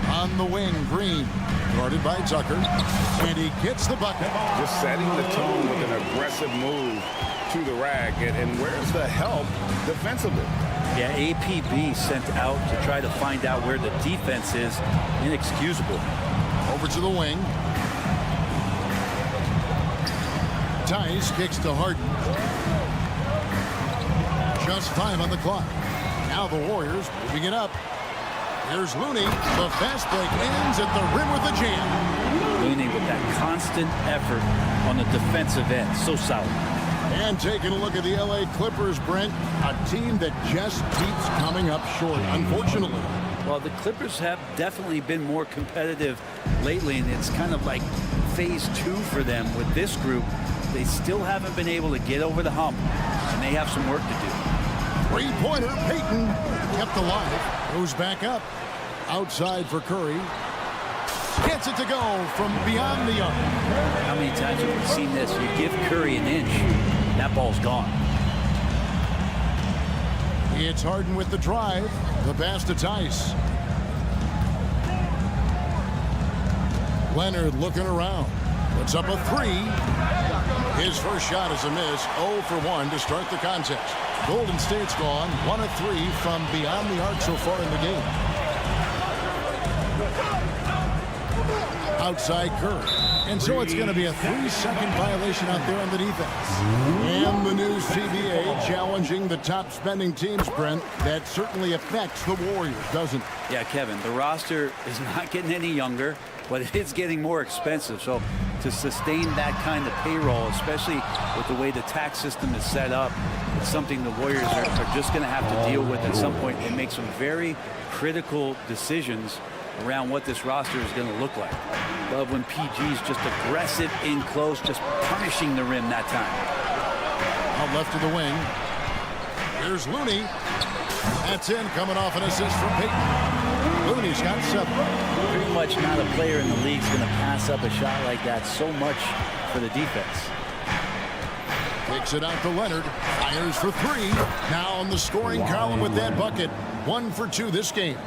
On the wing, Green. Guarded by Tucker. And he gets the bucket. Just setting the tone with an aggressive move to the rack. And where's the help defensively? Yeah, APB sent out to try to find out where the defense is. Inexcusable. Over to the wing. Tice kicks to Harden. Just 5 on the clock. Now the Warriors moving it up. Here's Looney. The fast break ends at the rim with a jam. Looney with that constant effort on the defensive end. So solid. And taking a look at the LA Clippers, Brent, a team that just keeps coming up short, unfortunately. Well, the Clippers have definitely been more competitive lately, and it's kind of like phase 2 for them with this group. They still haven't been able to get over the hump, and they have some work to do. Three-pointer, Payton kept alive, goes back up, outside for Curry. Gets it to go from beyond the arc. How many times have we seen this? You give Curry an inch, that ball's gone. It's Harden with the drive. The pass to Tice. Leonard looking around. Puts up a 3. His first shot is a miss. 0 for 1 to start the contest. Golden State's gone 1 of 3 from beyond the arc so far in the game. Outside Curry. And so it's going to be a 3-second violation out there on the defense. And the news CBA challenging the top spending teams, Brent. That certainly affects the Warriors, doesn't it? Yeah, Kevin, the roster is not getting any younger, but it is getting more expensive. So to sustain that kind of payroll, especially with the way the tax system is set up, it's something the Warriors are just going to have to deal with at some point and make some very critical decisions around what this roster is going to look like. Love when PG's just aggressive in close, just punishing the rim that time. Out left to the wing. Here's Looney. That's in, coming off an assist from Payton. Looney's got 7. Pretty much not a player in the league is going to pass up a shot like that so much for the defense. Takes it out to Leonard. Fires for 3. Now on the scoring column with that bucket. 1 for 2 this game.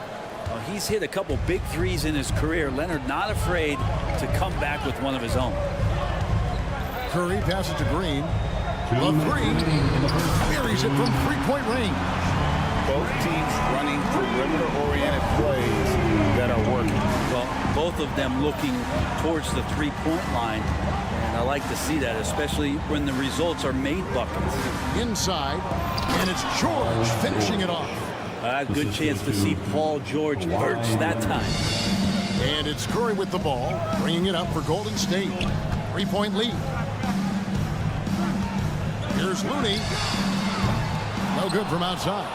Well, he's hit a couple big threes in his career. Leonard not afraid to come back with one of his own. Curry passes to Green. The 3. Buries it from 3-point range. Both teams running perimeter-oriented plays that are working. Well, both of them looking towards the 3-point line. And I like to see that, especially when the results are made buckets. Inside, and it's George finishing it off. A good chance to see Paul George perch that time. And it's Curry with the ball, bringing it up for Golden State. 3-point lead. Here's Looney. No good from outside.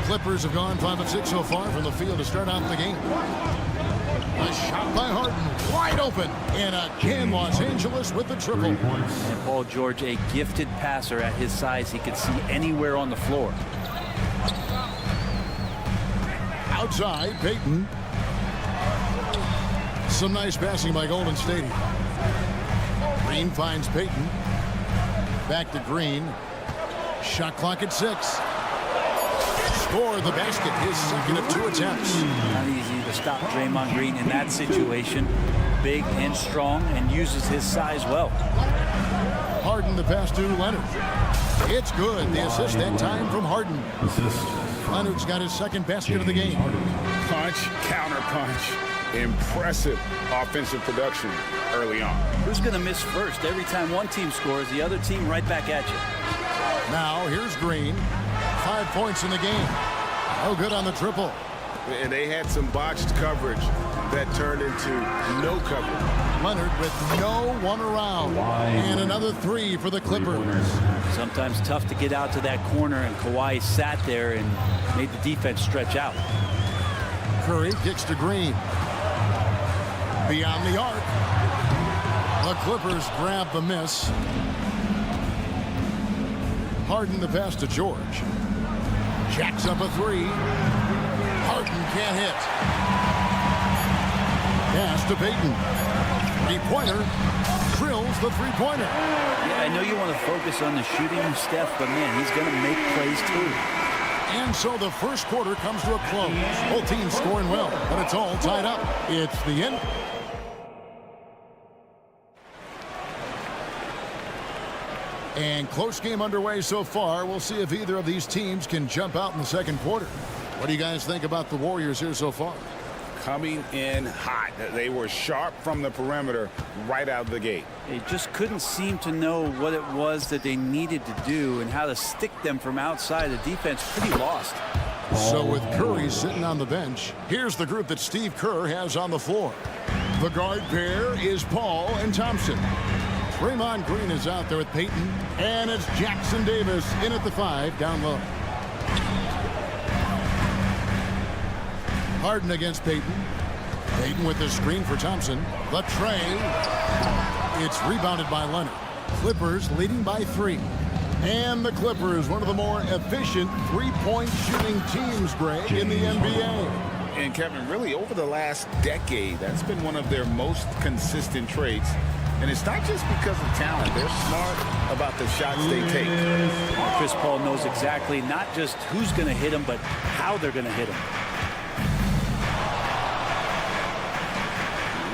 Clippers have gone 5 of 6 so far from the field to start out the game. A shot by Harden, wide open. And again, Los Angeles with the triple. And Paul George, a gifted passer at his size. He could see anywhere on the floor. Outside, Payton. Some nice passing by Golden State. Green finds Payton. Back to Green. Shot clock at 6. score the basket, his second of 2 attempts. Not easy to stop Draymond Green in that situation. Big and strong and uses his size well. Harden the pass to Leonard. It's good. The assist that time from Harden. Leonard's got his second basket of the game. Punch, counter punch. Impressive offensive production early on. Who's going to miss first? Every time one team scores, the other team right back at you. Now here's Green. 5 points in the game. No good on the triple. And they had some botched coverage that turned into no coverage. Leonard with no one around. And another 3 for the Clippers. Sometimes tough to get out to that corner, and Kawhi sat there and made the defense stretch out. Curry kicks to Green. Beyond the arc. The Clippers grab the miss. Harden the pass to George. Jacks up a 3. Harden can't hit. Pass to Payton. 3-pointer. Drills the 3-pointer. Yeah, I know you want to focus on the shooting of Steph, but man, he's going to make plays too. And so the first quarter comes to a close. Both teams scoring well, but it's all tied up. It's the end. And close game underway so far. We'll see if either of these teams can jump out in the second quarter. What do you guys think about the Warriors here so far? Coming in hot. They were sharp from the perimeter right out of the gate. They just couldn't seem to know what it was that they needed to do and how to stick them from outside. The defense pretty lost. So with Curry sitting on the bench, here's the group that Steve Kerr has on the floor. The guard pair is Paul and Thompson. Draymond Green is out there with Payton, and it's Jackson Davis in at the 5 down low. Harden against Payton. Payton with the screen for Thompson. The tray. It's rebounded by Leonard. Clippers leading by 3. And the Clippers, one of the more efficient three-point shooting teams, Greg, in the NBA. And Kevin, really over the last decade, that's been one of their most consistent traits. And it's not just because of talent. They're smart about the shots they take. Chris Paul knows exactly not just who's going to hit him, but how they're going to hit him.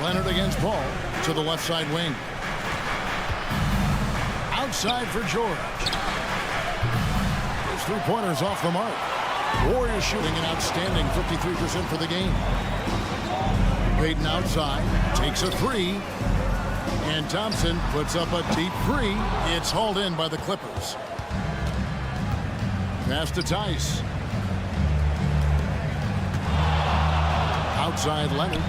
Leonard against Paul to the left side wing. Outside for George. His 3-pointers off the mark. Warriors shooting an outstanding 53% for the game. Payton outside, takes a 3. And Thompson puts up a deep 3. It's hauled in by the Clippers. Pass to Tice. Outside Leonard.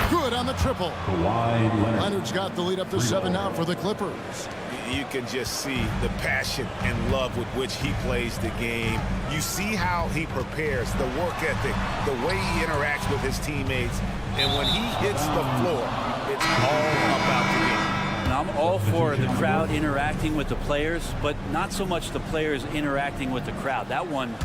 Good on the triple. Leonard's got the lead up to 7 now for the Clippers. You can just see the passion and love with which he plays the game. You see how he prepares, the work ethic, the way he interacts with his teammates. And when he hits the floor, it's all about the game. And I'm all for the crowd interacting with the players, but not so much the players interacting with the crowd. That one,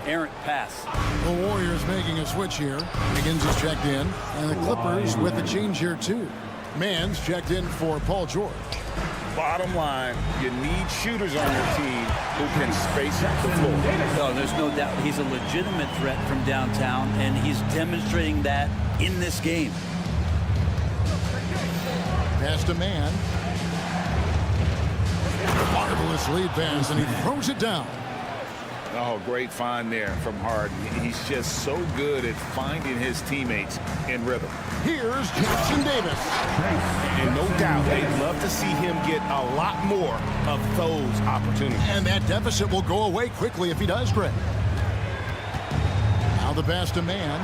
errant pass. The Warriors making a switch here. Higgins is checked in, and the Clippers with a change here too. Mann's checked in for Paul George. Bottom line, you need shooters on your team who can space the floor. No, there's no doubt he's a legitimate threat from downtown, and he's demonstrating that in this game. Pass to Mann. Marvelous lead pass, and he throws it down. Oh, great find there from Harden. He's just so good at finding his teammates in rhythm. Here's Jackson Davis. And no doubt, they'd love to see him get a lot more of those opportunities. And that deficit will go away quickly if he does, Greg. Now the pass to Mann.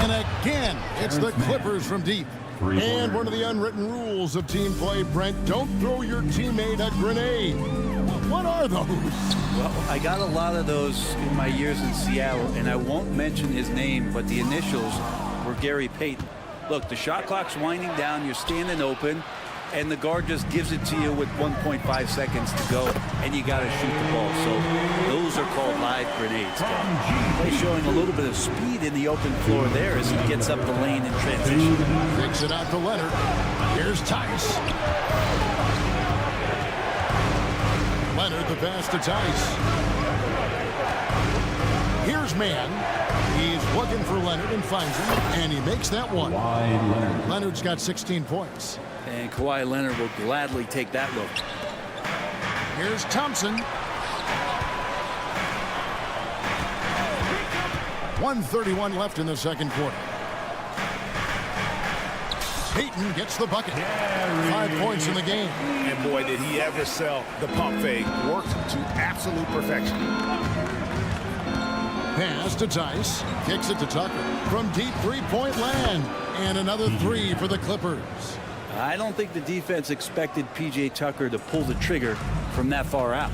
And again, it's the Clippers from deep. And one of the unwritten rules of team play, Brent, don't throw your teammate a grenade. What are those? Well, I got a lot of those in my years in Seattle, and I won't mention his name, but the initials were Gary Payton. Look, the shot clock's winding down, you're standing open, and the guard just gives it to you with 1.5 seconds to go, and you got to shoot the ball. So those are called live grenades. He's showing a little bit of speed in the open floor there as he gets up the lane in transition. Takes it out to Leonard. Here's Tice. Leonard the pass to Tice. Here's man. He's looking for Leonard and finds him, and he makes that one. Leonard's got 16 points. And Kawhi Leonard will gladly take that look. Here's Thompson. 1:31 left in the second quarter. Payton gets the bucket. 5 points in the game. And boy, did he ever sell the pump fake. Worked to absolute perfection. Pass to Tice. Kicks it to Tucker. From deep three-point land. And another three for the Clippers. I don't think the defense expected P.J. Tucker to pull the trigger from that far out.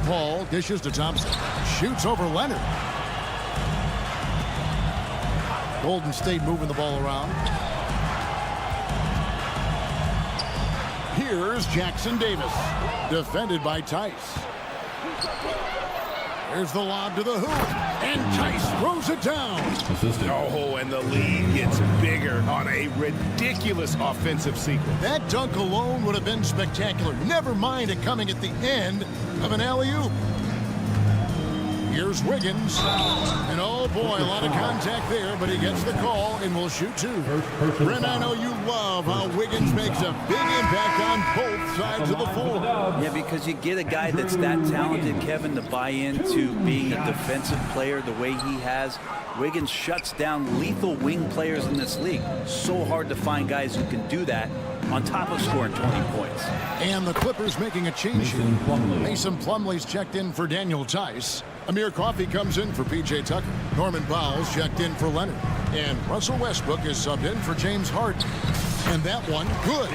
Paul dishes to Thompson. Shoots over Leonard. Golden State moving the ball around. Here's Jackson Davis. Defended by Tice. Here's the lob to the hoop. And Tice throws it down. Oh, and the lead gets bigger on a ridiculous offensive sequence. That dunk alone would have been spectacular. Never mind it coming at the end of an alley-oop. Here's Wiggins. And oh boy, a lot of contact there, but he gets the call and will shoot two. Brent, I know you love how Wiggins makes a big impact on both sides of the floor. Yeah, because you get a guy that's that talented, Kevin, to buy into being a defensive player the way he has. Wiggins shuts down lethal wing players in this league. So hard to find guys who can do that on top of scoring 20 points. And the Clippers making a change here. Mason Plumlee's checked in for Daniel Tice. Amir Coffey comes in for P.J. Tucker. Norman Powell's checked in for Leonard. And Russell Westbrook is subbed in for James Harden. And that one, good.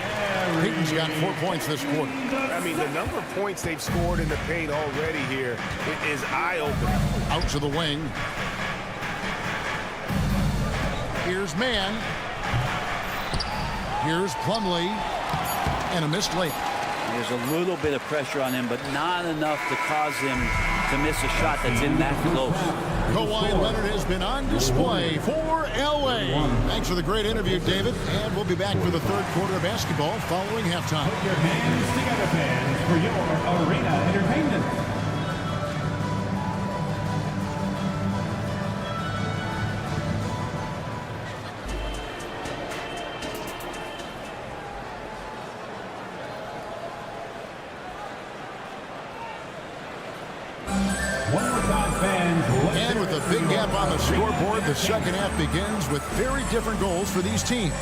Payton's got 4 points this quarter. I mean, the number of points they've scored in the paint already here is eye-opening. Out to the wing. Here's Mann. Here's Plumlee. And a missed layup. There's a little bit of pressure on him, but not enough to cause him to miss a shot that's in that close. Kawhi Leonard has been on display for L.A. Thanks for the great interview, David. And we'll be back for the third quarter of basketball following halftime. Put your hands together, fans, for your arena entertainment. And with a big gap on the scoreboard, the second half begins with very different goals for these teams.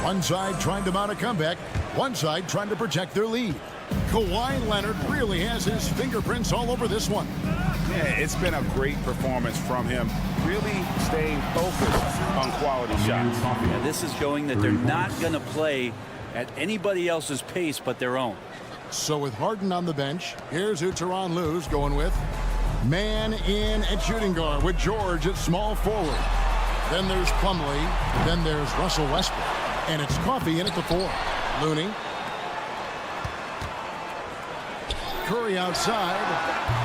One side trying to mount a comeback, one side trying to protect their lead. Kawhi Leonard really has his fingerprints all over this one. Yeah, it's been a great performance from him. Really staying focused on quality shots. Yeah, this is showing that they're not going to play at anybody else's pace but their own. So with Harden on the bench, here's who Tyronn Lue's going with. Man in at shooting guard with George at small forward. Then there's Plumlee. Then there's Russell Westbrook. And it's Coffey in at the 4. Looney. Curry outside.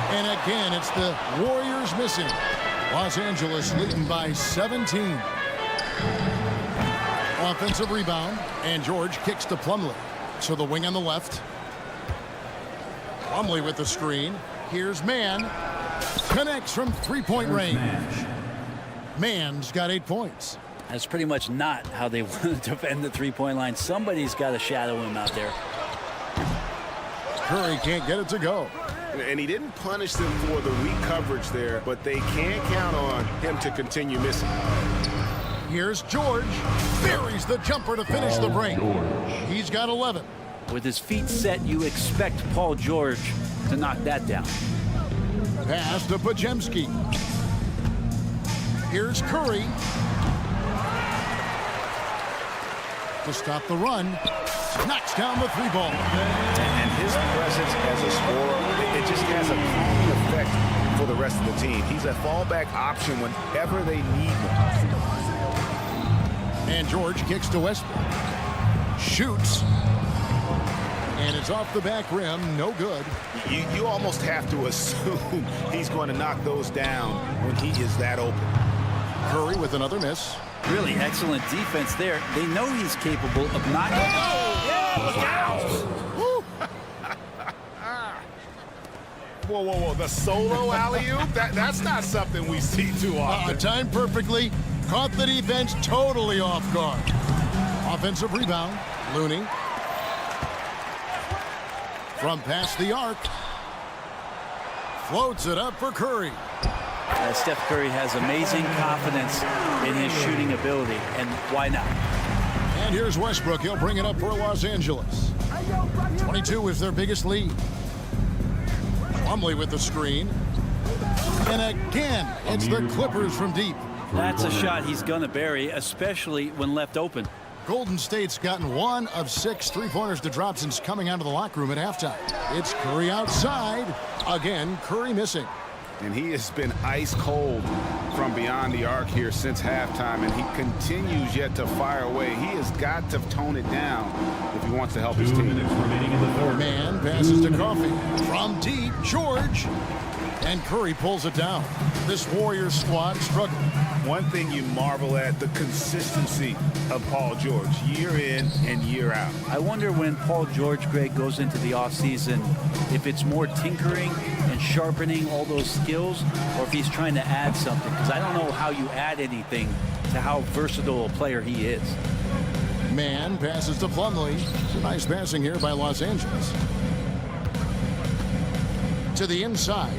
And again, it's the Warriors missing. Los Angeles leading by 17. Offensive rebound. And George kicks to Plumlee. So the wing on the left. Plumlee with the screen. Here's Mann. Connects from three-point range. Mann's got 8 points. That's pretty much not how they want to defend the three-point line. Somebody's got to shadow him out there. Curry can't get it to go. And he didn't punish them for the weak coverage there, but they can't count on him to continue missing. Here's George. Buries the jumper to finish the break. He's got 11. With his feet set, you expect Paul George to knock that down. Pass to Podziemski. Here's Curry. To stop the run. Knocks down the 3-ball. And his presence as a scorer, it just has a calming effect for the rest of the team. He's a fallback option whenever they need him. And George kicks to Westbrook. Shoots. And it's off the back rim. No good. You almost have to assume he's going to knock those down when he is that open. Curry with another miss. Really excellent defense there. They know he's capable of knocking. Whoa, whoa, whoa. The solo alley-oop? That's not something we see too often. Timed perfectly. Caught the defense totally off guard. Offensive rebound. Looney. From past the arc. Floats it up for Curry. Steph Curry has amazing confidence in his shooting ability, and why not? And here's Westbrook. He'll bring it up for Los Angeles. 22 is their biggest lead. Plumlee with the screen. And again, it's the Clippers from deep. That's a shot he's going to bury, especially when left open. Golden State's gotten 1 of 6 three-pointers to drop since coming out of the locker room at halftime. It's Curry outside. Again, Curry missing. And he has been ice cold from beyond the arc here since halftime, and he continues yet to fire away. He has got to tone it down if he wants to help his team. Man passes to Coffee. From deep, George. And Curry pulls it down. This Warriors squad struggling. One thing you marvel at, the consistency of Paul George, year in and year out. I wonder when Paul George, Greg, goes into the offseason, if it's more tinkering and sharpening all those skills, or if he's trying to add something. Because I don't know how you add anything to how versatile a player he is. Man passes to Plumlee. It's a nice passing here by Los Angeles. To the inside.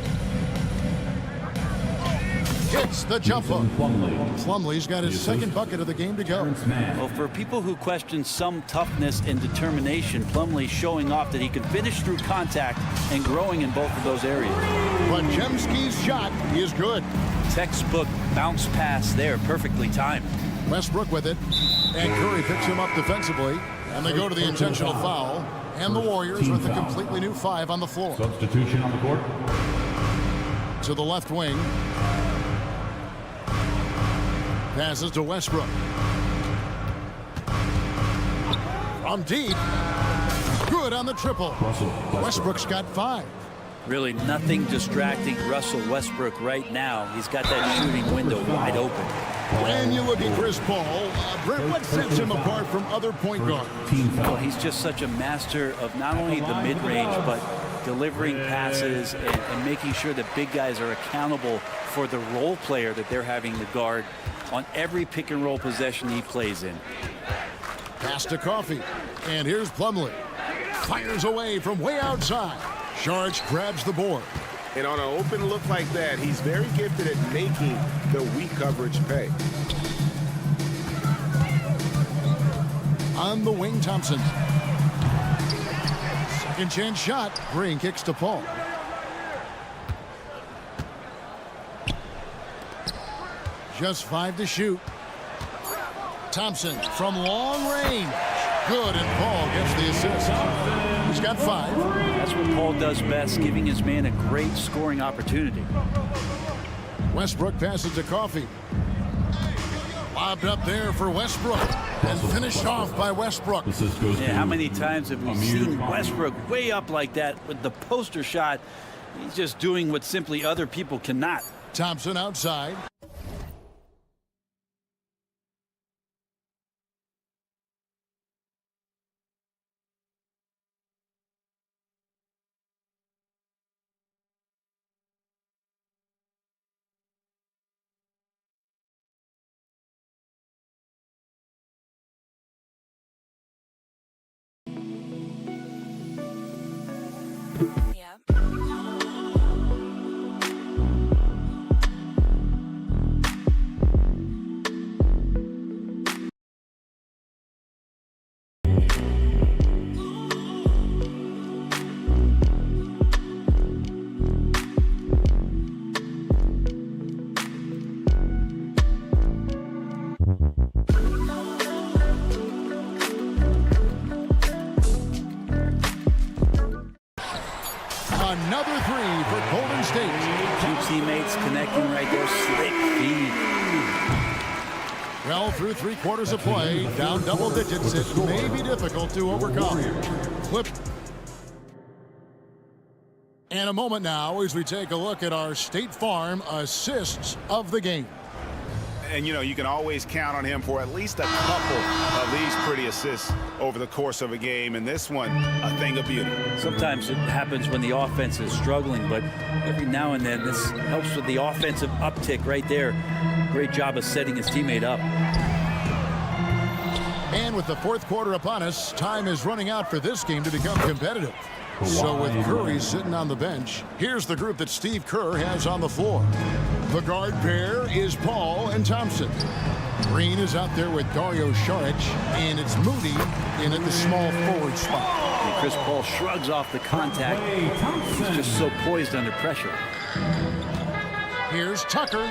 Hits the jumper. Plumlee's got his second bucket of the game to go. Well, for people who question some toughness and determination, Plumlee showing off that he can finish through contact and growing in both of those areas. But Jemski's shot is good. Textbook bounce pass there, perfectly timed. Westbrook with it, and Curry picks him up defensively, and they go to the intentional foul, and the Warriors with a completely new 5 on the floor. Substitution on the court. To the left wing. Passes to Westbrook. From deep. Good on the triple. Westbrook's got 5. Really nothing distracting Russell Westbrook right now. He's got that shooting window wide open. When you look at Chris Paul, Brent, what sets him apart from other point guards? Well, he's just such a master of not only the mid-range, but delivering passes and making sure that big guys are accountable for the role player that they're having to guard on every pick and roll possession he plays in. Pass to Coffee, and here's Plumlee. Fires away from way outside. Sharge grabs the board. And on an open look like that, he's very gifted at making the weak coverage pay. On the wing, Thompson. Second chance shot. Green kicks to Paul. Just 5 to shoot. Thompson from long range. Good, and Paul gets the assist. He's got 5. That's what Paul does best, giving his man a great scoring opportunity. Westbrook passes to Coffee. Lobbed up there for Westbrook, and finished off by Westbrook. Yeah, how many times have we seen Westbrook way up like that with the poster shot? He's just doing what simply other people cannot. Thompson outside. Another 3 for Golden State. 2 teammates connecting right there. Slick feed. Well, through 3 quarters of play, down double digits, it may be difficult to overcome. Flip. And a moment now as we take a look at our State Farm assists of the game. And, you know, you can always count on him for at least a couple of these pretty assists over the course of a game. And this one, a thing of beauty. Sometimes it happens when the offense is struggling, but every now and then this helps with the offensive uptick right there. Great job of setting his teammate up. And with the fourth quarter upon us, time is running out for this game to become competitive. So with Curry sitting on the bench, here's the group that Steve Kerr has on the floor. The guard pair is Paul and Thompson. Green is out there with Dario Saric, and it's Moody in at the small forward spot. And Chris Paul shrugs off the contact. He's just so poised under pressure. Here's Tucker.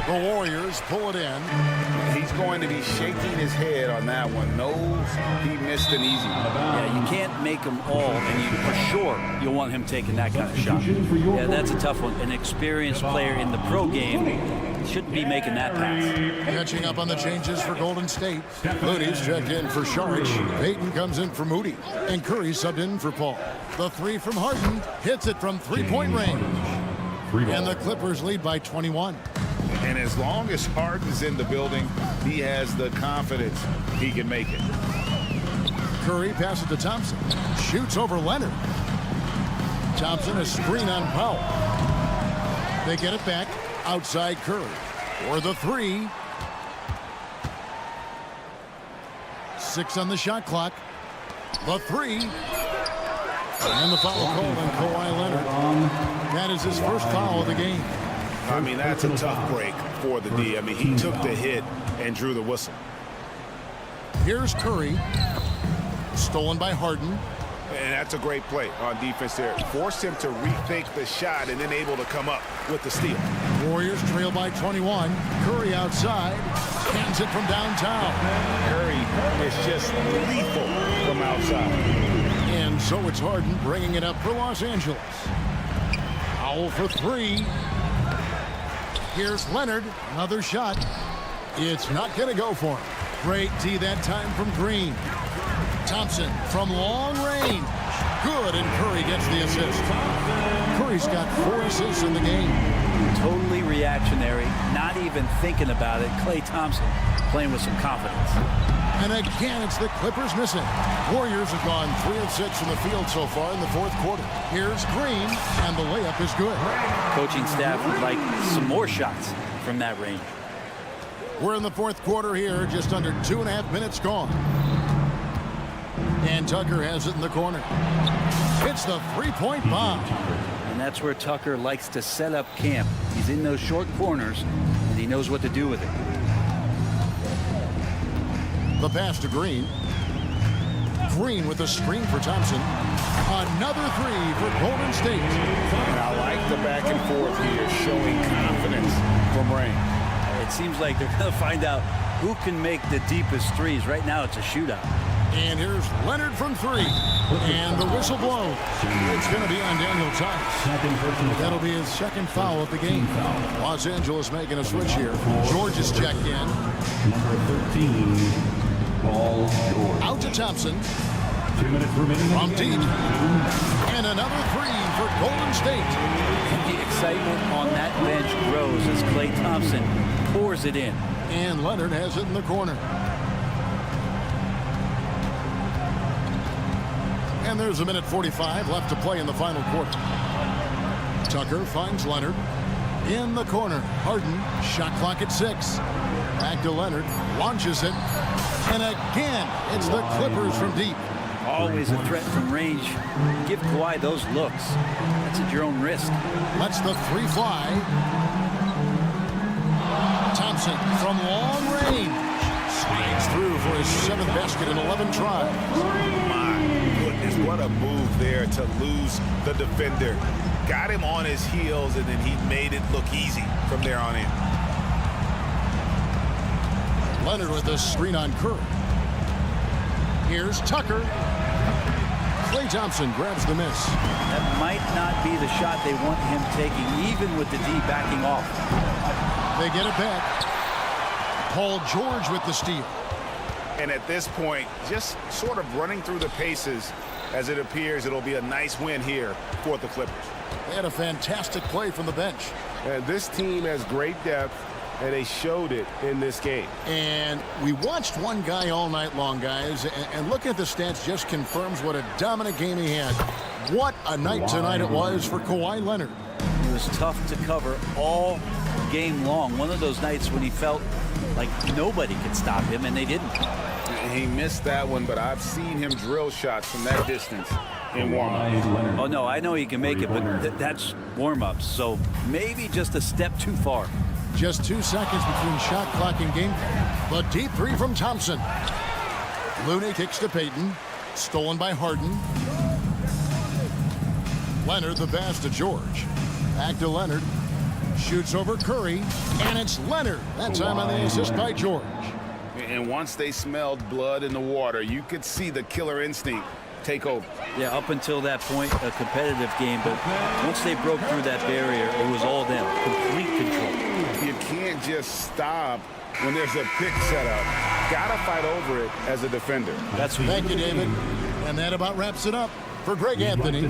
The Warriors pull it in. He's going to be shaking his head on that one. Knows he missed an easy one. Yeah, you can't make them all, and for sure you'll want him taking that kind of shot. Yeah, that's a tough one. An experienced player in the pro game shouldn't be making that pass. Catching up on the changes for Golden State. Moody's checked in for Saric. Payton comes in for Moody. And Curry subbed in for Paul. The three from Harden hits it from three-point range. And the Clippers lead by 21. And as long as Harden's in the building, he has the confidence he can make it. Curry passes to Thompson. Shoots over Leonard. Thompson a screen on Powell. They get it back outside Curry. For the three. 6 on the shot clock. The three. And the foul call on Kawhi Leonard. That is his first foul of the game. I mean, that's a tough break for the D. I mean, he took the hit and drew the whistle. Here's Curry. Stolen by Harden. And that's a great play on defense there. Forced him to rethink the shot and then able to come up with the steal. Warriors trail by 21. Curry outside. Cans it from downtown. Curry is just lethal from outside. And so it's Harden bringing it up for Los Angeles. Powell for three. Here's Leonard. Another shot. It's not going to go for him. Great D that time from Green. Thompson from long range. Good, and Curry gets the assist. Curry's got 4 assists in the game. Totally reactionary, not even thinking about it. Klay Thompson playing with some confidence. And again, it's the Clippers missing. Warriors have gone 3 of 6 from the field so far in the fourth quarter. Here's Green, and the layup is good. Coaching staff would like some more shots from that range. We're in the fourth quarter here, just under 2.5 minutes gone. And Tucker has it in the corner. It's the three-point bomb. And that's where Tucker likes to set up camp. He's in those short corners, and he knows what to do with it. The pass to Green. Green with a screen for Thompson. Another three for Golden State. And I like the back and forth here, showing confidence from Rain. It seems like they're going to find out who can make the deepest threes. Right now, it's a shootout. And here's Leonard from three. And the whistle blows. It's going to be on Daniel Tice. That'll be his second foul of the game. Los Angeles making a switch here. George is checked in. Number 13, Paul George. Out to Thompson. 2 minutes remaining. From deep. And another three for Golden State. The excitement on that bench grows as Klay Thompson pours it in. And Leonard has it in the corner. And there's 1:45 left to play in the final quarter. Tucker finds Leonard in the corner. Harden, shot clock at 6. Back to Leonard, launches it. And again, it's the Clippers from deep. Always a threat from range. Give Kawhi those looks. That's at your own risk. Lets the three fly. Thompson from long range. Slides through for his 7th basket in 11 tries. My goodness, what a move there to lose the defender. Got him on his heels, and then he made it look easy from there on in. Leonard with the screen on Curry. Here's Tucker. Klay Thompson grabs the miss. That might not be the shot they want him taking, even with the D backing off. They get it back. Paul George with the steal. And at this point, just sort of running through the paces, as it appears it'll be a nice win here for the Clippers. They had a fantastic play from the bench. And this team has great depth, and they showed it in this game. And we watched one guy all night long, guys, and looking at the stats just confirms what a dominant game he had. What a night tonight it was for Kawhi Leonard. It was tough to cover all game long. One of those nights when he felt like nobody could stop him, and they didn't. He missed that one, but I've seen him drill shots from that distance in warm-up. Oh, no, I know he can make it, but that's warm-ups, so maybe just a step too far. Just 2 seconds between shot clock and game. The deep three from Thompson. Looney kicks to Payton. Stolen by Harden. Leonard the pass to George. Back to Leonard. Shoots over Curry. And it's Leonard. That time on the assist by George. And once they smelled blood in the water, you could see the killer instinct take over. Yeah, up until that point, a competitive game, but once they broke through that barrier, it was all them. Complete control. You can't just stop when there's a pick set up. Gotta fight over it as a defender. Thank you, David. And that about wraps it up for Greg Anthony.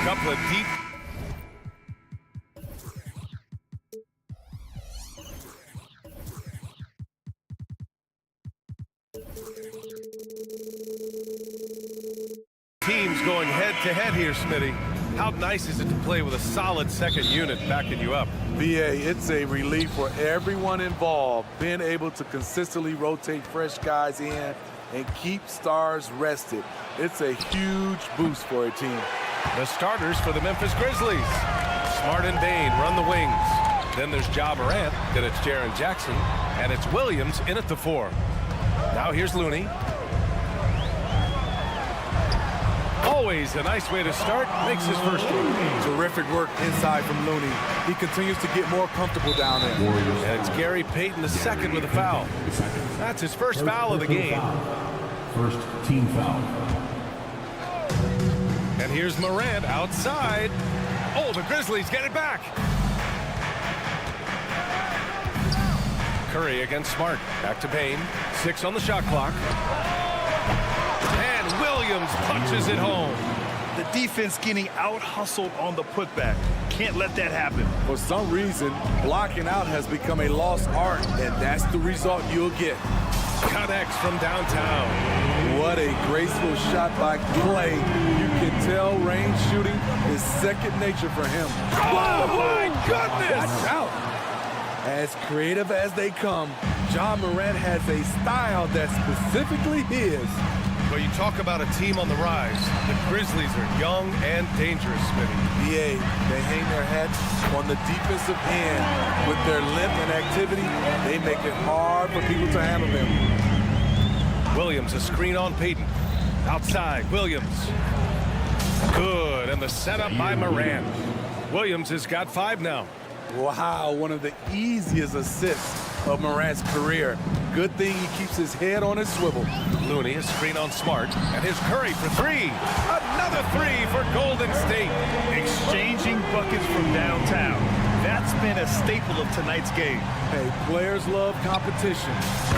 Couple of deep. Teams going head-to-head here, Smitty. How nice is it to play with a solid second unit backing you up? VA, it's a relief for everyone involved, being able to consistently rotate fresh guys in and keep stars rested. It's a huge boost for a team. The starters for the Memphis Grizzlies. Smart and Bain run the wings. Then there's Ja Morant, then it's Jaren Jackson, and it's Williams in at the 4. Now here's Looney. Always a nice way to start. Makes his first one. Terrific work inside from Looney. He continues to get more comfortable down there. And it's Gary Payton the second with a foul. That's his first foul of the game. First team foul. And here's Morant outside. Oh, the Grizzlies get it back. Curry against Smart. Back to Bain. 6 on the shot clock. And Williams punches it home. The defense getting out-hustled on the putback. Can't let that happen. For some reason, blocking out has become a lost art, and that's the result you'll get. Connects from downtown. What a graceful shot by Clay. You can tell range shooting is second nature for him. Oh, my goodness! Watch out. As creative as they come, Ja Morant has a style that's specifically his. Well, you talk about a team on the rise. The Grizzlies are young and dangerous, Smitty. BA, they hang their hats on the defensive end. With their length and activity, they make it hard for people to handle them. Williams, a screen on Payton. Outside, Williams. Good, and the setup by Morant. Williams has got 5 now. Wow, one of the easiest assists of Morant's career. Good thing he keeps his head on his swivel. Looney, a screen on Smart, and here's Curry for 3. Another 3 for Golden State. Exchanging buckets from downtown. That's been a staple of tonight's game. Hey, players love competition,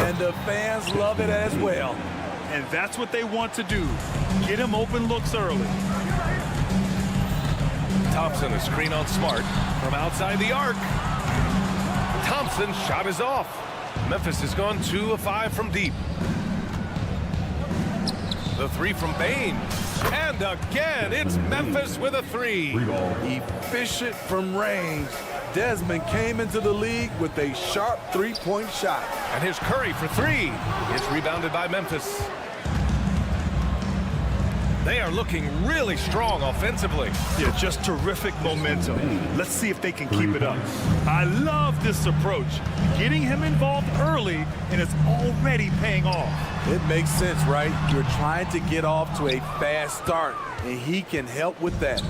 and the fans love it as well. And that's what they want to do. Get him open looks early. Thompson, a screen on Smart from outside the arc. Thompson's shot is off. Memphis has gone 2 of 5 from deep. The 3 from Bain. And again, it's Memphis with a 3. Efficient from range. Desmond came into the league with a sharp three-point shot. And here's Curry for 3. It's rebounded by Memphis. They are looking really strong offensively. Yeah, just terrific momentum. Let's see if they can keep it up. I love this approach. Getting him involved early, and it's already paying off. It makes sense, right? You're trying to get off to a fast start, and he can help with that.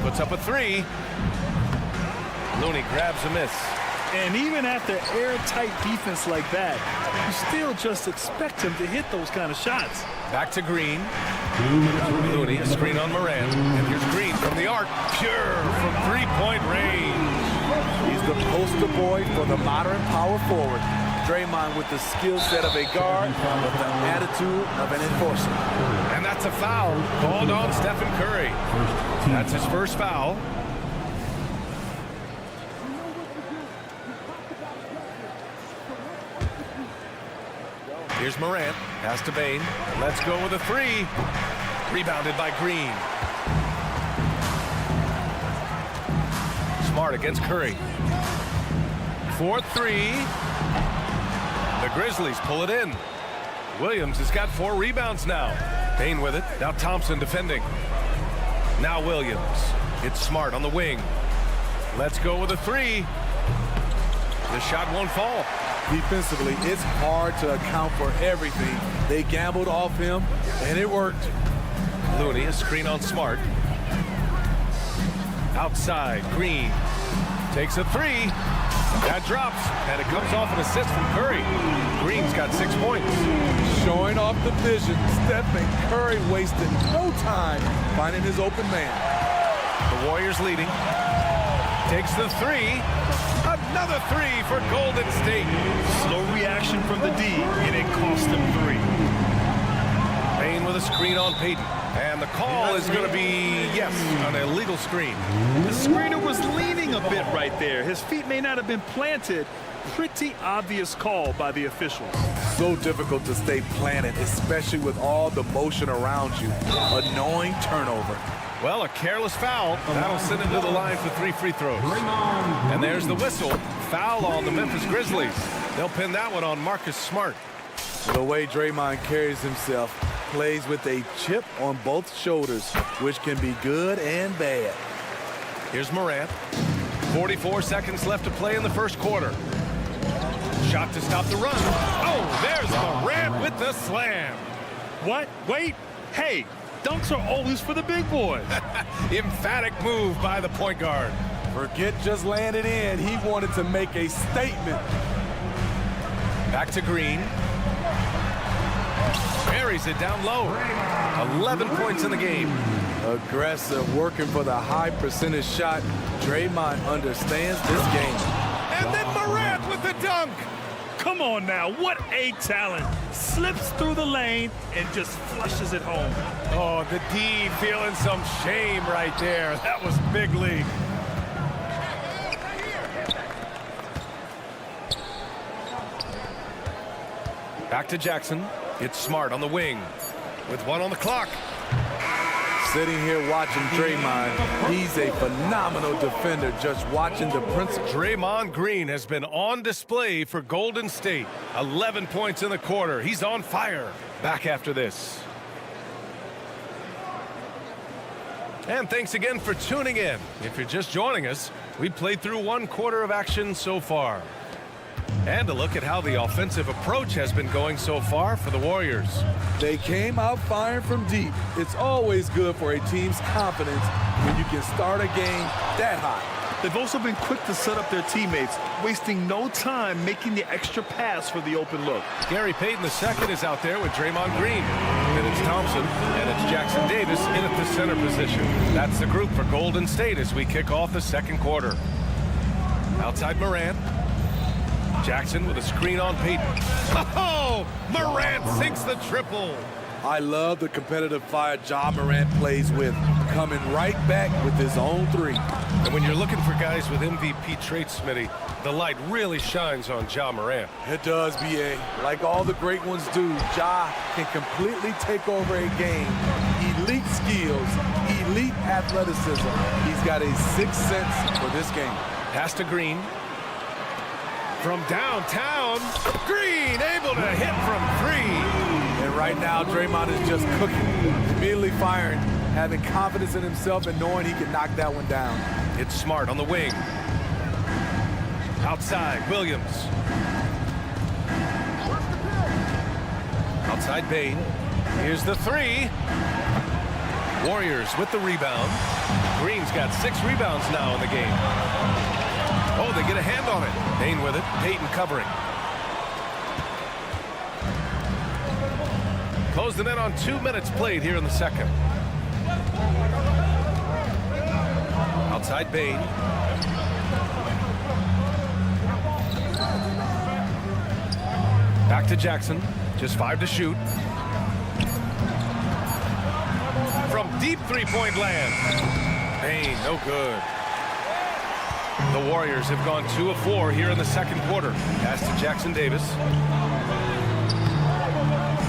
Puts up a 3. Looney grabs a miss. And even after airtight defense like that, you still just expect him to hit those kind of shots. Back to Green. Looney, a screen on Morant. And here's Green from the arc. Pure from three-point range. He's the poster boy for the modern power forward. Draymond with the skill set of a guard, but the attitude of an enforcer. And that's a foul called on Stephen Curry. That's his first foul. Here's Morant, pass to Bain. Let's go with a 3. Rebounded by Green. Smart against Curry. 4-3. The Grizzlies pull it in. Williams has got 4 rebounds now. Bain with it. Now Thompson defending. Now Williams. It's Smart on the wing. Let's go with a 3. The shot won't fall. Defensively, it's hard to account for everything. They gambled off him, and it worked. Looney, a screen on Smart. Outside, Green takes a 3. That drops, and it comes off an assist from Curry. Green's got 6 points. Showing off the vision, Stephen Curry wasting no time finding his open man. The Warriors leading. Takes the three. Another three for Golden State. Slow reaction from the D, and it cost him 3. Payne with a screen on Payton. And the call is going to be, yes, an illegal screen. The screener was leaning a bit right there. His feet may not have been planted. Pretty obvious call by the officials. So difficult to stay planted, especially with all the motion around you. Annoying turnover. Well, a careless foul. That'll send him to the line for 3 free throws. And there's the whistle. Foul on the Memphis Grizzlies. They'll pin that one on Marcus Smart. The way Draymond carries himself, plays with a chip on both shoulders, which can be good and bad. Here's Morant. 44 seconds left to play in the first quarter. Shot to stop the run. Oh, there's Morant with the slam. What? Wait. Hey, dunks are always for the big boys. Emphatic move by the point guard. Forget just landed in. He wanted to make a statement. Back to Green. Buries it down low. 11 points in the game. Aggressive, working for the high percentage shot. Draymond understands this game. And then Morant with the dunk. Come on now, what a talent. Slips through the lane and just flushes it home. Oh, the D feeling some shame right there. That was big league. Back to Jackson. It's Smart on the wing with 1 on the clock. Sitting here watching Draymond, he's a phenomenal defender. Just watching the principle. Draymond Green has been on display for Golden State. 11 points in the quarter. He's on fire. Back after this. And thanks again for tuning in. If you're just joining us, we played through 1 quarter of action so far. And a look at how the offensive approach has been going so far for the Warriors. They came out firing from deep. It's always good for a team's confidence when you can start a game that hot. They've also been quick to set up their teammates, wasting no time making the extra pass for the open look. Gary Payton II is out there with Draymond Green. Then it's Thompson, and it's Jackson Davis in at the center position. That's the group for Golden State as we kick off the second quarter. Outside Morant. Jackson with a screen on Payton. Oh, Morant sinks the triple. I love the competitive fire Ja Morant plays with, coming right back with his own 3. And when you're looking for guys with MVP traits, Smitty, the light really shines on Ja Morant. It does, B.A. Like all the great ones do, Ja can completely take over a game. Elite skills, elite athleticism. He's got a sixth sense for this game. Pass to Green. From downtown, Green able to hit from 3. And right now, Draymond is just cooking, immediately firing, having confidence in himself and knowing he can knock that one down. It's Smart on the wing. Outside, Williams. Outside Payne. Here's the 3. Warriors with the rebound. Green's got 6 rebounds now in the game. Oh, they get a hand on it. Payne with it. Payton covering. Closing in on 2 minutes played here in the second. Outside Payne. Back to Jackson. Just 5 to shoot. From deep 3-point land. Payne, no good. The Warriors have gone 2 of 4 here in the second quarter. Pass to Jackson Davis.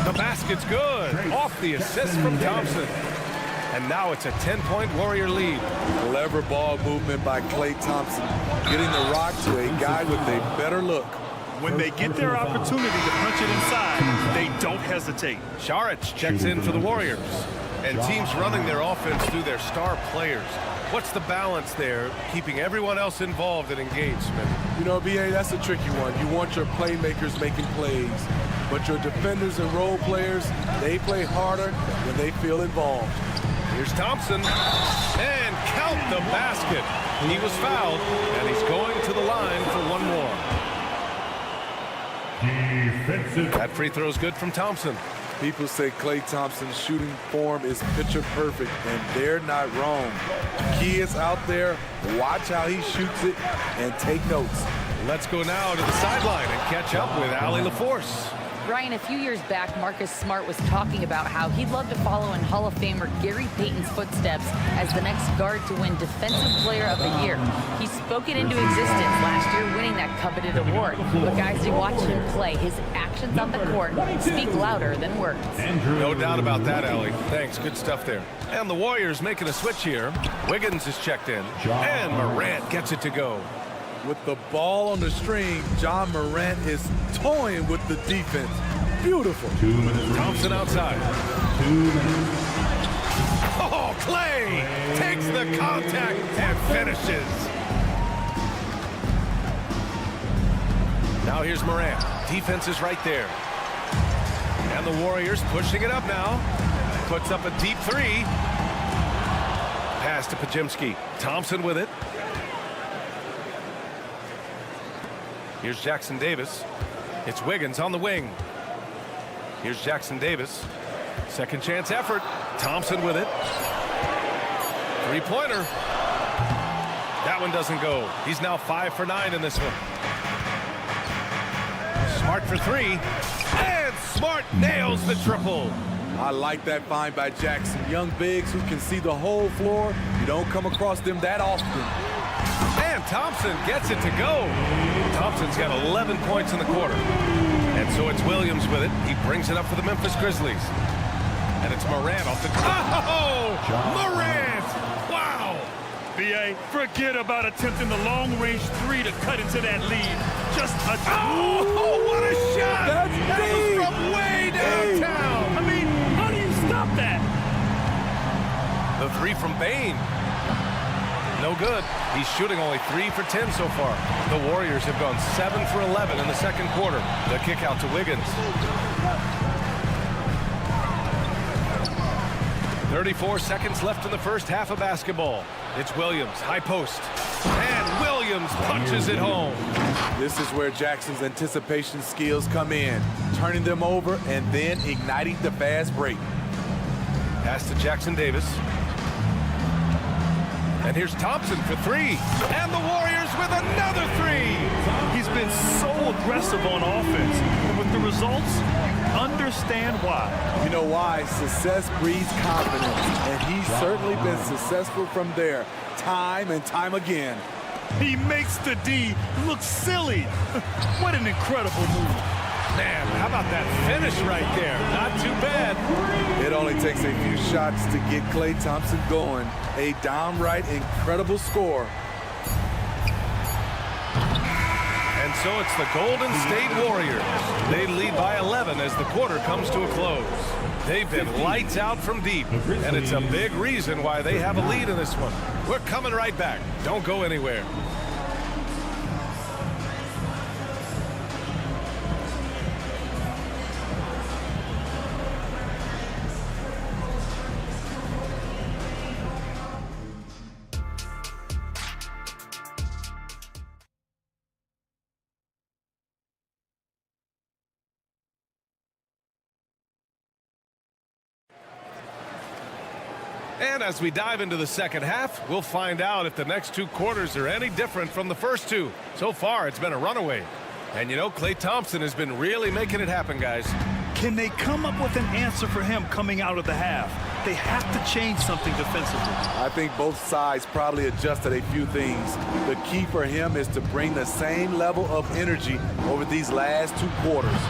The basket's good. Off the assist from Thompson. And now it's a 10-point Warrior lead. Clever ball movement by Klay Thompson, getting the rock to a guy with a better look. When they get their opportunity to punch it inside, they don't hesitate. Saric checks in for the Warriors. And teams running their offense through their star players. What's the balance there, keeping everyone else involved and engaged, Smith? You know, B.A., that's a tricky one. You want your playmakers making plays, but your defenders and role players, they play harder when they feel involved. Here's Thompson, and count the basket. He was fouled, and he's going to the line for 1 more. Defensive. That free throw's good from Thompson. People say Klay Thompson's shooting form is picture perfect, and they're not wrong. Kids out there, watch how he shoots it and take notes. Let's go now to the sideline and catch up with Allie LaForce. Brian, a few years back, Marcus Smart was talking about how he'd love to follow in Hall of Famer Gary Payton's footsteps as the next guard to win Defensive Player of the Year. He spoke it into existence last year, winning that coveted award. But guys, you watch him play, his actions on the court speak louder than words. No doubt about that, Allie. Thanks, good stuff there. And the Warriors making a switch here. Wiggins is checked in, and Morant gets it to go. With the ball on the string, John Morant is toying with the defense. Beautiful. 2 minutes. Thompson outside. 2 minutes. Oh, Klay takes the contact and finishes. Now here's Morant. Defense is right there. And the Warriors pushing it up now. Puts up a deep three. Pass to Pajemski. Thompson with it. Here's Jackson Davis. It's Wiggins on the wing. Here's Jackson Davis. Second chance effort. Thompson with it. Three-pointer. That one doesn't go. He's now 5 for 9 in this one. Smart for three. And Smart nails the triple. I like that find by Jackson. Young bigs who can see the whole floor. You don't come across them that often. And Thompson gets it to go. Thompson's got 11 points in the quarter. And so it's Williams with it. He brings it up for the Memphis Grizzlies. And it's Morant off the... Oh! Morant! Wow! B.A., forget about attempting the long-range three to cut into that lead. Just a... Oh, what a shot! That was from way downtown! I mean, how do you stop that? The three from Bain. No good. He's shooting only 3 for 10 so far. The Warriors have gone 7 for 11 in the second quarter. The kick out to Wiggins. 34 seconds left in the first half of basketball. It's Williams, high post. And Williams punches it home. This is where Jackson's anticipation skills come in, turning them over and then igniting the fast break. Pass to Jackson Davis. And here's Thompson for three. And the Warriors with another three. He's been so aggressive on offense. And with the results, you understand why. You know why? Success breeds confidence. And he's certainly been successful from there, time and time again. He makes the D look silly. What an incredible move. Man, how about that finish right there? Not too bad. It only takes a few shots to get Klay Thompson going. A downright incredible score. And so it's the Golden State Warriors. They lead by 11 as the quarter comes to a close. They've been lights out from deep, and it's a big reason why they have a lead in this one. We're coming right back. Don't go anywhere. And as we dive into the second half, we'll find out if the next two quarters are any different from the first two. So far, it's been a runaway. And you know, Klay Thompson has been really making it happen, guys. Can they come up with an answer for him coming out of the half? They have to change something defensively. I think both sides probably adjusted a few things. The key for him is to bring the same level of energy over these last two quarters.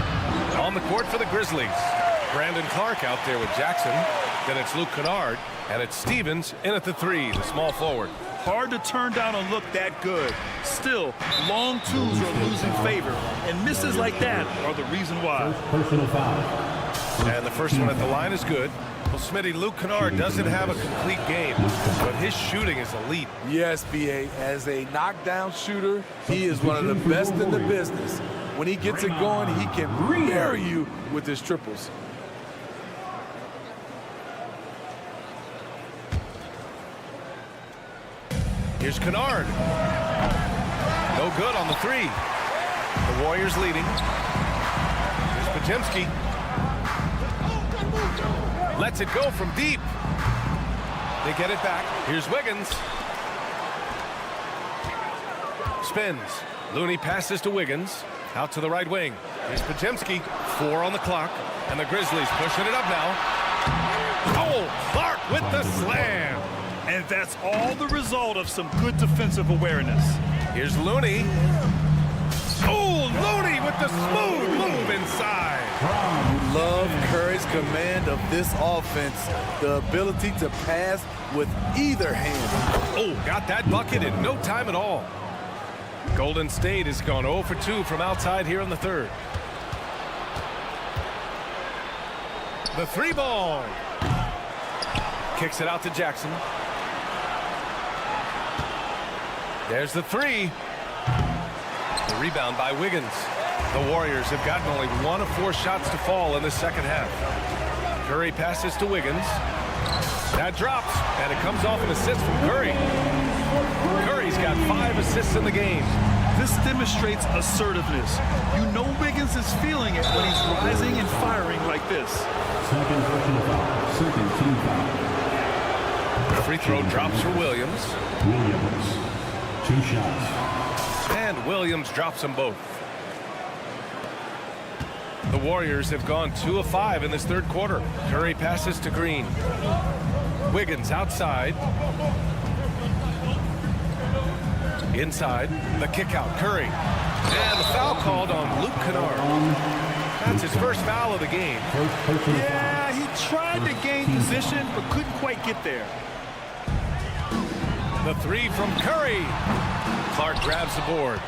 On the court for the Grizzlies, Brandon Clark out there with Jackson. Then it's Luke Kennard, and it's Stevens in at the three, the small forward. Hard to turn down a look that good. Still, long twos are losing favor, and misses like that are the reason why. Personal foul. And the first one at the line is good. Well, Smitty, Luke Kennard doesn't have a complete game, but his shooting is elite. Yes, B.A., as a knockdown shooter, he is one of the best in the business. When he gets it going, he can bury you with his triples. Here's Kennard. No good on the three. The Warriors leading. Here's Pajemski. Lets it go from deep. They get it back. Here's Wiggins. Spins. Looney passes to Wiggins. Out to the right wing. Here's Podziemski. 4 on the clock. And the Grizzlies pushing it up now. Oh, Clark with the slam. And that's all the result of some good defensive awareness. Here's Looney. Oh, Looney with the smooth move inside. Love Curry's command of this offense. The ability to pass with either hand. Oh, got that bucket in no time at all. Golden State has gone 0 for 2 from outside here in the third. The 3 ball. Kicks it out to Jackson. There's the 3. The rebound by Wiggins. The Warriors have gotten only 1 of 4 shots to fall in the second half. Curry passes to Wiggins. That drops, and it comes off an assist from Curry. Curry's got 5 assists in the game. This demonstrates assertiveness. You know Wiggins is feeling it when he's rising and firing like this. Second personal foul. Second team foul. The free throw drops for Williams. Williams. 2 shots. And Williams drops them both. The Warriors have gone 2 of 5 in this third quarter. Curry passes to Green. Wiggins outside. Inside. The kick out. Curry. And the foul called on Luke Kennard. That's his first foul of the game. Yeah, he tried to gain position, but couldn't quite get there. The 3 from Curry. Clark grabs the board.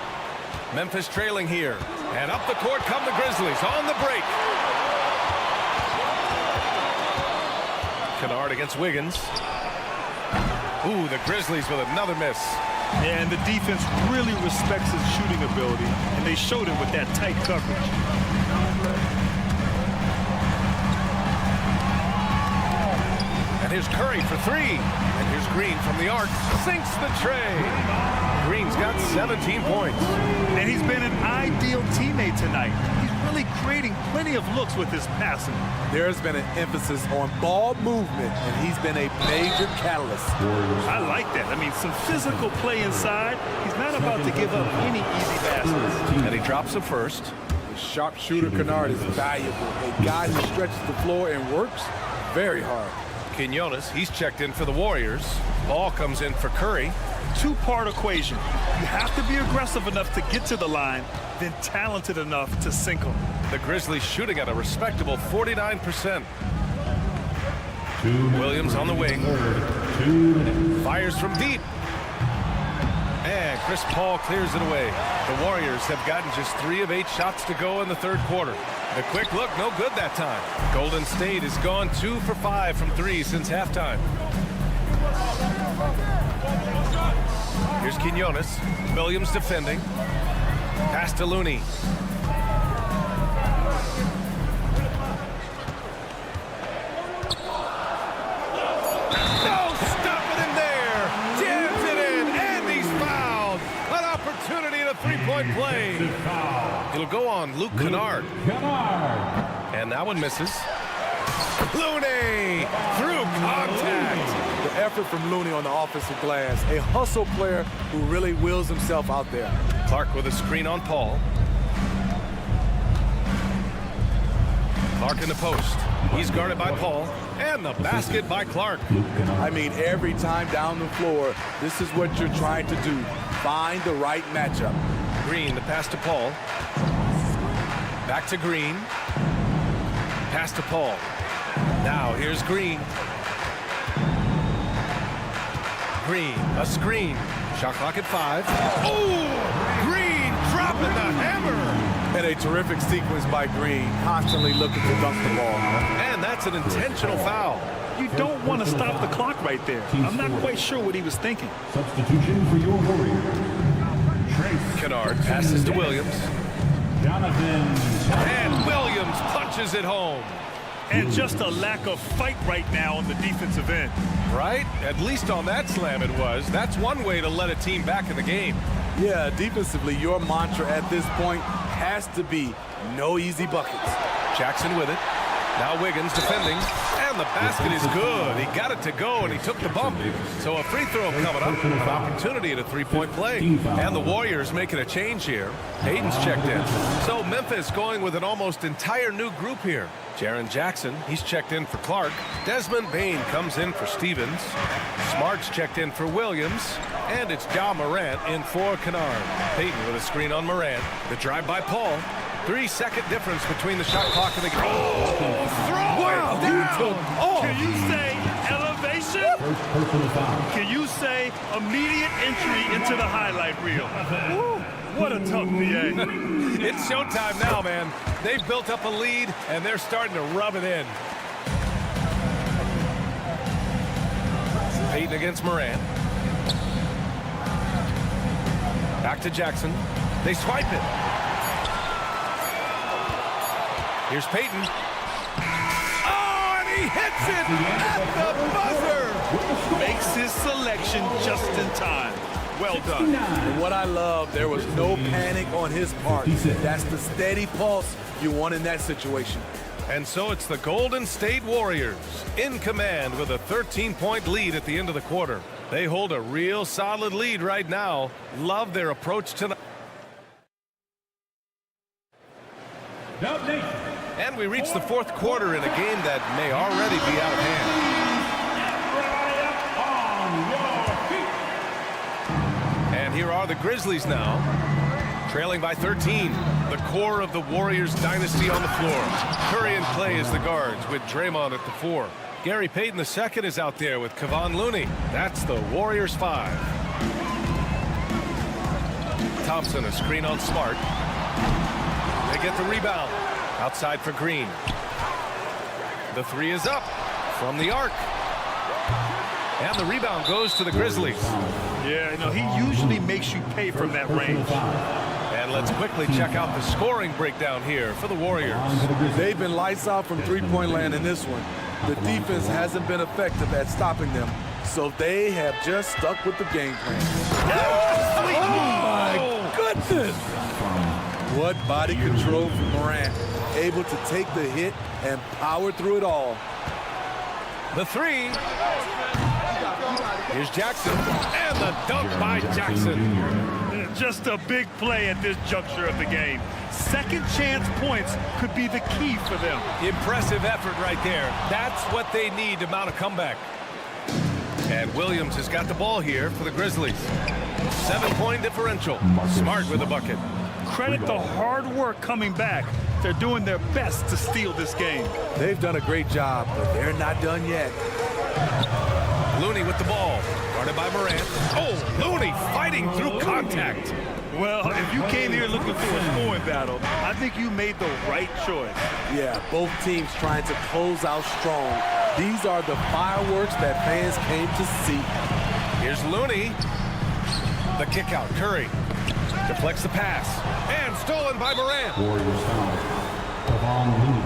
Memphis trailing here. And up the court come the Grizzlies on the break. Kennard against Wiggins. Ooh, the Grizzlies with another miss. And the defense really respects his shooting ability, and they showed it with that tight coverage. And here's Curry for 3. And here's Green from the arc. Sinks the tray. Green's got 17 points. And he's been an ideal teammate tonight. He's really creating plenty of looks with his passing. There's been an emphasis on ball movement, and he's been a major catalyst. I like that. I mean, some physical play inside. He's not about to give up any easy passes. And he drops the first. The sharpshooter Kennard is valuable. A guy who stretches the floor and works very hard. Quinones, he's checked in for the Warriors. Ball comes in for Curry. 2-part equation. You have to be aggressive enough to get to the line, then talented enough to sink them. The Grizzlies shooting at a respectable 49%. Williams on the wing. Fires from deep. And Chris Paul clears it away. The Warriors have gotten just 3 of 8 shots to go in the third quarter. The quick look, no good that time. Golden State has gone 2 for 5 from 3 since halftime. Here's Quinones. Williams defending. Pass to Looney. No, stop it in there. Jams it in, and he's fouled. An opportunity at a 3-point play. It'll go on Luke Kennard. And that one misses. Looney through contact. The effort from Looney on the offensive glass. A hustle player who really wills himself out there. Clark with a screen on Paul. Clark in the post. He's guarded by Paul. And the basket by Clark. I mean, every time down the floor, this is what you're trying to do. Find the right matchup. Green, the pass to Paul. Back to Green. Pass to Paul. Now here's Green. Green, a screen. Shot clock at 5. Oh! Green dropping the hammer. And a terrific sequence by Green, constantly looking to dunk the ball. And that's an intentional foul. You don't want to stop the clock right there. I'm not quite sure what he was thinking. Substitution for your Warriors. Kennard passes to Williams. Jonathan. And Williams punches it home. And just a lack of fight right now on the defensive end. Right? At least on that slam it was. That's one way to let a team back in the game. Yeah, defensively, your mantra at this point has to be no easy buckets. Jackson with it. Now Wiggins defending, and the basket is good. He got it to go, and he took the bump. So a free throw coming up, an opportunity at a three-point play. And the Warriors making a change here. Hayden's checked in. So Memphis going with an almost entire new group here. Jaren Jackson, he's checked in for Clark. Desmond Bane comes in for Stevens. Smart's checked in for Williams. And it's Ja Morant in for Kennard. Payton with a screen on Morant. The drive by Paul. 3-second difference between the shot clock and the game. Oh, throw it down! Can you say elevation? Can you say immediate entry into the highlight reel? Woo, what a tough PA. It's showtime now, man. They've built up a lead, and they're starting to rub it in. Payton against Morant. Back to Jackson. They swipe it. Here's Payton. Oh, and he hits it at the buzzer. Makes his selection just in time. Well done. And what I love, there was no panic on his part. That's the steady pulse you want in that situation. And so it's the Golden State Warriors in command with a 13-point lead at the end of the quarter. They hold a real solid lead right now. Love their approach tonight. And we reach the fourth quarter in a game that may already be out of hand. And here are the Grizzlies now, trailing by 13. The core of the Warriors dynasty on the floor. Curry and Clay as the guards with Draymond at the 4. Gary Payton II is out there with Kevon Looney. That's the Warriors 5. Thompson a screen on Smart. They get the rebound. Outside for Green. The 3 is up from the arc. And the rebound goes to the Grizzlies. Yeah, no, he usually makes you pay from that range. And let's quickly check out the scoring breakdown here for the Warriors. They've been lights out from three-point land in this one. The defense hasn't been effective at stopping them, so they have just stuck with the game plan. Oh, my goodness! What body control from Morant. Able to take the hit and power through it all. The 3. Here's Jackson. And the dunk by Jackson. Just a big play at this juncture of the game. Second chance points could be the key for them. Impressive effort right there. That's what they need to mount a comeback. And Williams has got the ball here for the Grizzlies. 7-point differential. Smart with a bucket. Credit the hard work coming back. They're doing their best to steal this game. They've done a great job, but they're not done yet. Looney with the ball. Guarded by Morant. Oh, Looney fighting through contact. Well, if you came here looking for a scoring battle, I think you made the right choice. Yeah, both teams trying to close out strong. These are the fireworks that fans came to see. Here's Looney. The kick out. Curry deflects the pass. And stolen by Morant. Warriors foul. Kevon Looney.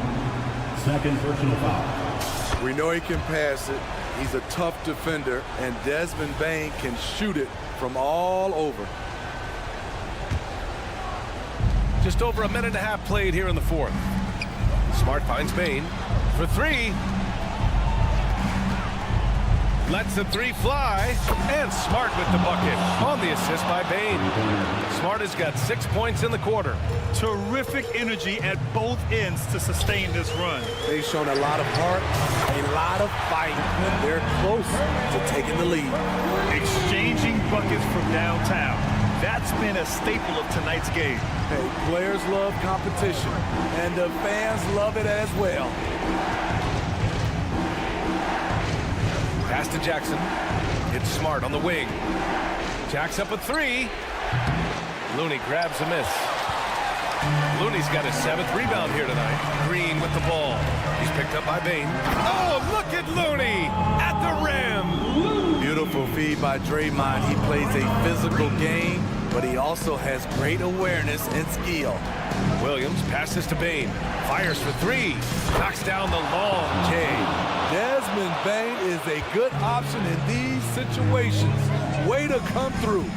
Second personal foul. We know he can pass it. He's a tough defender, and Desmond Bane can shoot it from all over. Just over a minute and a half played here in the fourth. Smart finds Bane for 3. Lets the 3 fly. And Smart with the bucket on the assist by Bane. Smart has got 6 points in the quarter. Terrific energy at both ends to sustain this run. They've shown a lot of heart, a lot of fight, and they're close to taking the lead. Exchanging buckets from downtown. That's been a staple of tonight's game. Hey, players love competition, and the fans love it as well. Pass to Jackson. It's Smart on the wing. Jacks up a 3. Looney grabs a miss. Looney's got his 7th rebound here tonight. Green with the ball. He's picked up by Bane. Oh, look at Looney at the rim. Beautiful feed by Draymond. He plays a physical game, but he also has great awareness and skill. Williams passes to Bane. Fires for 3. Knocks down the long J. Desmond Bane is a good option in these situations. Way to come through.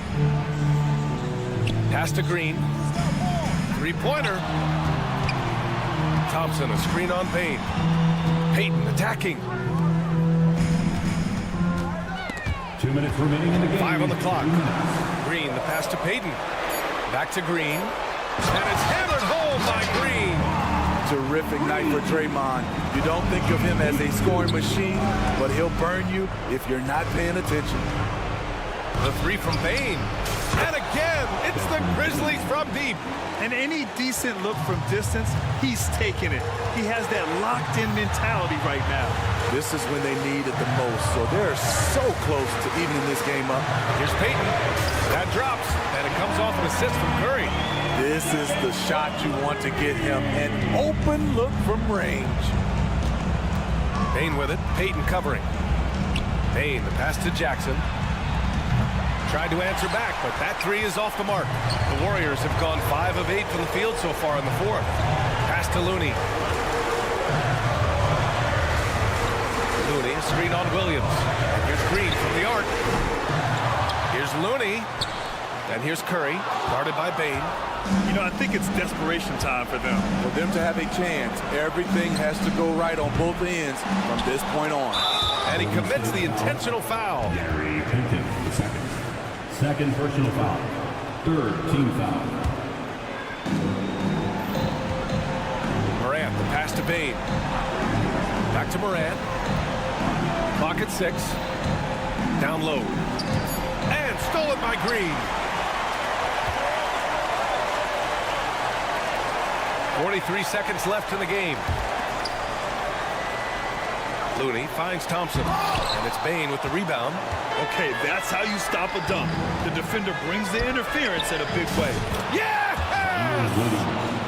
Pass to Green. 3-pointer. Thompson a screen on Bane. Payton attacking. 2 minutes remaining in the game. 5 on the clock. Green, the pass to Payton. Back to Green. And it's hammered home by Green. Terrific night for Draymond. You don't think of him as a scoring machine, but he'll burn you if you're not paying attention. The three from Bane. And again, it's the Grizzlies from deep. And any decent look from distance, he's taking it. He has that locked-in mentality right now. This is when they need it the most, so they're so close to evening this game up. Here's Payton. That drops, and it comes off an assist from Curry. This is the shot you want to get him, an open look from range. Bane with it, Payton covering. Bane, the pass to Jackson. Tried to answer back, but that three is off the mark. The Warriors have gone 5 of 8 from the field so far in the fourth. Pass to Looney. Looney, a screen on Williams. And here's Green from the arc. Here's Looney. And here's Curry, guarded by Bane. You know, I think it's desperation time for them. For them to have a chance, everything has to go right on both ends from this point on. And he commits the intentional foul. Gary Payton, second personal foul. Third team foul. Morant, the pass to Bane. Back to Morant. Clock at 6. Down low. And stolen by Green. 43 seconds left in the game. Looney finds Thompson. And it's Bane with the rebound. Okay, that's how you stop a dunk. The defender brings the interference in a big way. Yeah!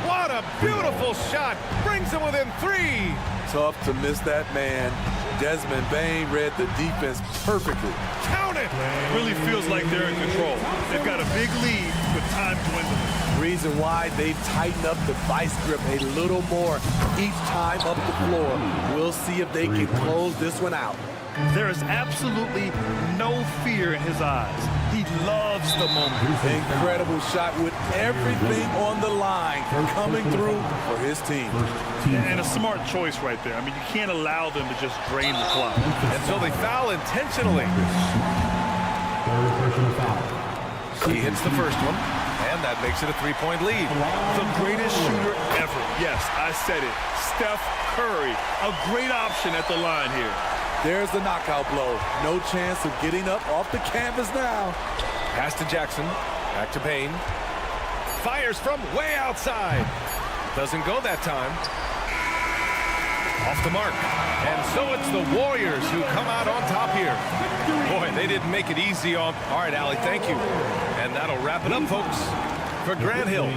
What a beautiful shot. Brings them within 3. Tough to miss that man. Desmond Bane read the defense perfectly. Count it! Really feels like they're in control. They've got a big lead, but time dwindling. Reason why they've tightened up the vice grip a little more each time up the floor. We'll see if they can close this one out. There is absolutely no fear in his eyes. He loves the moment. Incredible shot with everything on the line coming through for his team. And a smart choice right there. I mean, you can't allow them to just drain the clock. And so they foul intentionally. Third personal foul. He hits the first one, and that makes it a 3-point lead. The greatest shooter ever. Yes, I said it. Steph Curry, a great option at the line here. There's the knockout blow. No chance of getting up off the canvas now. Pass to Jackson. Back to Bane. Fires from way outside. Doesn't go that time. Off the mark. And so it's the Warriors who come out on top here. Boy, they didn't make it easy on. All right, Allie, thank you. And that'll wrap it up, folks, for Grant Hill.